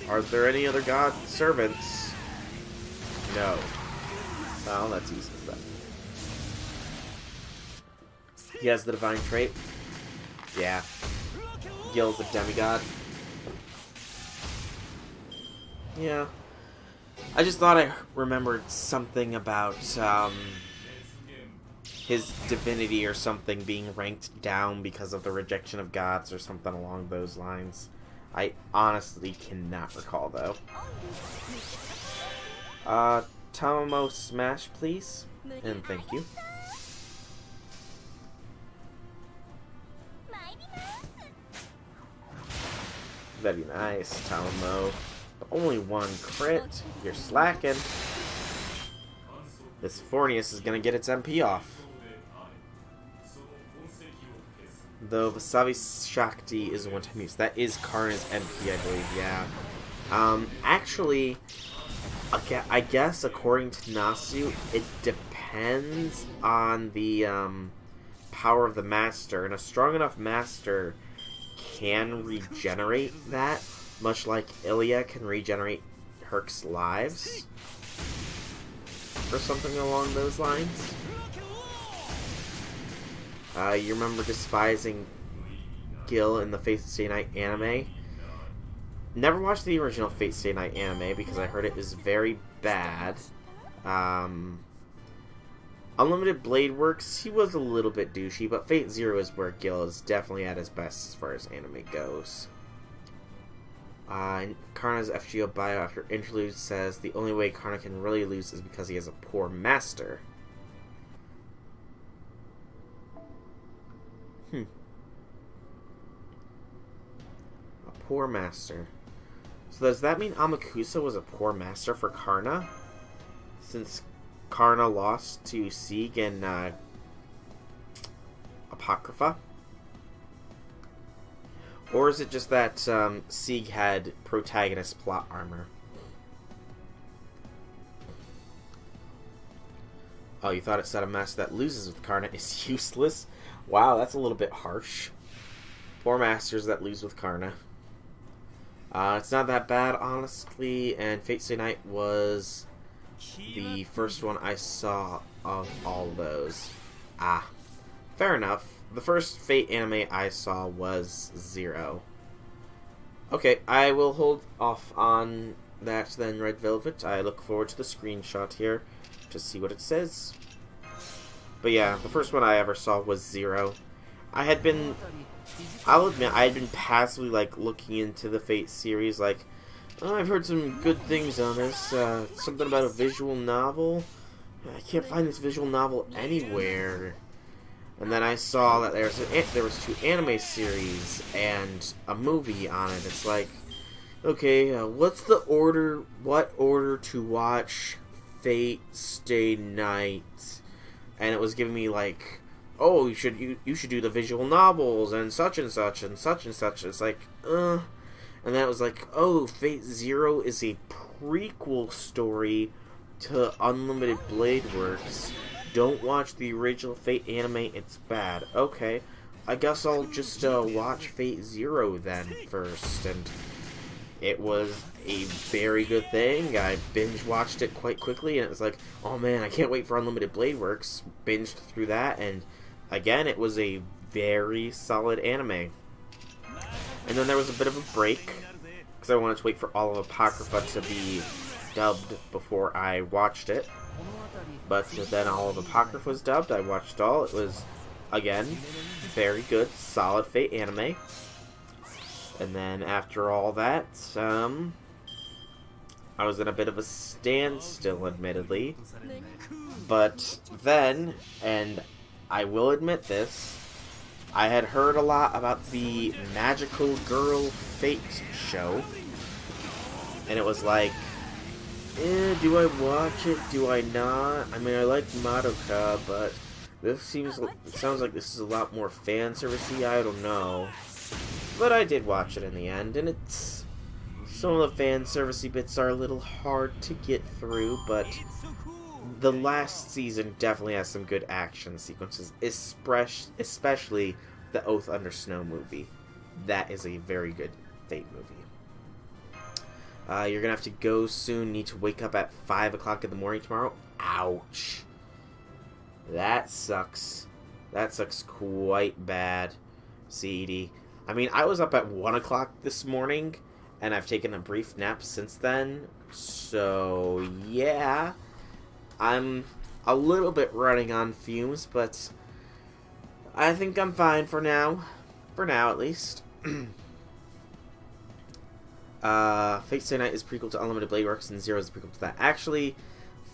Are there any other god servants? No. Well, that's useless then. He has the divine trait? Yeah. Gil's a demigod. Yeah. I just thought I remembered something about his divinity or something being ranked down because of the rejection of gods or something along those lines. I honestly cannot recall, though. Tamamo smash, please. And thank you. Very nice, Tamamo. But only one crit. You're slacking. This Fornius is gonna get its MP off. Though Vasavi Shakti is a one-time use. That is Karna's MP, I believe, yeah. Actually, I guess according to Nasu, it depends on the power of the Master. And a strong enough Master can regenerate that, much like Ilya can regenerate Herc's lives. Or something along those lines. You remember despising Gil in the Fate Stay Night anime? Never watched the original Fate Stay Night anime because I heard it is very bad. Unlimited Blade Works, he was a little bit douchey, but Fate Zero is where Gil is definitely at his best as far as anime goes. Karna's FGO bio after interlude says the only way Karna can really lose is because he has a poor master. A poor master. So does that mean Amakusa was a poor master for Karna? Since Karna lost to Sieg and Apocrypha? Or is it just that Sieg had protagonist plot armor? Oh, you thought it said a master that loses with Karna is useless? Wow, that's a little bit harsh. Poor masters that lose with Karna. It's not that bad, honestly, and Fate Stay Night was the first one I saw of all those. Fair enough. The first Fate anime I saw was Zero. Okay, I will hold off on that then, Red Velvet. I look forward to the screenshot here to see what it says. But yeah, the first one I ever saw was Zero. I'll admit, I had been passively, like, looking into the Fate series, like, oh, I've heard some good things on this, something about a visual novel. I can't find this visual novel anywhere. And then I saw that there was 2 anime series and a movie on it. It's like, okay, what order to watch Fate Stay Night? And it was giving me like, oh, you should do the visual novels and such and such and such and such. It's like, And then it was like, oh, Fate Zero is a prequel story to Unlimited Blade Works. Don't watch the original Fate anime, it's bad. Okay, I guess I'll just watch Fate Zero then first. And it was a very good thing. I binge watched it quite quickly, and it was like, oh man, I can't wait for Unlimited Blade Works. Binged through that, and again, it was a very solid anime. And then there was a bit of a break, because I wanted to wait for all of Apocrypha to be dubbed before I watched it. But then all of Apocrypha was dubbed, I watched all. It was, again, very good, solid Fate anime. And then after all that, I was in a bit of a standstill, admittedly. But then, and I will admit this, I had heard a lot about the Magical Girl Fate show. And it was like, do I watch it? Do I not? I mean, I like Madoka, but it sounds like this is a lot more fan servicey. I don't know. But I did watch it in the end, and it's... some of the fan servicey bits are a little hard to get through, but the last season definitely has some good action sequences, especially the Oath Under Snow movie. That is a very good Fate movie. You're gonna have to go soon. Need to wake up at 5 o'clock in the morning tomorrow. Ouch. That sucks. That sucks quite bad, CED. I mean, I was up at 1 o'clock this morning, and I've taken a brief nap since then. So, yeah. I'm a little bit running on fumes, but I think I'm fine for now. For now, at least. Fate Stay Night is prequel to Unlimited Blade Works, and Zero is prequel to that. Actually,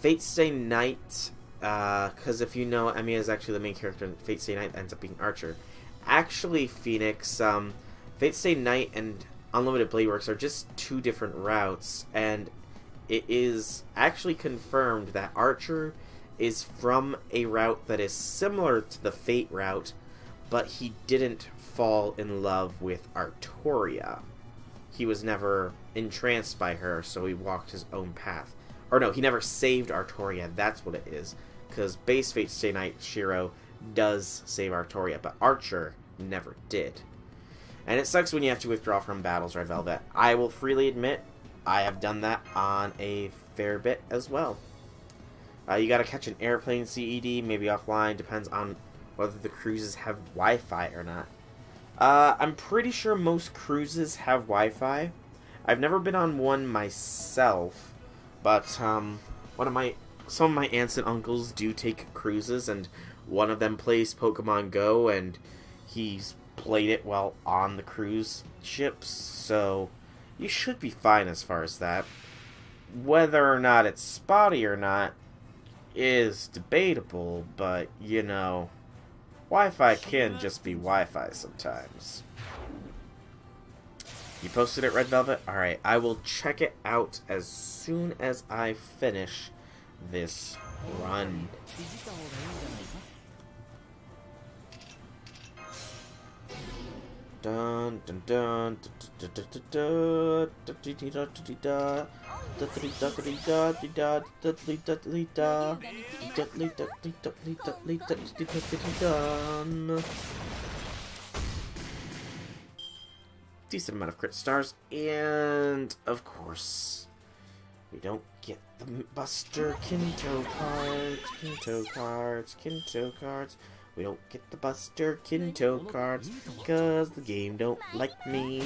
Fate Stay Night, because if you know, Emiya is actually the main character in Fate Stay Night, ends up being Archer. Actually, Phoenix, Fate Stay Night and Unlimited Blade Works are just two different routes, and it is actually confirmed that Archer is from a route that is similar to the Fate route, but he didn't fall in love with Artoria. He was never entranced by her, so he walked his own path. Or no, he never saved Artoria, that's what it is. Because base Fate Stay Night Shiro does save Artoria, but Archer never did. And it sucks when you have to withdraw from battles, Red Velvet. I will freely admit, I have done that on a fair bit as well. You gotta catch an airplane CED, maybe offline, depends on whether the cruises have Wi-Fi or not. I'm pretty sure most cruises have Wi-Fi. I've never been on one myself, but some of my aunts and uncles do take cruises, and one of them plays Pokemon Go, and he's played it while on the cruise ships, so you should be fine as far as that. Whether or not it's spotty or not is debatable, but, you know, Wi-Fi can just be Wi-Fi sometimes. You posted it, Red Velvet? Alright, I will check it out as soon as I finish this run. Dun dun dun dun dun dun. Decent amount of crit stars, and of course, we don't get the Buster Kinto cards. We don't get the Buster Kinto cards, cause the game don't like me.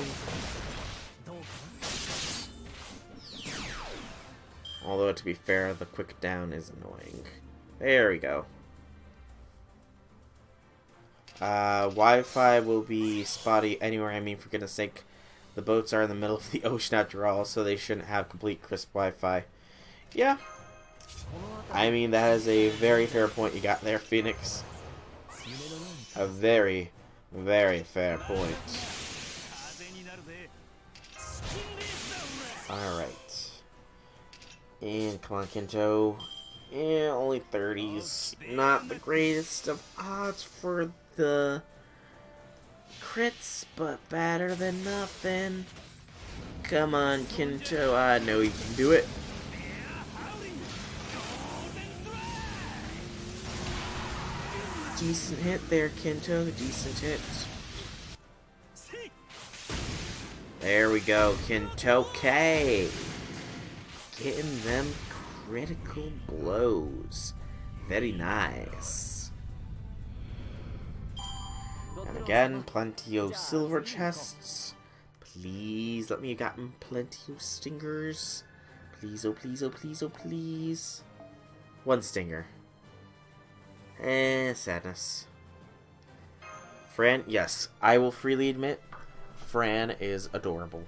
Although, to be fair, the quick down is annoying. There we go. Wi-Fi will be spotty anywhere. I mean, for goodness sake, the boats are in the middle of the ocean after all, so they shouldn't have complete crisp Wi-Fi. Yeah. I mean, that is a very fair point you got there, Phoenix. A very, very fair point. Alright. And come on, Kinto. Yeah, only 30s. Not the greatest of odds for the crits, but better than nothing. Come on, Kinto. I know you can do it. Decent hit there, Kinto. Decent hit. There we go, Kinto K. Getting them critical blows. Very nice. And again, plenty of silver chests. Please let me have gotten plenty of stingers. Please, oh please, oh please, oh please. One stinger. Sadness. Fran, yes, I will freely admit, Fran is adorable.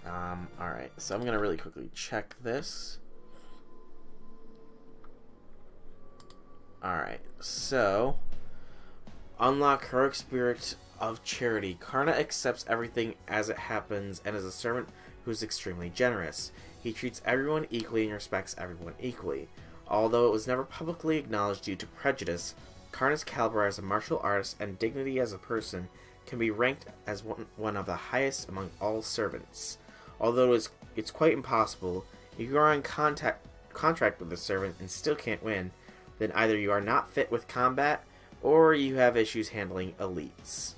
Alright, so I'm gonna really quickly check this. Alright, so unlock heroic spirit of charity. Karna accepts everything as it happens and is a servant who is extremely generous. He treats everyone equally and respects everyone equally. Although it was never publicly acknowledged due to prejudice, Karna's caliber as a martial artist and dignity as a person can be ranked as one of the highest among all servants. Although it's quite impossible, if you are on contract with a servant and still can't win, then either you are not fit with combat, or you have issues handling elites.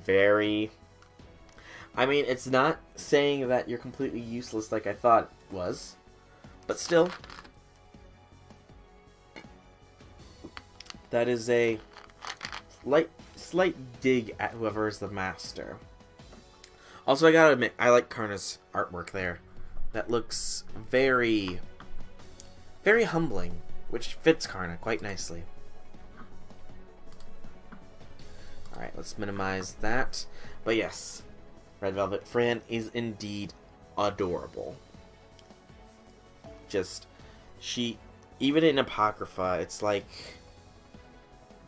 Very... I mean, it's not saying that you're completely useless like I thought it was, but still, that is a slight dig at whoever is the master. Also, I gotta admit, I like Karna's artwork there. That looks very, very humbling, which fits Karna quite nicely. Alright, let's minimize that. But yes, Red Velvet Fran is indeed adorable. Just, even in Apocrypha, it's like,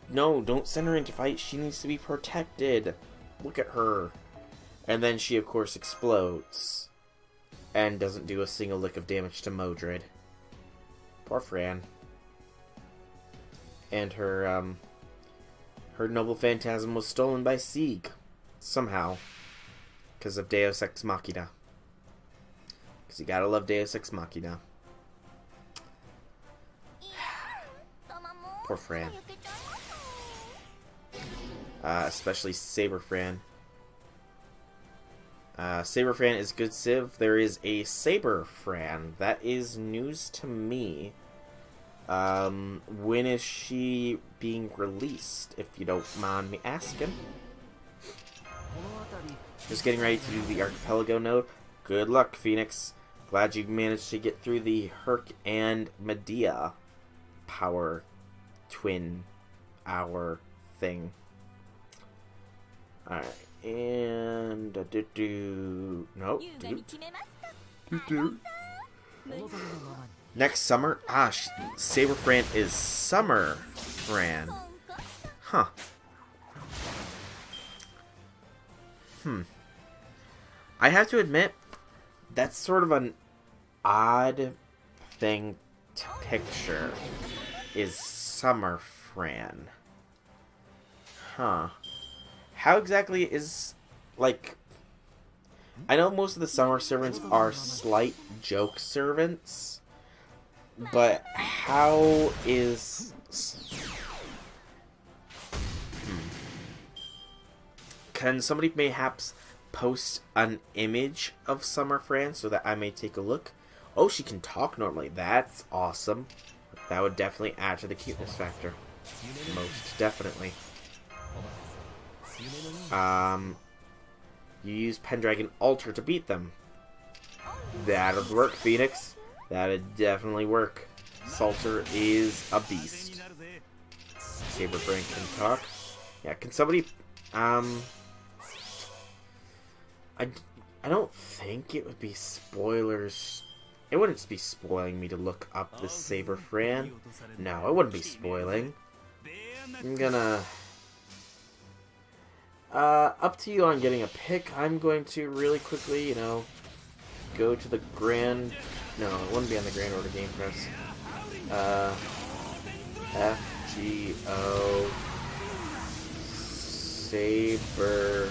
no, don't send her into fight, she needs to be protected. Look at her. And then she, of course, explodes. And doesn't do a single lick of damage to Modred. Poor Fran. And her noble phantasm was stolen by Sieg. Somehow. Because of Deus Ex Machina. Because you gotta love Deus Ex Machina. Poor Fran. Especially Saber Fran. Saber Fran is good Civ. There is a Saber Fran. That is news to me. When is she being released, if you don't mind me asking? Just getting ready to do the Archipelago node. Good luck, Phoenix. Glad you managed to get through the Herc and Medea power twin hour thing. Alright. And nope. Next summer? Saber Fran is Summer Fran. Huh. I have to admit, that's sort of an odd thing to picture, is Summer Fran. Huh. How exactly is, like... I know most of the summer servants are slight joke servants, but how is... Can somebody mayhaps post an image of Summer Fran so that I may take a look? Oh, she can talk normally. That's awesome. That would definitely add to the cuteness factor. Most definitely. You use Pendragon Altar to beat them. That'll work, Phoenix. That'd definitely work. Salter is a beast. Saber Fran can talk. Yeah, can somebody... I don't think it would be spoilers. It wouldn't be spoiling me to look up this Saber Fran. No, it wouldn't be spoiling. I'm gonna... up to you on getting a pick. I'm going to really quickly, go to the Grand... No, it wouldn't be on the Grand Order Game Press. FGO... Saber...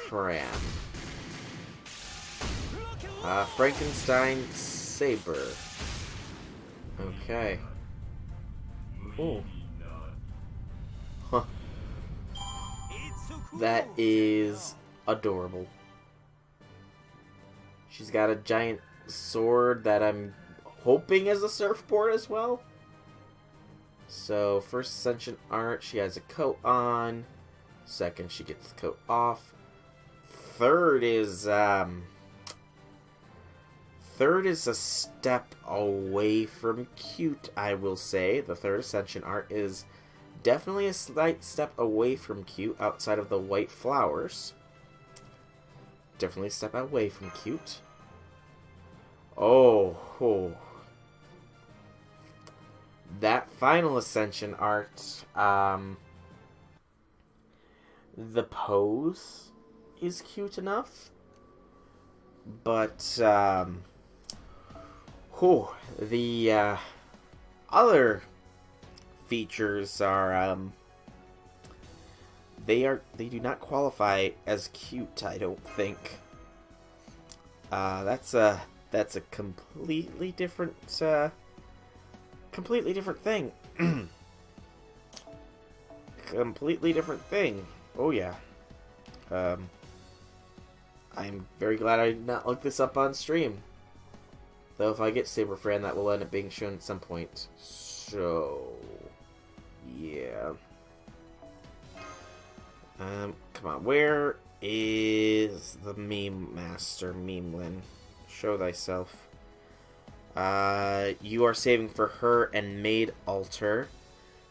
Fran. Frankenstein Saber. Okay. Ooh. Huh. That is adorable. She's got a giant sword that I'm hoping is a surfboard as well. So, first Ascension art, she has a coat on. Second, she gets the coat off. Third is a step away from cute, I will say. The third Ascension art is definitely a slight step away from cute outside of the white flowers. Definitely a step away from cute. Oh. That final Ascension art, the pose is cute enough, but the other features are they do not qualify as cute, I don't think. That's a completely different thing. Completely different thing. Oh yeah. I'm very glad I did not look this up on stream. Though if I get Saber Fran, that will end up being shown at some point. So yeah. Come on, where is the meme master, Memelin? Show thyself. You are saving for her and Maid Alter.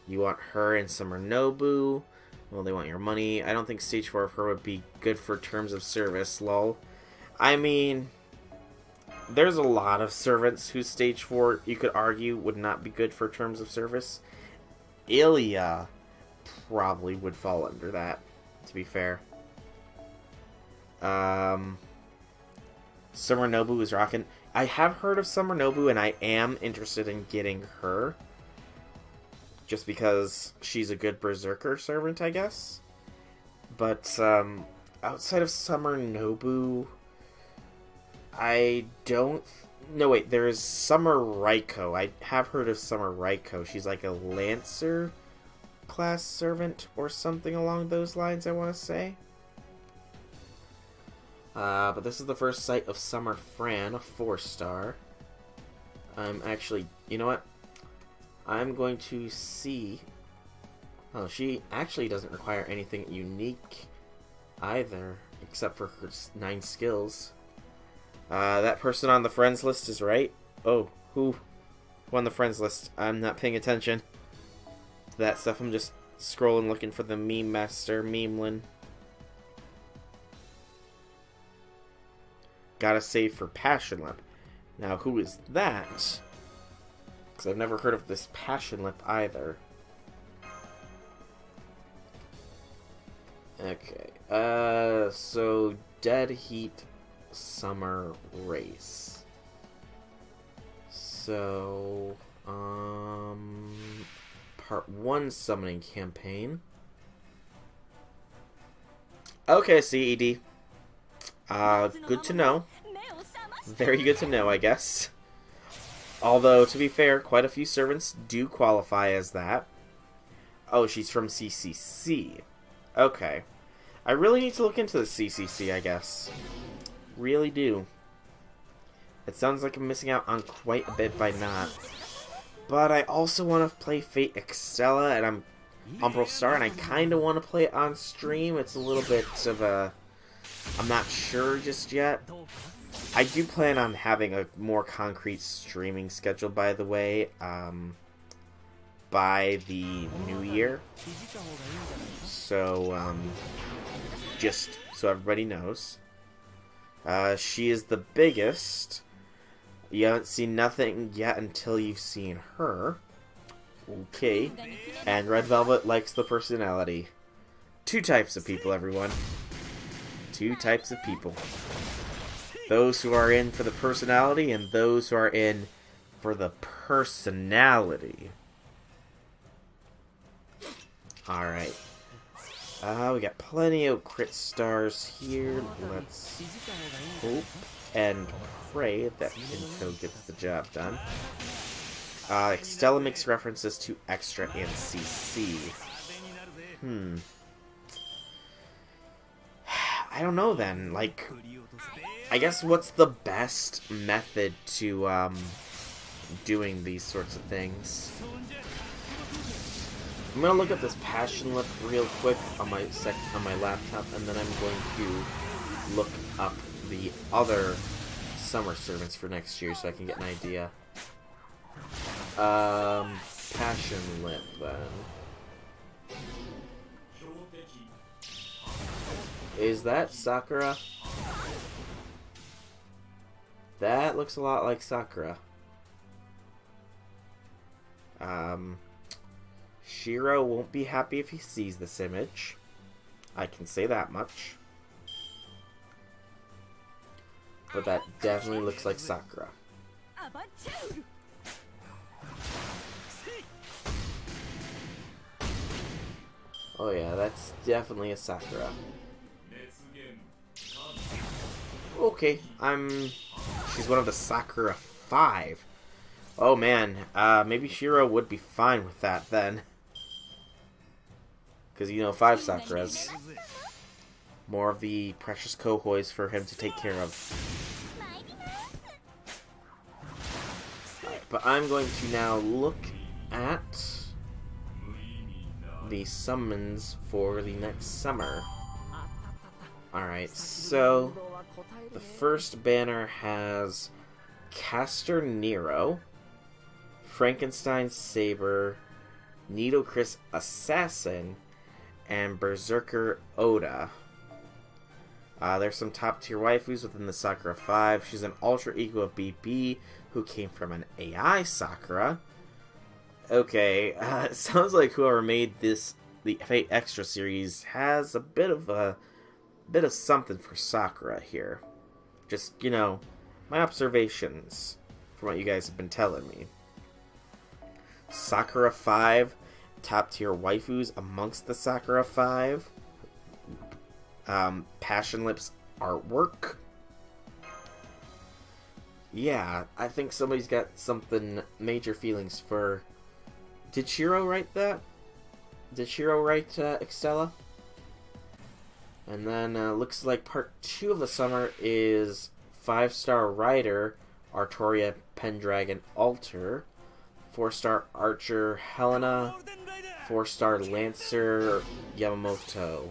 You want her and Summer Nobu. Well, they want your money. I don't think stage 4 of her would be good for terms of service, lol. I mean, there's a lot of servants whose stage 4, you could argue, would not be good for terms of service. Ilya probably would fall under that, to be fair. Summer Nobu is rocking. I have heard of Summer Nobu, and I am interested in getting her. Just because she's a good Berserker servant, I guess. But, outside of Summer Nobu, I don't... No, wait, there is Summer Raiko. I have heard of Summer Raiko. She's like a Lancer class servant or something along those lines, I want to say. But this is the first sight of Summer Fran, a 4-star. I'm actually... You know what? I'm going to see... Oh, she actually doesn't require anything unique either, except for her 9 skills. That person on the friends list is right. Oh, who on the friends list? I'm not paying attention to that stuff. I'm just scrolling looking for the meme master, Memelin. Gotta save for Passion Lip. Now, who is that? Because I've never heard of this Passion Lip either. Okay. So Dead Heat Summer Race. So, Part 1 Summoning Campaign. Okay, CED. Good to know. Very good to know, I guess. Although, to be fair, quite a few servants do qualify as that. Oh, she's from CCC. Okay. I really need to look into the CCC, I guess. Really do. It sounds like I'm missing out on quite a bit by not. But I also want to play Fate Extella, and I'm Umbral Star, and I kind of want to play it on stream. It's a little bit of a... I'm not sure just yet. I do plan on having a more concrete streaming schedule, by the way, by the new year. So, just so everybody knows. She is the biggest. You haven't seen nothing yet until you've seen her. Okay. And Red Velvet likes the personality. 2 types of people, everyone. 2 types of people. Those who are in for the personality and those who are in for the personality. Alright. We got plenty of crit stars here. Let's hope and pray that Kinko gets the job done. Extella makes references to Extra and CC. I don't know then, like, I guess what's the best method to, doing these sorts of things? I'm gonna look up this passion lip real quick on my laptop, and then I'm going to look up the other summer servants for next year so I can get an idea. Passion lip then. Is that Sakura? That looks a lot like Sakura. Shiro won't be happy if he sees this image. I can say that much. But that definitely looks like Sakura. Oh yeah, that's definitely a Sakura. Okay, she's one of the Sakura 5. Oh man, maybe Shiro would be fine with that then. Because, you know, 5 Sakuras. More of the precious Kohois for him to take care of. Right, but I'm going to now look at the summons for the next summer. Alright, so the first banner has Castor Nero, Frankenstein Saber, Nidochris Assassin, and Berserker Oda. There's some top tier waifus within the Sakura 5. She's an alter ego of BB who came from an AI Sakura. Okay, it sounds like whoever made the Fate Extra series has a bit of something for Sakura here. Just, you know, my observations from what you guys have been telling me. Sakura 5, top tier waifus amongst the Sakura 5. Passion Lips artwork. Yeah, I think somebody's got something major feelings for... Did Shiro write that? Did Shiro write Extella? And then looks like part 2 of the summer is 5-star Rider, Artoria Pendragon Alter, 4-star Archer Helena, 4-star Lancer Yamamoto.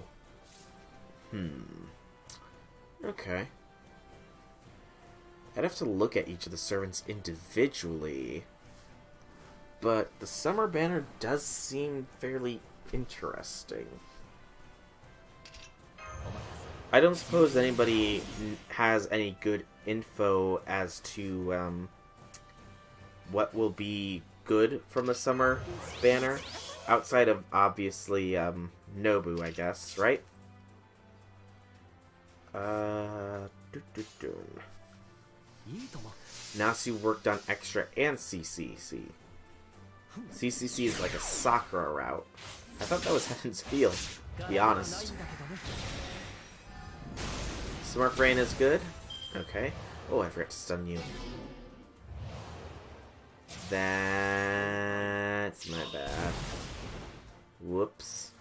Okay. I'd have to look at each of the servants individually. But the summer banner does seem fairly interesting. I don't suppose anybody has any good info as to what will be good from the summer banner, outside of obviously Nobu, I guess, right? Nasu worked on Extra and CCC. CCC is like a Sakura route. I thought that was Heaven's Field, to be honest. Smart Brain is good. Okay. Oh, I forgot to stun you. That's my bad. Whoops.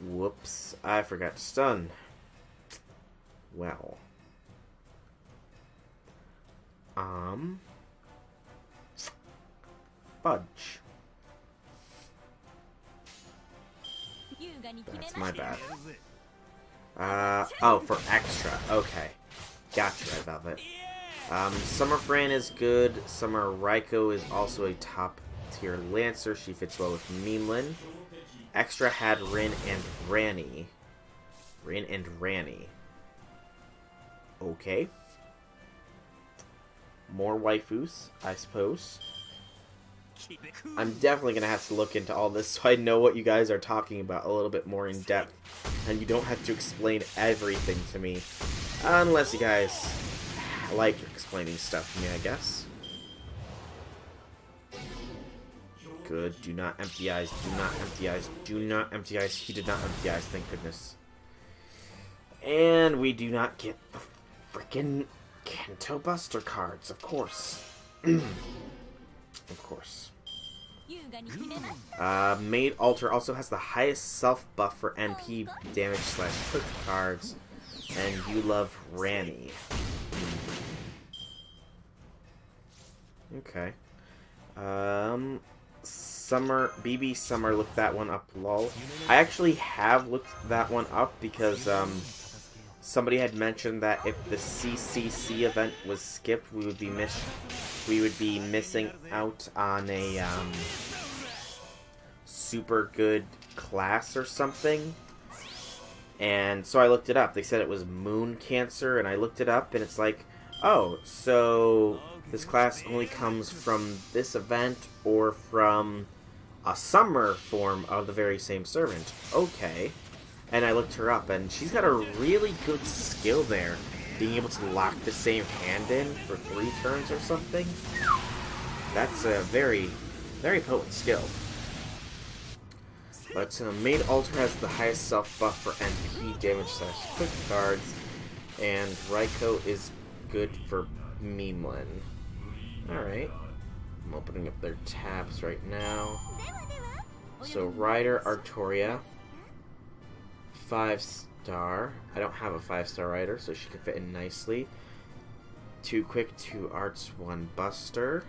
Whoops. I forgot to stun. Well. Fudge. That's my bad. Oh, for extra. Okay. Gotcha, Velvet. Summer Fran is good. Summer Raiko is also a top tier Lancer. She fits well with Memeland. Extra had Rin and Ranny. Rin and Ranny. Okay. More waifus, I suppose. I'm definitely going to have to look into all this so I know what you guys are talking about a little bit more in depth. And you don't have to explain everything to me. Unless you guys like explaining stuff to me, I guess. Good. Do not empty eyes. Do not empty eyes. Do not empty eyes. He did not empty eyes, thank goodness. And we do not get the freaking Kanto Buster cards, of course. Of course. Maid Alter also has the highest self buff for NP damage / quick cards, and you love Ranny. Summer, BB Summer, look that one up, lol. I actually have looked that one up because, somebody had mentioned that if the CCC event was skipped, we would be missing out on a, super good class or something. And so I looked it up. They said it was Moon Cancer, and I looked it up, and it's like, oh, so this class only comes from this event or from a summer form of the very same servant. Okay. And I looked her up, and she's got a really good skill there. Being able to lock the same hand in for 3 turns or something. That's a very, very potent skill. But Maid Alter has the highest self buff for MP damage / quick cards, and Raiko is good for Memelan. Alright. I'm opening up their tabs right now. So Rider Artoria, 5-star. I don't have a 5-star Rider, so she can fit in nicely. 2 quick, 2 arts, 1 buster.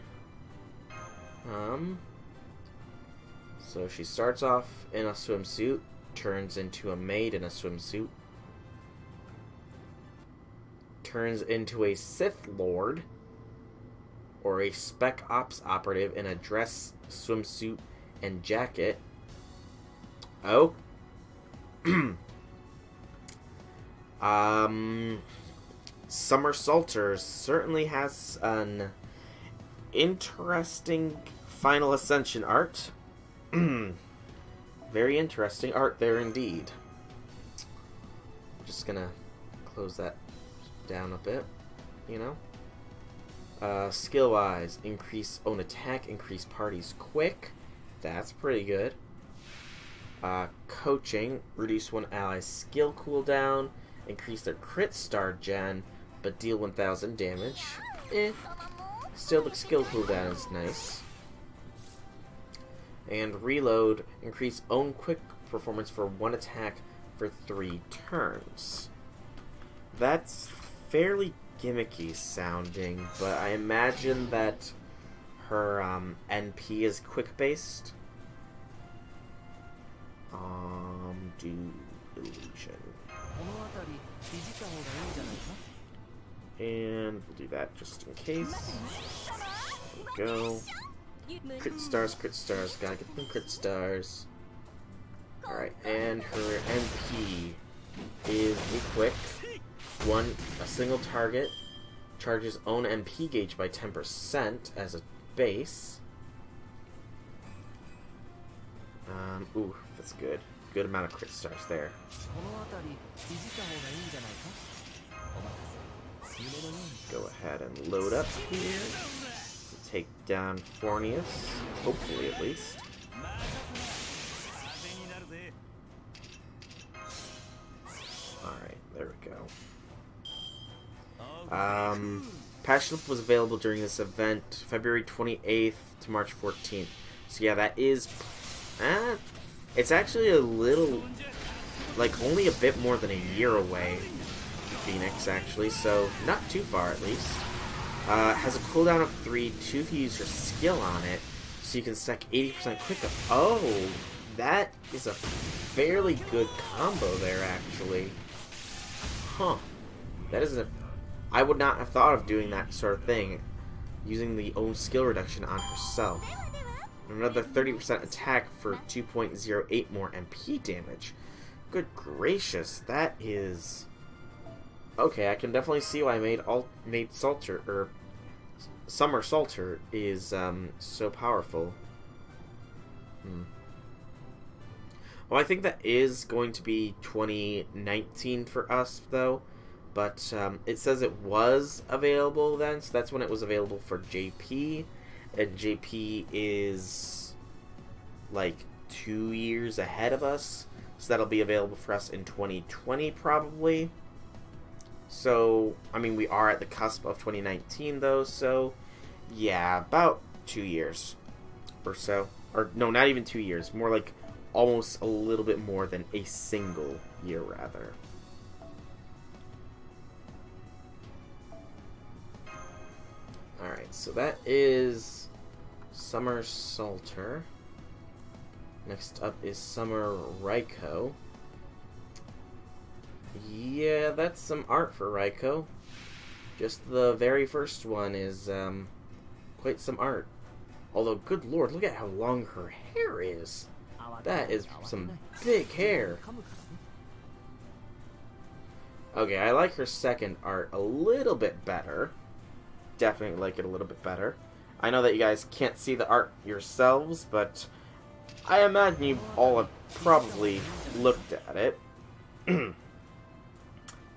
So she starts off in a swimsuit, turns into a maid in a swimsuit, turns into a Sith Lord, or a Spec Ops operative in a dress, swimsuit, and jacket. Oh. Somersaulter certainly has an interesting Final Ascension art. Very interesting art there indeed. Just gonna close that down a bit, you know. Skill-wise, increase own attack, increase parties quick. That's pretty good. Coaching, reduce one ally's skill cooldown, increase their crit star gen, but deal 1000 damage. Still the skill cooldown is nice. And reload, increase own quick performance for 1 attack for 3 turns. That's fairly gimmicky sounding, but I imagine that her NP is quick based. Do illusion. And we'll do that just in case. There we go. Crit stars, gotta get them crit stars. Alright, and her MP is quick. A single target charges own MP gauge by 10% as a base. Ooh, that's good. Good amount of crit stars there. Go ahead and load up here. Take down Fornius, hopefully at least. Alright, there we go. Patch Loop was available during this event, February 28th to March 14th. So yeah, that is... it's actually a little... like, only a bit more than a year away, Phoenix, actually, so not too far at least. Has a cooldown of 3, 2 if you use your skill on it, so you can stack 80% quick up. Oh, that is a fairly good combo there, actually. Huh. That is a... I would not have thought of doing that sort of thing, using the own skill reduction on herself. Another 30% attack for 2.08 more MP damage. Good gracious, that is... Okay, I can definitely see why Maid Salter, or Summer Salter, is so powerful. Well, I think that is going to be 2019 for us, though. But it says it was available then, so that's when it was available for JP. And JP is like 2 years ahead of us, so that'll be available for us in 2020 probably. So, I mean, we are at the cusp of 2019 though, so yeah, about 2 years or so. Or no, not even 2 years, more like almost a little bit more than a single year rather. Alright, so that is Summer Salter. Next up is Summer Raiko. Yeah, that's some art for Raiko. Just the very first one is quite some art. Although, good lord, look at how long her hair is. That is some big hair. Okay, I like her second art a little bit better. Definitely like it a little bit better. I know that you guys can't see the art yourselves, but I imagine you all have probably looked at it. And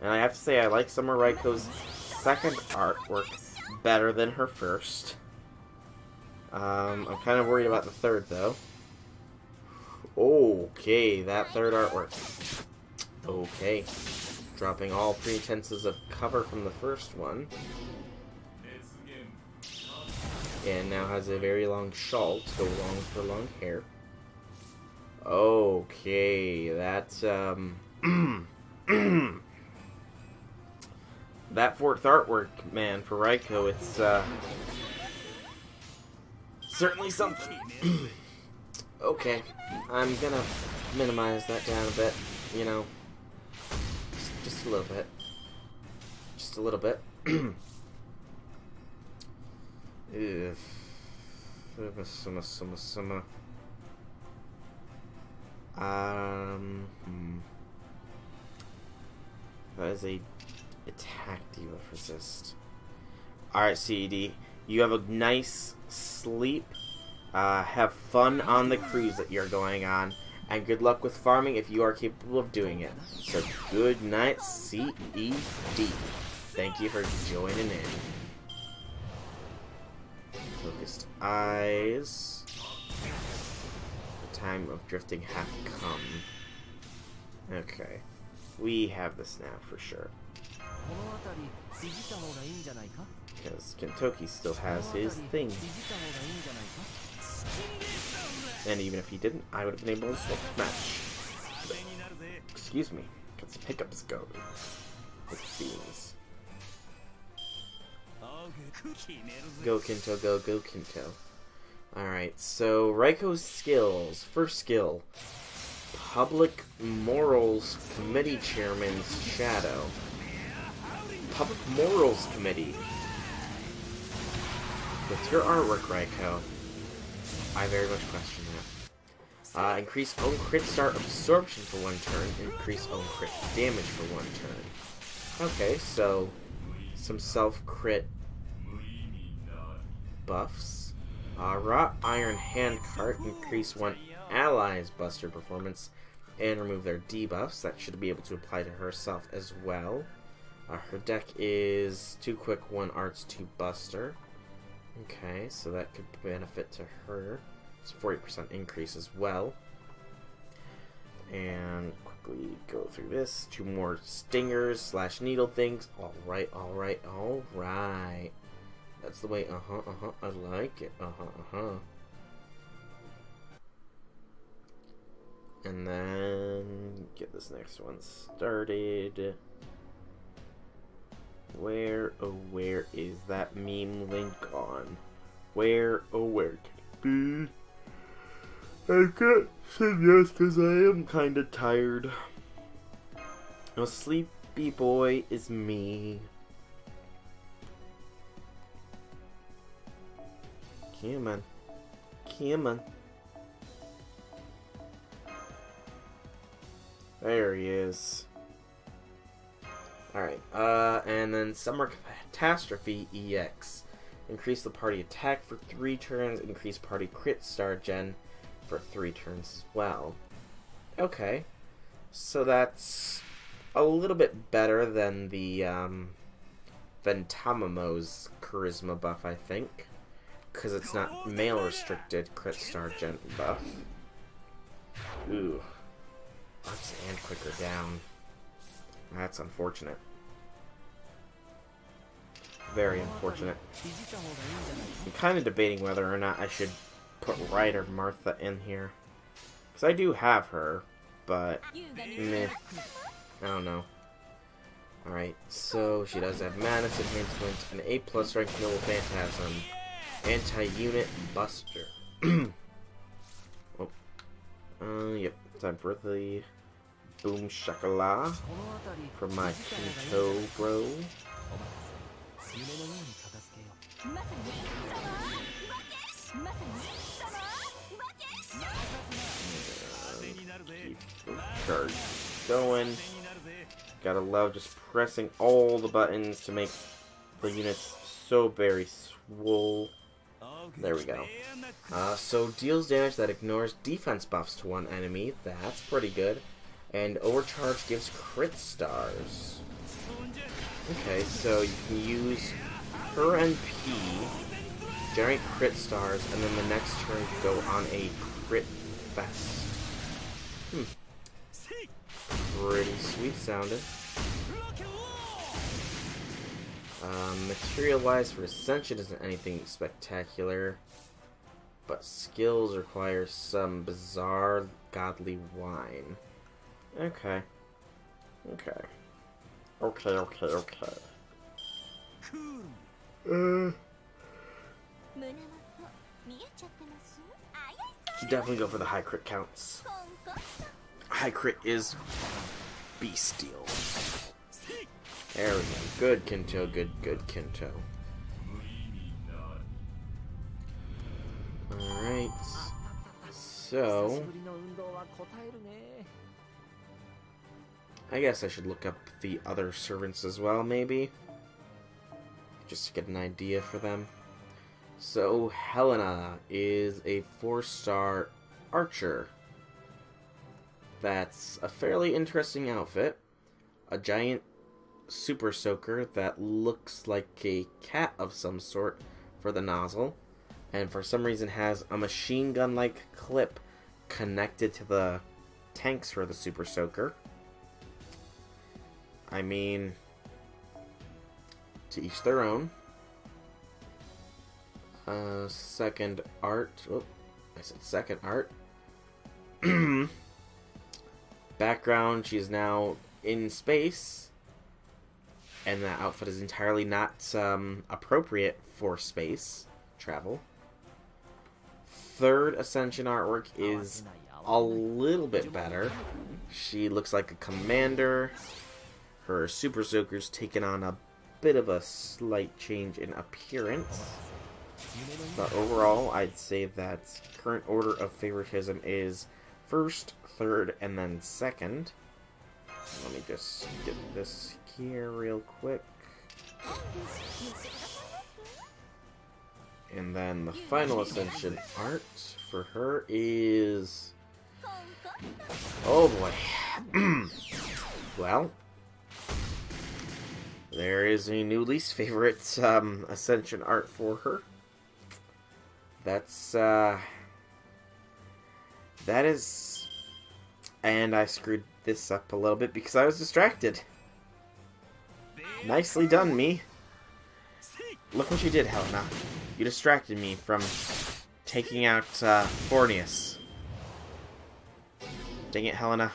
I have to say, I like Summer Raiko's second artwork better than her first. I'm kind of worried about the third, though. Okay, that third artwork. Okay. Dropping all pretenses of cover from the first one. And now has a very long shawl to go along with her long hair. Okay, that's, that fourth artwork, man, for Raiko, it's, certainly something. Okay, I'm gonna minimize that down a bit, you know. Just a little bit. Just a little bit. That is a attack debuff resist. Alright, CED. You have a nice sleep. Have fun on the cruise that you're going on. And good luck with farming if you are capable of doing it. So, good night, CED. Thank you for joining in. Focused eyes. The time of drifting hath come. Okay. We have this now for sure. Because Kentoki still has his thing. And even if he didn't, I would have been able to swap match. But, excuse me, got some hiccups going. It seems. Go Kinto, go Kinto. Alright, so Raiko's skills. First skill. Public Morals Committee Chairman's Shadow. Public Morals Committee. With your artwork, Raiko, I very much question that. Increase own crit start absorption for 1 turn. Increase own crit damage for 1 turn. Okay, so some self-crit buffs. Wrought Iron Handcart. Increase 1 ally's buster performance and remove their debuffs. That should be able to apply to herself as well. Her deck is 2 quick, 1 arts, 2 buster. Okay, so that could benefit to her. It's a 40% increase as well. And quickly go through this. 2 more stingers / needle things. Alright, alright, alright. That's the way, I like it. And then get this next one started. Where, oh where is that meme link on? Where, oh where can it be? I can't say yes because I am kinda tired. A sleepy boy is me. Come on. Come on. There he is. Alright, and then Summer Catastrophe EX. Increase the party attack for 3 turns, increase party crit star gen for 3 turns as well. Okay, so that's a little bit better than the, than Tamamo's charisma buff, I think. Because it's not male restricted crit star gen buff. Ooh. Ups and quicker down. That's unfortunate. Very unfortunate. I'm kind of debating whether or not I should put Ryder Martha in here. Because I do have her, but meh. I don't know. Alright, so she does have Madness Enhancement, an A+ rank Noble Phantasm, Anti-Unit Buster. Oh. Yep. Time for the boom shakala from my Kinto bro. Keep the charge going. Gotta love just pressing all the buttons to make the units so very swole. There we go. So deals damage that ignores defense buffs to one enemy. That's pretty good. And overcharge gives crit stars. Okay, so you can use her NP, generate crit stars, and then the next turn go on a crit fest. Pretty sweet sounding. Material-wise for Ascension isn't anything spectacular, but skills require some bizarre godly wine. Okay. Should definitely go for the high crit counts. High crit is bestial. There we go. Good Kinto, good Kinto. Alright. So I guess I should look up the other servants as well, maybe. Just to get an idea for them. So Helena is a 4-star archer. That's a fairly interesting outfit. A giant super soaker that looks like a cat of some sort for the nozzle, and for some reason has a machine gun like clip connected to the tanks for the super soaker. I mean, to each their own. Second art. Oh, I said second art. Background, she's now in space, and that outfit is entirely not appropriate for space travel. Third Ascension artwork is a little bit better. She looks like a commander. Her Super Soaker's taken on a bit of a slight change in appearance. But overall, I'd say that current order of favoritism is first, third, and then second. Let me just get this here real quick. And then the final Ascension art for her is... oh boy. Well, there is a new least favorite Ascension art for her. That's, that is... and I screwed this up a little bit because I was distracted. Nicely done, me. Look what you did, Helena. You distracted me from taking out Fornius. Dang it, Helena.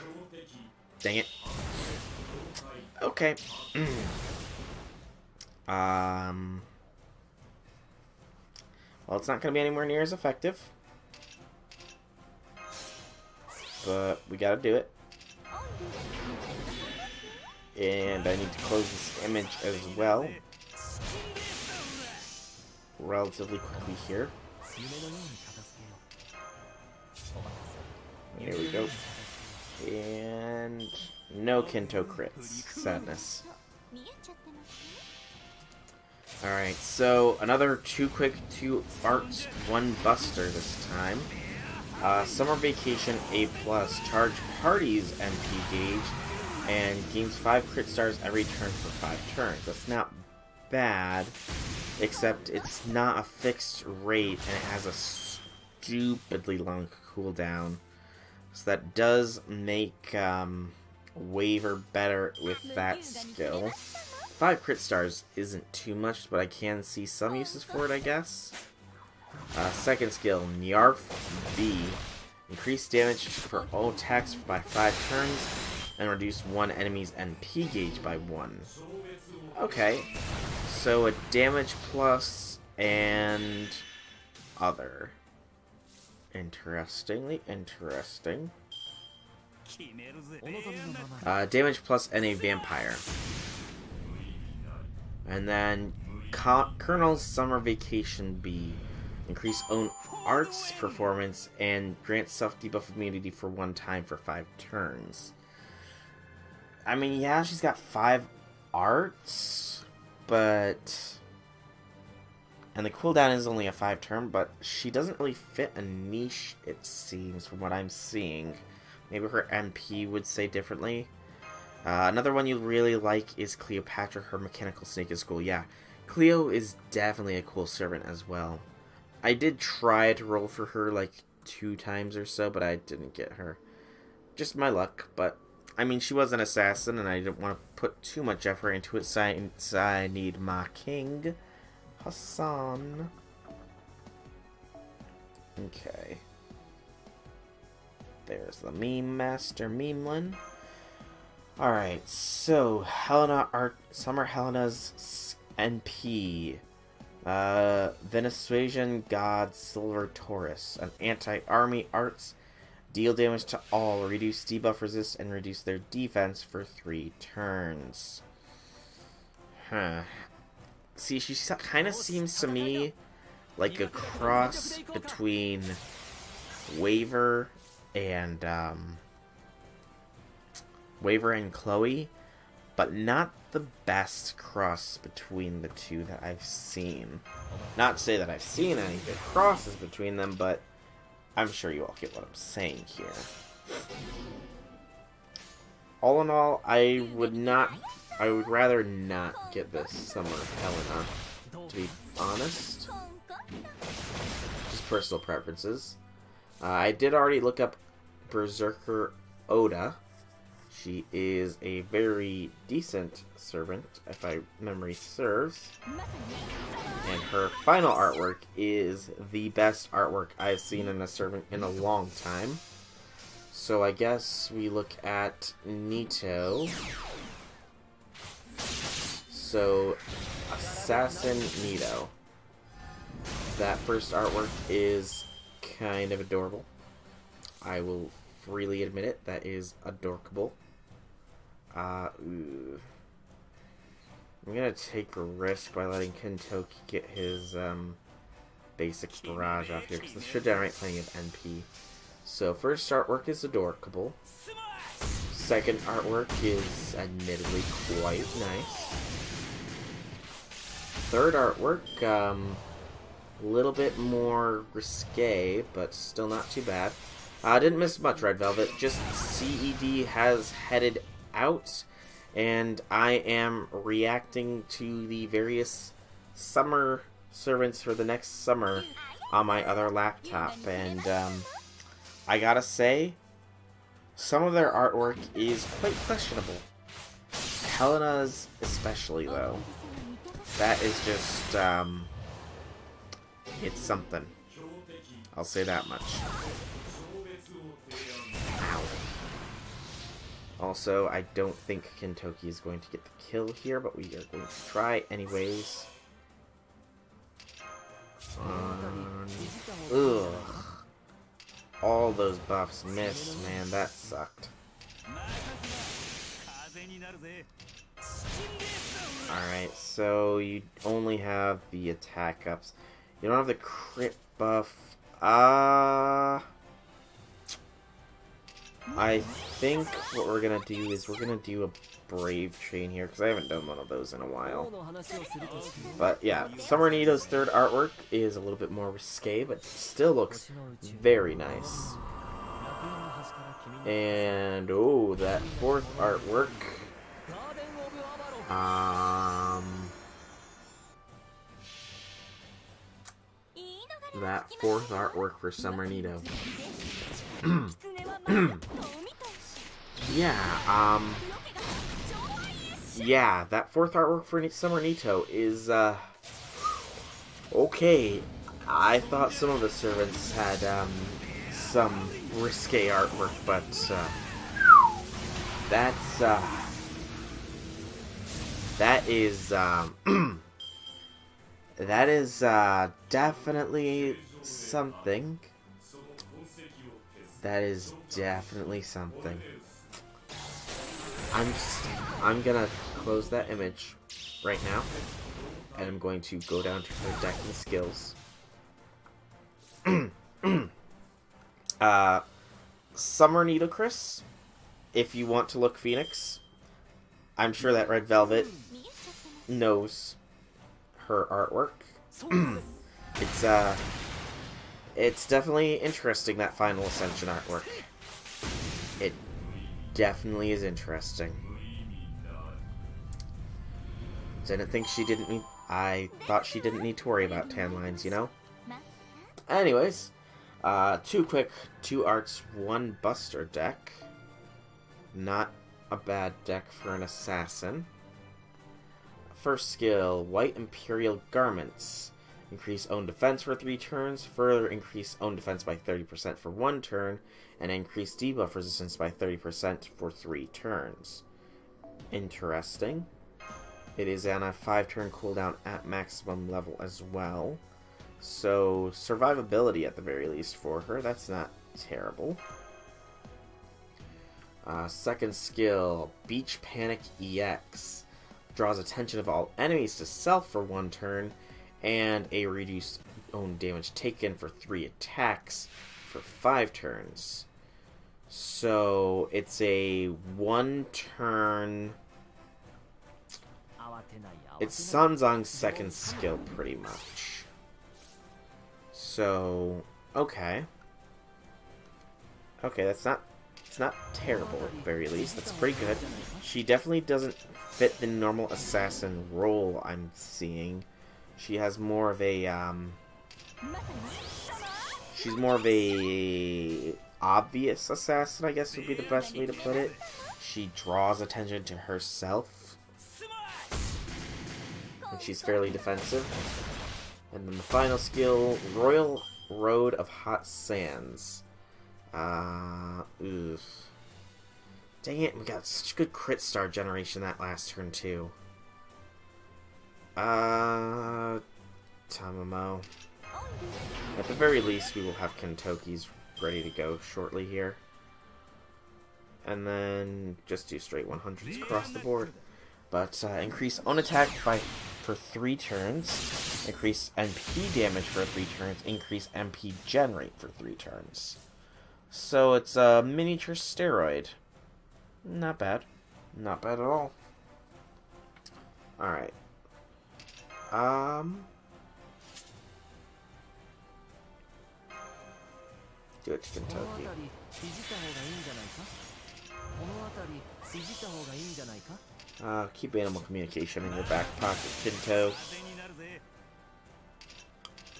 Dang it. Okay. Well, it's not going to be anywhere near as effective. But we got to do it. And I need to close this image as well. Relatively quickly here. Here we go. And no Kinto crits. Sadness. Alright, so another 2 quick, 2 arts, 1 buster this time. Summer Vacation A+, charge parties MP gauge, and gains 5 crit stars every turn for 5 turns. That's not bad, except it's not a fixed rate, and it has a stupidly long cooldown. So that does make Waver better with that skill. 5 crit stars isn't too much, but I can see some uses for it, I guess. Second skill, Nyarf B. Increase damage for all attacks by 5 turns, and reduce one enemy's NP gauge by 1. Okay, so a damage plus and other. Interestingly interesting. Damage plus any vampire. And then Colonel's Summer Vacation B. Increase own arts performance and grant self-debuff immunity for 1 time for 5 turns. I mean, yeah, she's got 5 arts, but... And the cooldown is only a 5 turn, but she doesn't really fit a niche, it seems, from what I'm seeing. Maybe her MP would say differently. Another one you really like is Cleopatra. Her mechanical snake is cool. Yeah, Cleo is definitely a cool servant as well. I did try to roll for her like 2 times or so, but I didn't get her. Just my luck, but I mean, she was an assassin, and I didn't want to put too much effort into it, so I need my king, Hassan. Okay. There's the meme master, Memelin. Alright, so Summer Helena's NP. Venezuelan God Silver Taurus. An anti-army arts. Deal damage to all. Reduce debuff resist and reduce their defense for 3 turns. Huh. See, she kind of seems to me like a cross between Waver and Chloe, but not the best cross between the two that I've seen. Not to say that I've seen any good crosses between them, but I'm sure you all get what I'm saying here. All in all, I would rather not get this Summer Helena, to be honest. Just personal preferences. I did already look up Berserker Oda. She is a very decent servant, if my memory serves. And her final artwork is the best artwork I've seen in a servant in a long time. So I guess we look at Nito. So, Assassin Nito. That first artwork is kind of adorable. I will freely admit it. That is adorable. I'm gonna take a risk by letting Kentoki get his basic barrage off here, because this should generate plenty of NP. So first artwork is adorable. Second artwork is admittedly quite nice. Third artwork, a little bit more risque, but still not too bad. Didn't miss much, Red Velvet. Just CED has headed out, and I am reacting to the various summer servants for the next summer on my other laptop, and I gotta say, some of their artwork is quite questionable. Helena's especially, though. That is just, it's something. I'll say that much. Ow. Also, I don't think Kentoki is going to get the kill here, but we are going to try anyways. Ugh. All those buffs missed, man. That sucked. Alright, so you only have the attack ups. You don't have the crit buff. I think what we're gonna do is we're gonna do a Brave Train here, because I haven't done one of those in a while. But yeah, Summer Nito's third artwork is a little bit more risque, but still looks very nice. And, oh, that fourth artwork. That fourth artwork for Summer Nito. Yeah, that fourth artwork for Summer Nito is, okay. I thought some of the servants had, some risque artwork, but, that is definitely something. That is definitely something. I'm gonna close that image right now, and I'm going to go down to her deck and skills. Summer Nidocris, if you want to look Phoenix. I'm sure that Red Velvet knows her artwork. It's definitely interesting, that Final Ascension artwork. It definitely is interesting. I thought she didn't need to worry about tan lines, you know? Anyways, 2 arts, 1 buster deck. Not a bad deck for an assassin. First skill, White Imperial Garments. Increase own defense for 3 turns, further increase own defense by 30% for 1 turn, and increase debuff resistance by 30% for 3 turns. Interesting. It is on a 5-turn cooldown at maximum level as well. So, survivability at the very least for her. That's not terrible. Second skill, Beach Panic EX. Draws attention of all enemies to self for 1 turn, and a reduced own damage taken for 3 attacks for 5 turns. So, it's a 1-turn... It's Sanzang's second skill, pretty much. So, okay. Okay, it's not terrible, at the very least. That's pretty good. She definitely doesn't fit the normal assassin role I'm seeing. She has more of a, she's more of a obvious assassin, I guess would be the best way to put it. She draws attention to herself, and she's fairly defensive. And then the final skill, Royal Road of Hot Sands. Dang it, we got such good crit star generation that last turn too. Tamamo. At the very least, we will have Kentoki's ready to go shortly here. And then just do straight 100s across the board. But increase own attack for 3 turns, increase MP damage for 3 turns, increase MP gen rate for 3 turns. So it's a miniature steroid. Not bad. Not bad at all. Alright. Do it to Kentucky. Keep animal communication in your back pocket, Kinto.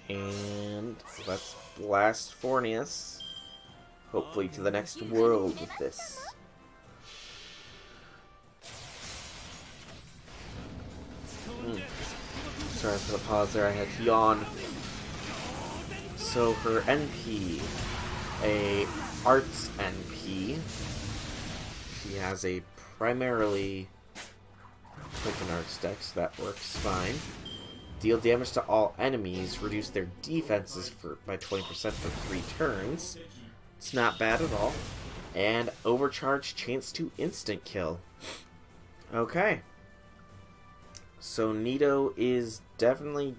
And let's blast Fornius. Hopefully to the next world with this. Sorry for the pause there, I had to yawn. So her NP, a Arts NP. She has a primarily Token Arts deck, so that works fine. Deal damage to all enemies, reduce their defenses by 20% for 3 turns. It's not bad at all. And overcharge chance to instant kill. Okay. So Nito is definitely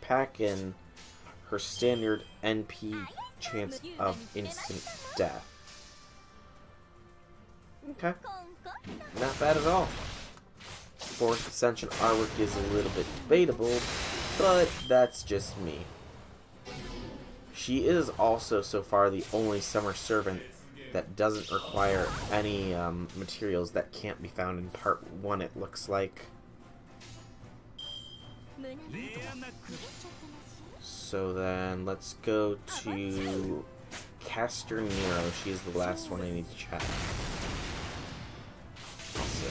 packing her standard NP chance of instant death. Okay. Not bad at all. 4th Ascension artwork is a little bit debatable, but that's just me. She is also, so far, the only Summer Servant that doesn't require any materials that can't be found in Part 1, it looks like. So then, let's go to Caster Nero. She's the last one I need to check. So,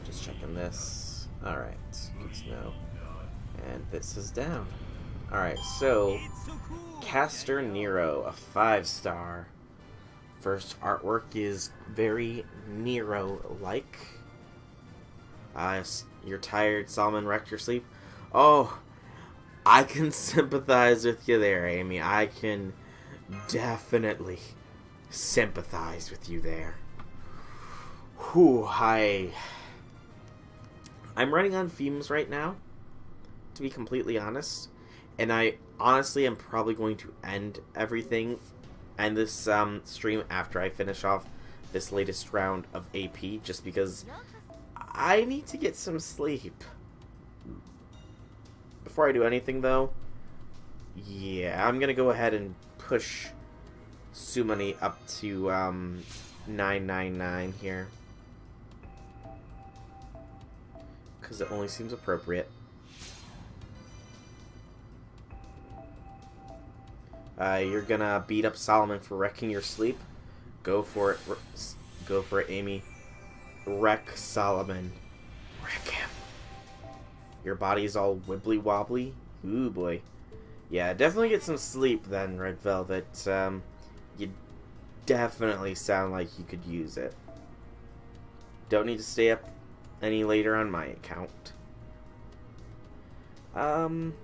just checking this. Alright, good to know. And this is down. Alright, so Caster Nero, a 5-star. First artwork is very Nero-like. You're tired, Solomon wrecked your sleep. Oh, I can sympathize with you there, Amy. I can definitely sympathize with you there. Whew, I'm running on fumes right now, to be completely honest. And I honestly am probably going to end this stream after I finish off this latest round of AP, just because I need to get some sleep. Before I do anything, though, yeah, I'm gonna go ahead and push Sumani up to 999 here, because it only seems appropriate. You're gonna beat up Solomon for wrecking your sleep? Go for it. Go for it, Amy. Wreck Solomon. Wreck him. Your body's all wibbly wobbly. Ooh boy. Yeah, definitely get some sleep then, Red Velvet. You definitely sound like you could use it. Don't need to stay up any later on my account. And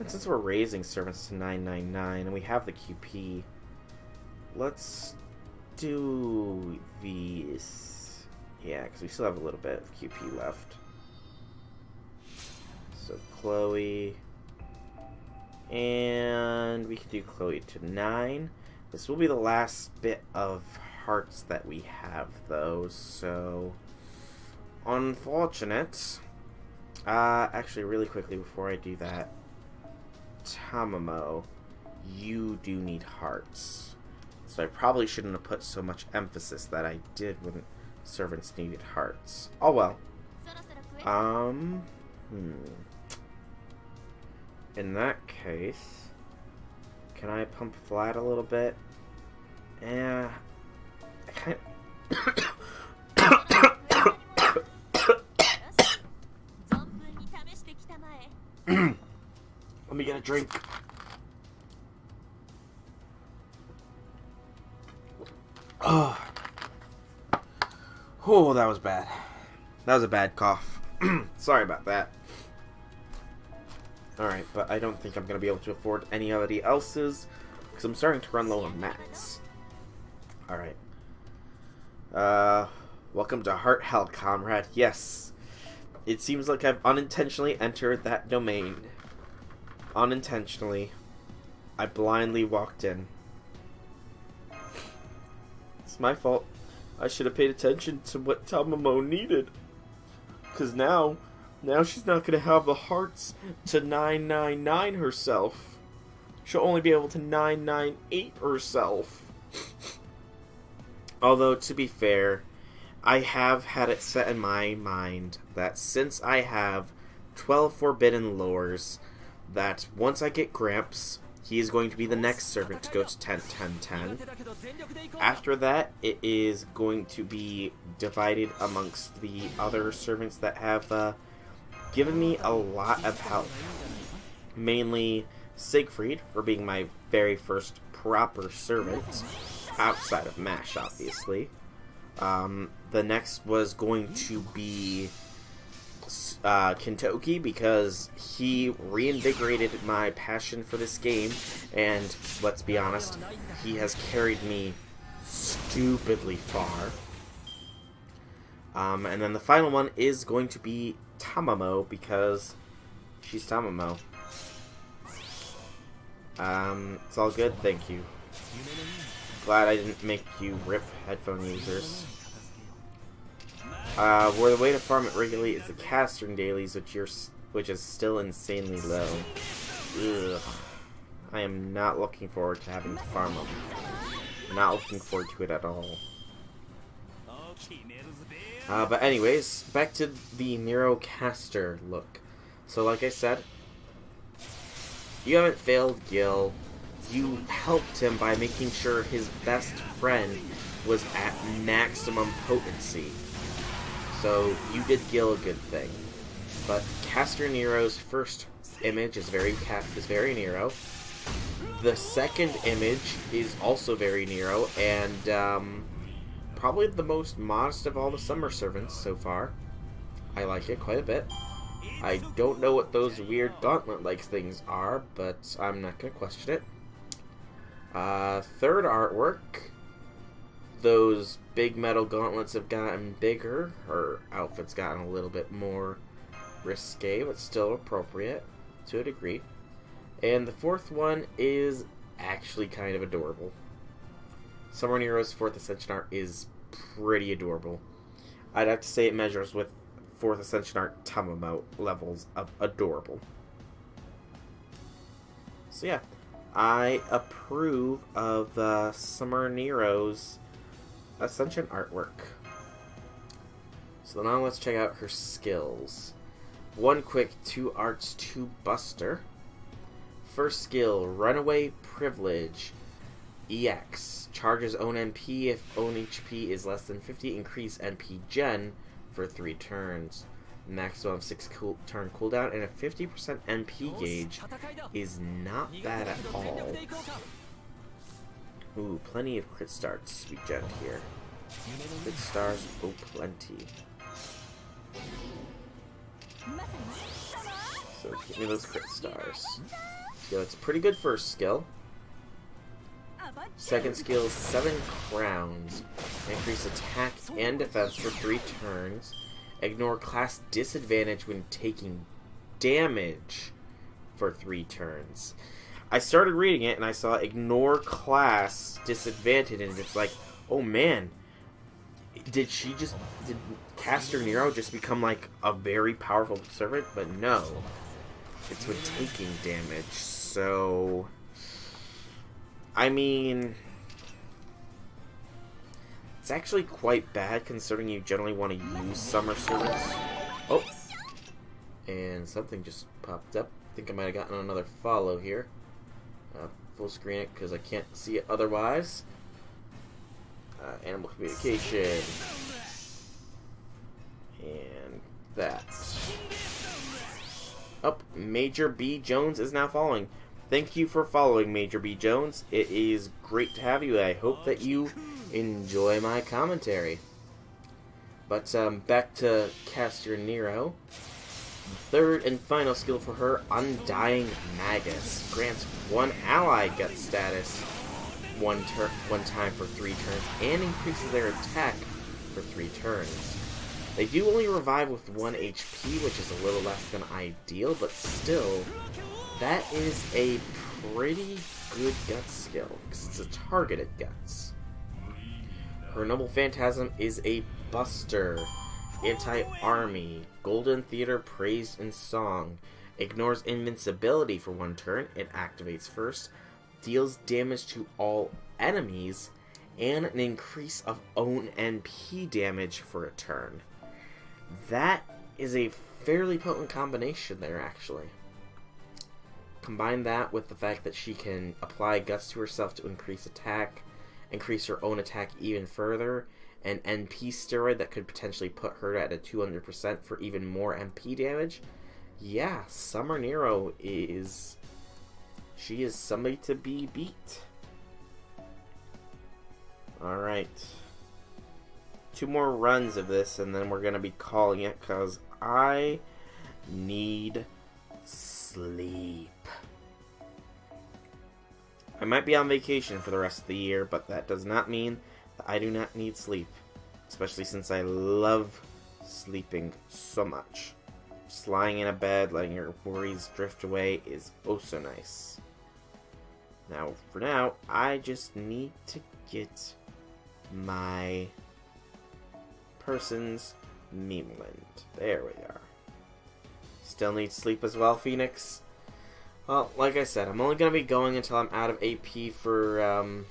since we're raising servants to 999 and we have the QP, let's do these. Yeah, because we still have a little bit of QP left. So Chloe, and we can do Chloe to 9. This will be the last bit of hearts that we have, though, so unfortunate. Actually, really quickly before I do that, Tamamo, you do need hearts. So I probably shouldn't have put so much emphasis that I did when servants needed hearts. Oh well. In that case, can I pump flat a little bit? Yeah. I kind Let me get a drink. Oh, that was bad. That was a bad cough. Sorry about that. Alright, but I don't think I'm going to be able to afford anybody else's, because I'm starting to run low on mats. Alright. Welcome to Heart Hell, comrade. Yes. It seems like I've unintentionally entered that domain. Unintentionally. I blindly walked in. It's my fault. I should have paid attention to what Tamamo needed. Because now she's not going to have the hearts to 999 herself. She'll only be able to 998 herself. Although, to be fair, I have had it set in my mind that since I have 12 forbidden lores, that once I get Gramps, he is going to be the next servant to go to 10, 10, 10. After that, it is going to be divided amongst the other servants that have given me a lot of help. Mainly Siegfried, for being my very first proper servant, outside of MASH, obviously. The next was going to be Kintoki, because he reinvigorated my passion for this game, and let's be honest, he has carried me stupidly far. And then the final one is going to be Tamamo, because she's Tamamo. It's all good, thank you. Glad I didn't make you rip headphone users. Where the way to farm it regularly is the Castern dailies, which is still insanely low. Ugh. I am not looking forward to having to farm them. Not looking forward to it at all. But anyways, back to the Nero Caster look. So like I said, you haven't failed Gil. You helped him by making sure his best friend was at maximum potency. So you did Gil a good thing. But Caster Nero's first image is very Nero. The second image is also very Nero, and probably the most modest of all the summer servants so far. I like it quite a bit. I don't know what those weird gauntlet-like things are, but I'm not going to question it. Third artwork. Those big metal gauntlets have gotten bigger. Her outfit's gotten a little bit more risque, but still appropriate to a degree. And the fourth one is actually kind of adorable. Summer Nero's 4th Ascension art is pretty adorable. I'd have to say it measures with 4th Ascension art Tamamote levels of adorable. So yeah, I approve of Summer Nero's Ascension artwork. So now let's check out her skills. 1 quick, 2 arts, 2 buster. First skill, Runaway Privilege. EX. Charges own MP if own HP is less than 50. Increase MP gen for 3 turns. Maximum 6 turn cooldown and a 50% MP gauge is not bad at all. Ooh, plenty of crit starts to be gen here. Crit stars, oh plenty. So give me those crit stars. So it's pretty good first skill. Second skill, 7 crowns. Increase attack and defense for 3 turns. Ignore class disadvantage when taking damage for 3 turns. I started reading it and I saw ignore class disadvantage and it's like, oh man, did Caster Nero just become like a very powerful servant? But no, it's when taking damage. So I mean, it's actually quite bad considering you generally want to use summer servants. Oh, and something just popped up. I think I might have gotten another follow here. Full screen it because I can't see it otherwise. Animal communication. And that. Oh, Major B. Jones is now following. Thank you for following, Major B. Jones. It is great to have you. I hope that you enjoy my commentary. But back to Caster Nero. Third and final skill for her, Undying Magus. Grants 1 ally gut status one time for 3 turns and increases their attack for 3 turns. They do only revive with 1 HP, which is a little less than ideal, but still, that is a pretty good guts skill, because it's a targeted guts. Her Noble Phantasm is a buster. Anti-army. Golden Theater praised in song. Ignores invincibility for 1 turn. It activates first. Deals damage to all enemies. And an increase of own NP damage for a turn. That is a fairly potent combination there, actually. Combine that with the fact that she can apply Guts to herself to increase attack, increase her own attack even further, an NP steroid that could potentially put her at a 200% for even more MP damage. Yeah, Summer Nero is... she is somebody to be beat. Alright. 2 more runs of this and then we're going to be calling it because I need sleep. I might be on vacation for the rest of the year, but that does not mean that I do not need sleep. Especially since I love sleeping so much. Just lying in a bed, letting your worries drift away is oh so nice. Now, for now, I just need to get my person's Memeland. There we are. Still need sleep as well, Phoenix? Well, like I said, I'm only going to be going until I'm out of AP for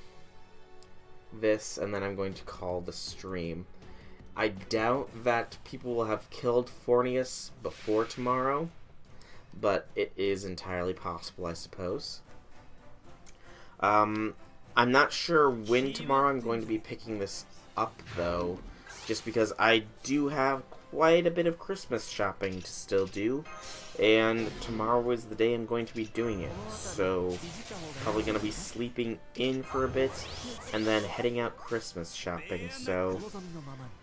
this, and then I'm going to call the stream. I doubt that people will have killed Fornius before tomorrow, but it is entirely possible, I suppose. I'm not sure when tomorrow I'm going to be picking this up, though, just because I do have quite a bit of Christmas shopping to still do, and tomorrow is the day I'm going to be doing it, so probably going to be sleeping in for a bit, and then heading out Christmas shopping, so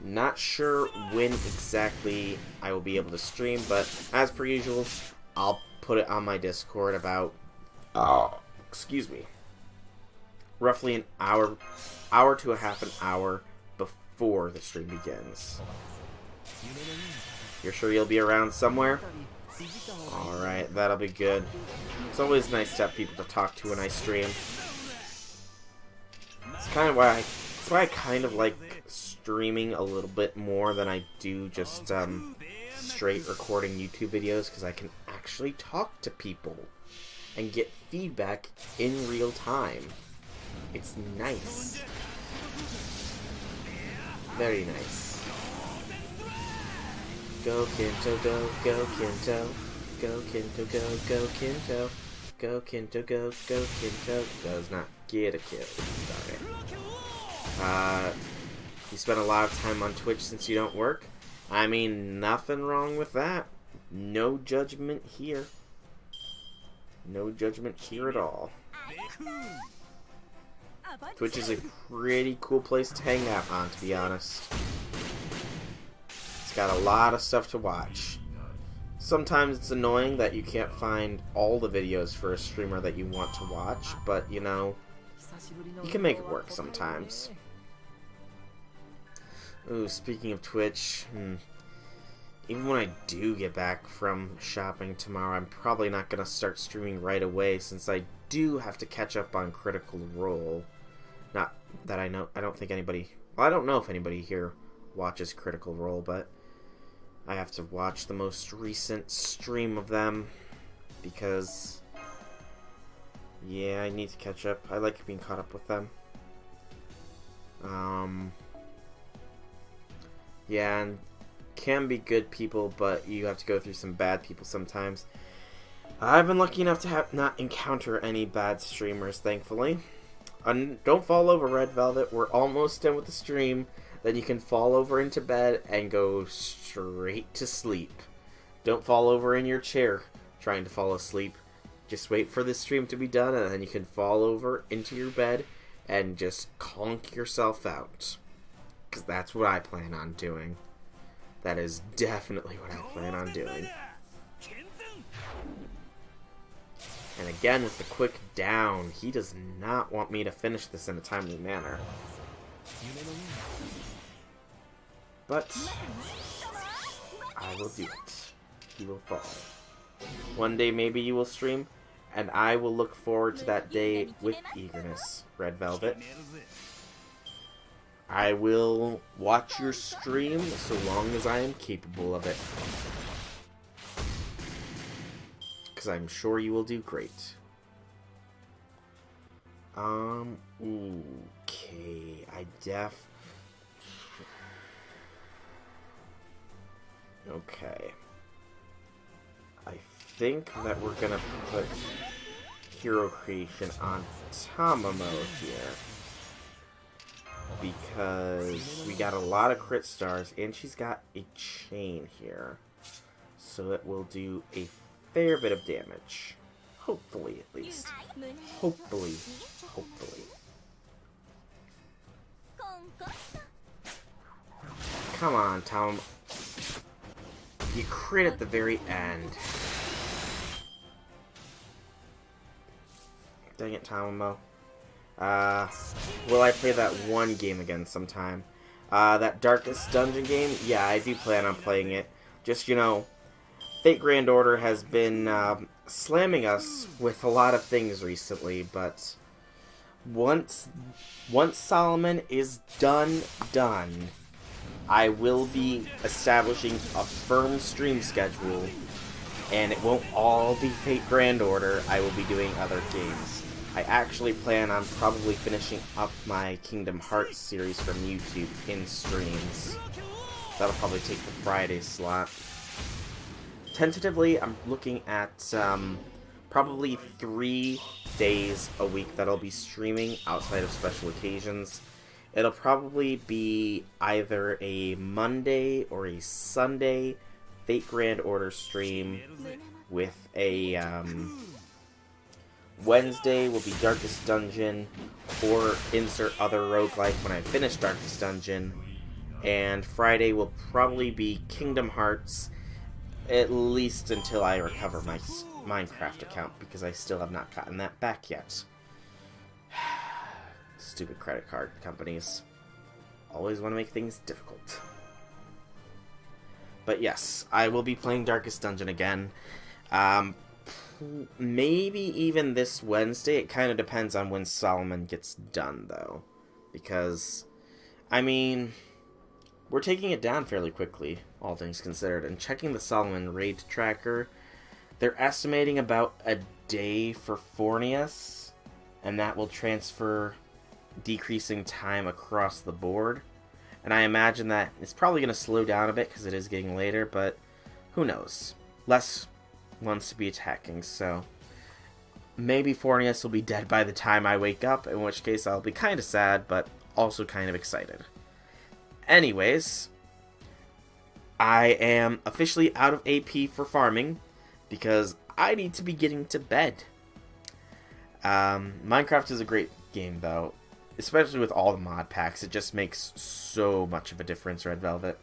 not sure when exactly I will be able to stream, but as per usual, I'll put it on my Discord about, excuse me, roughly an hour to a half an hour before the stream begins. You're sure you'll be around somewhere? Alright, that'll be good. It's always nice to have people to talk to when I stream. It's kind of why I kind of like streaming a little bit more than I do just straight recording YouTube videos, because I can actually talk to people and get feedback in real time. It's nice. Very nice. Go Kinto, go, go Kinto. Go Kinto, go, go Kinto. Go Kinto, go, go Kinto. Does not get a kill. Darn it. You spend a lot of time on Twitch since you don't work? I mean, nothing wrong with that. No judgment here. No judgment here at all. Twitch is a pretty cool place to hang out on, to be honest. It's got a lot of stuff to watch. Sometimes it's annoying that you can't find all the videos for a streamer that you want to watch, but, you know, you can make it work sometimes. Ooh, speaking of Twitch, even when I do get back from shopping tomorrow, I'm probably not going to start streaming right away, since I do have to catch up on Critical Role. Not that I know, I don't think anybody, well, I don't know if anybody here watches Critical Role, but I have to watch the most recent stream of them, because, yeah, I need to catch up. I like being caught up with them. Yeah, and can be good people, but you have to go through some bad people sometimes. I've been lucky enough to not encounter any bad streamers, thankfully. Don't fall over, Red Velvet. We're almost done with the stream. Then you can fall over into bed and go straight to sleep. Don't fall over in your chair trying to fall asleep. Just wait for the stream to be done, and then you can fall over into your bed and just conk yourself out. Because that's what I plan on doing. That is definitely what I plan on doing. And again, with the quick down, he does not want me to finish this in a timely manner. But I will do it. He will fall. One day maybe you will stream, and I will look forward to that day with eagerness, Red Velvet. I will watch your stream so long as I am capable of it. Because I'm sure you will do great. Okay, Okay. I think that we're gonna put Hero Creation on Tamamo here. Because we got a lot of crit stars, and she's got a chain here. So it will do a fair bit of damage. Hopefully, at least. Hopefully. Hopefully. Come on, Tom. You crit at the very end. Dang it, Tamamo. Will I play that one game again sometime? That Darkest Dungeon game? Yeah, I do plan on playing it. Just, you know, Fate Grand Order has been slamming us with a lot of things recently, but once Solomon is done, I will be establishing a firm stream schedule, and it won't all be Fate Grand Order. I will be doing other games. I actually plan on probably finishing up my Kingdom Hearts series from YouTube in streams. That'll probably take the Friday slot. Tentatively, I'm looking at probably 3 days a week that I'll be streaming outside of special occasions. It'll probably be either a Monday or a Sunday Fate Grand Order stream with a Wednesday will be Darkest Dungeon, or insert other roguelike when I finish Darkest Dungeon, and Friday will probably be Kingdom Hearts, at least until I recover my Minecraft account, because I still have not gotten that back yet. Stupid credit card companies. Always want to make things difficult. But yes, I will be playing Darkest Dungeon again. Maybe even this Wednesday. It kind of depends on when Solomon gets done, though. Because, I mean, we're taking it down fairly quickly, all things considered. And checking the Solomon raid tracker, they're estimating about a day for Fornius. And that will transfer decreasing time across the board. And I imagine that it's probably going to slow down a bit because it is getting later, but who knows? Less wants to be attacking, so maybe Fornius will be dead by the time I wake up, in which case I'll be kind of sad, but also kind of excited. Anyways, I am officially out of AP for farming because I need to be getting to bed. Minecraft is a great game, though. Especially with all the mod packs, it just makes so much of a difference, Red Velvet.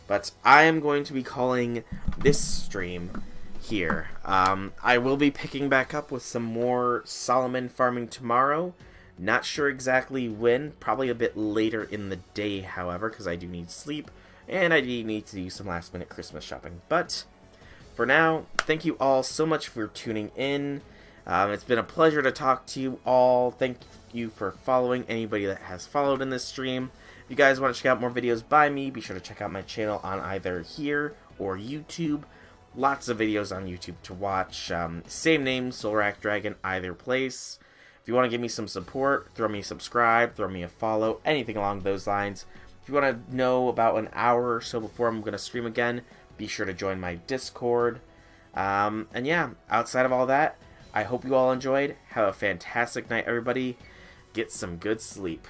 But I am going to be calling this stream here. I will be picking back up with some more Solomon farming tomorrow. Not sure exactly when, probably a bit later in the day, however, because I do need sleep, and I do need to do some last minute Christmas shopping. But for now, thank you all so much for tuning in. It's been a pleasure to talk to you all. Thank you for following, anybody that has followed in this stream. If you guys want to check out more videos by me, be sure to check out my channel on either here or YouTube. Lots of videos on YouTube to watch. Same name, Soulrack Dragon, either place. If you want to give me some support, throw me a subscribe, throw me a follow, anything along those lines. If you want to know about an hour or so before I'm going to stream again, be sure to join my Discord. And yeah, outside of all that, I hope you all enjoyed. Have a fantastic night, everybody. Get some good sleep.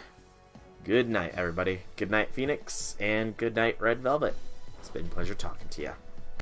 Good night, everybody. Good night, Phoenix. And good night, Red Velvet. It's been a pleasure talking to you.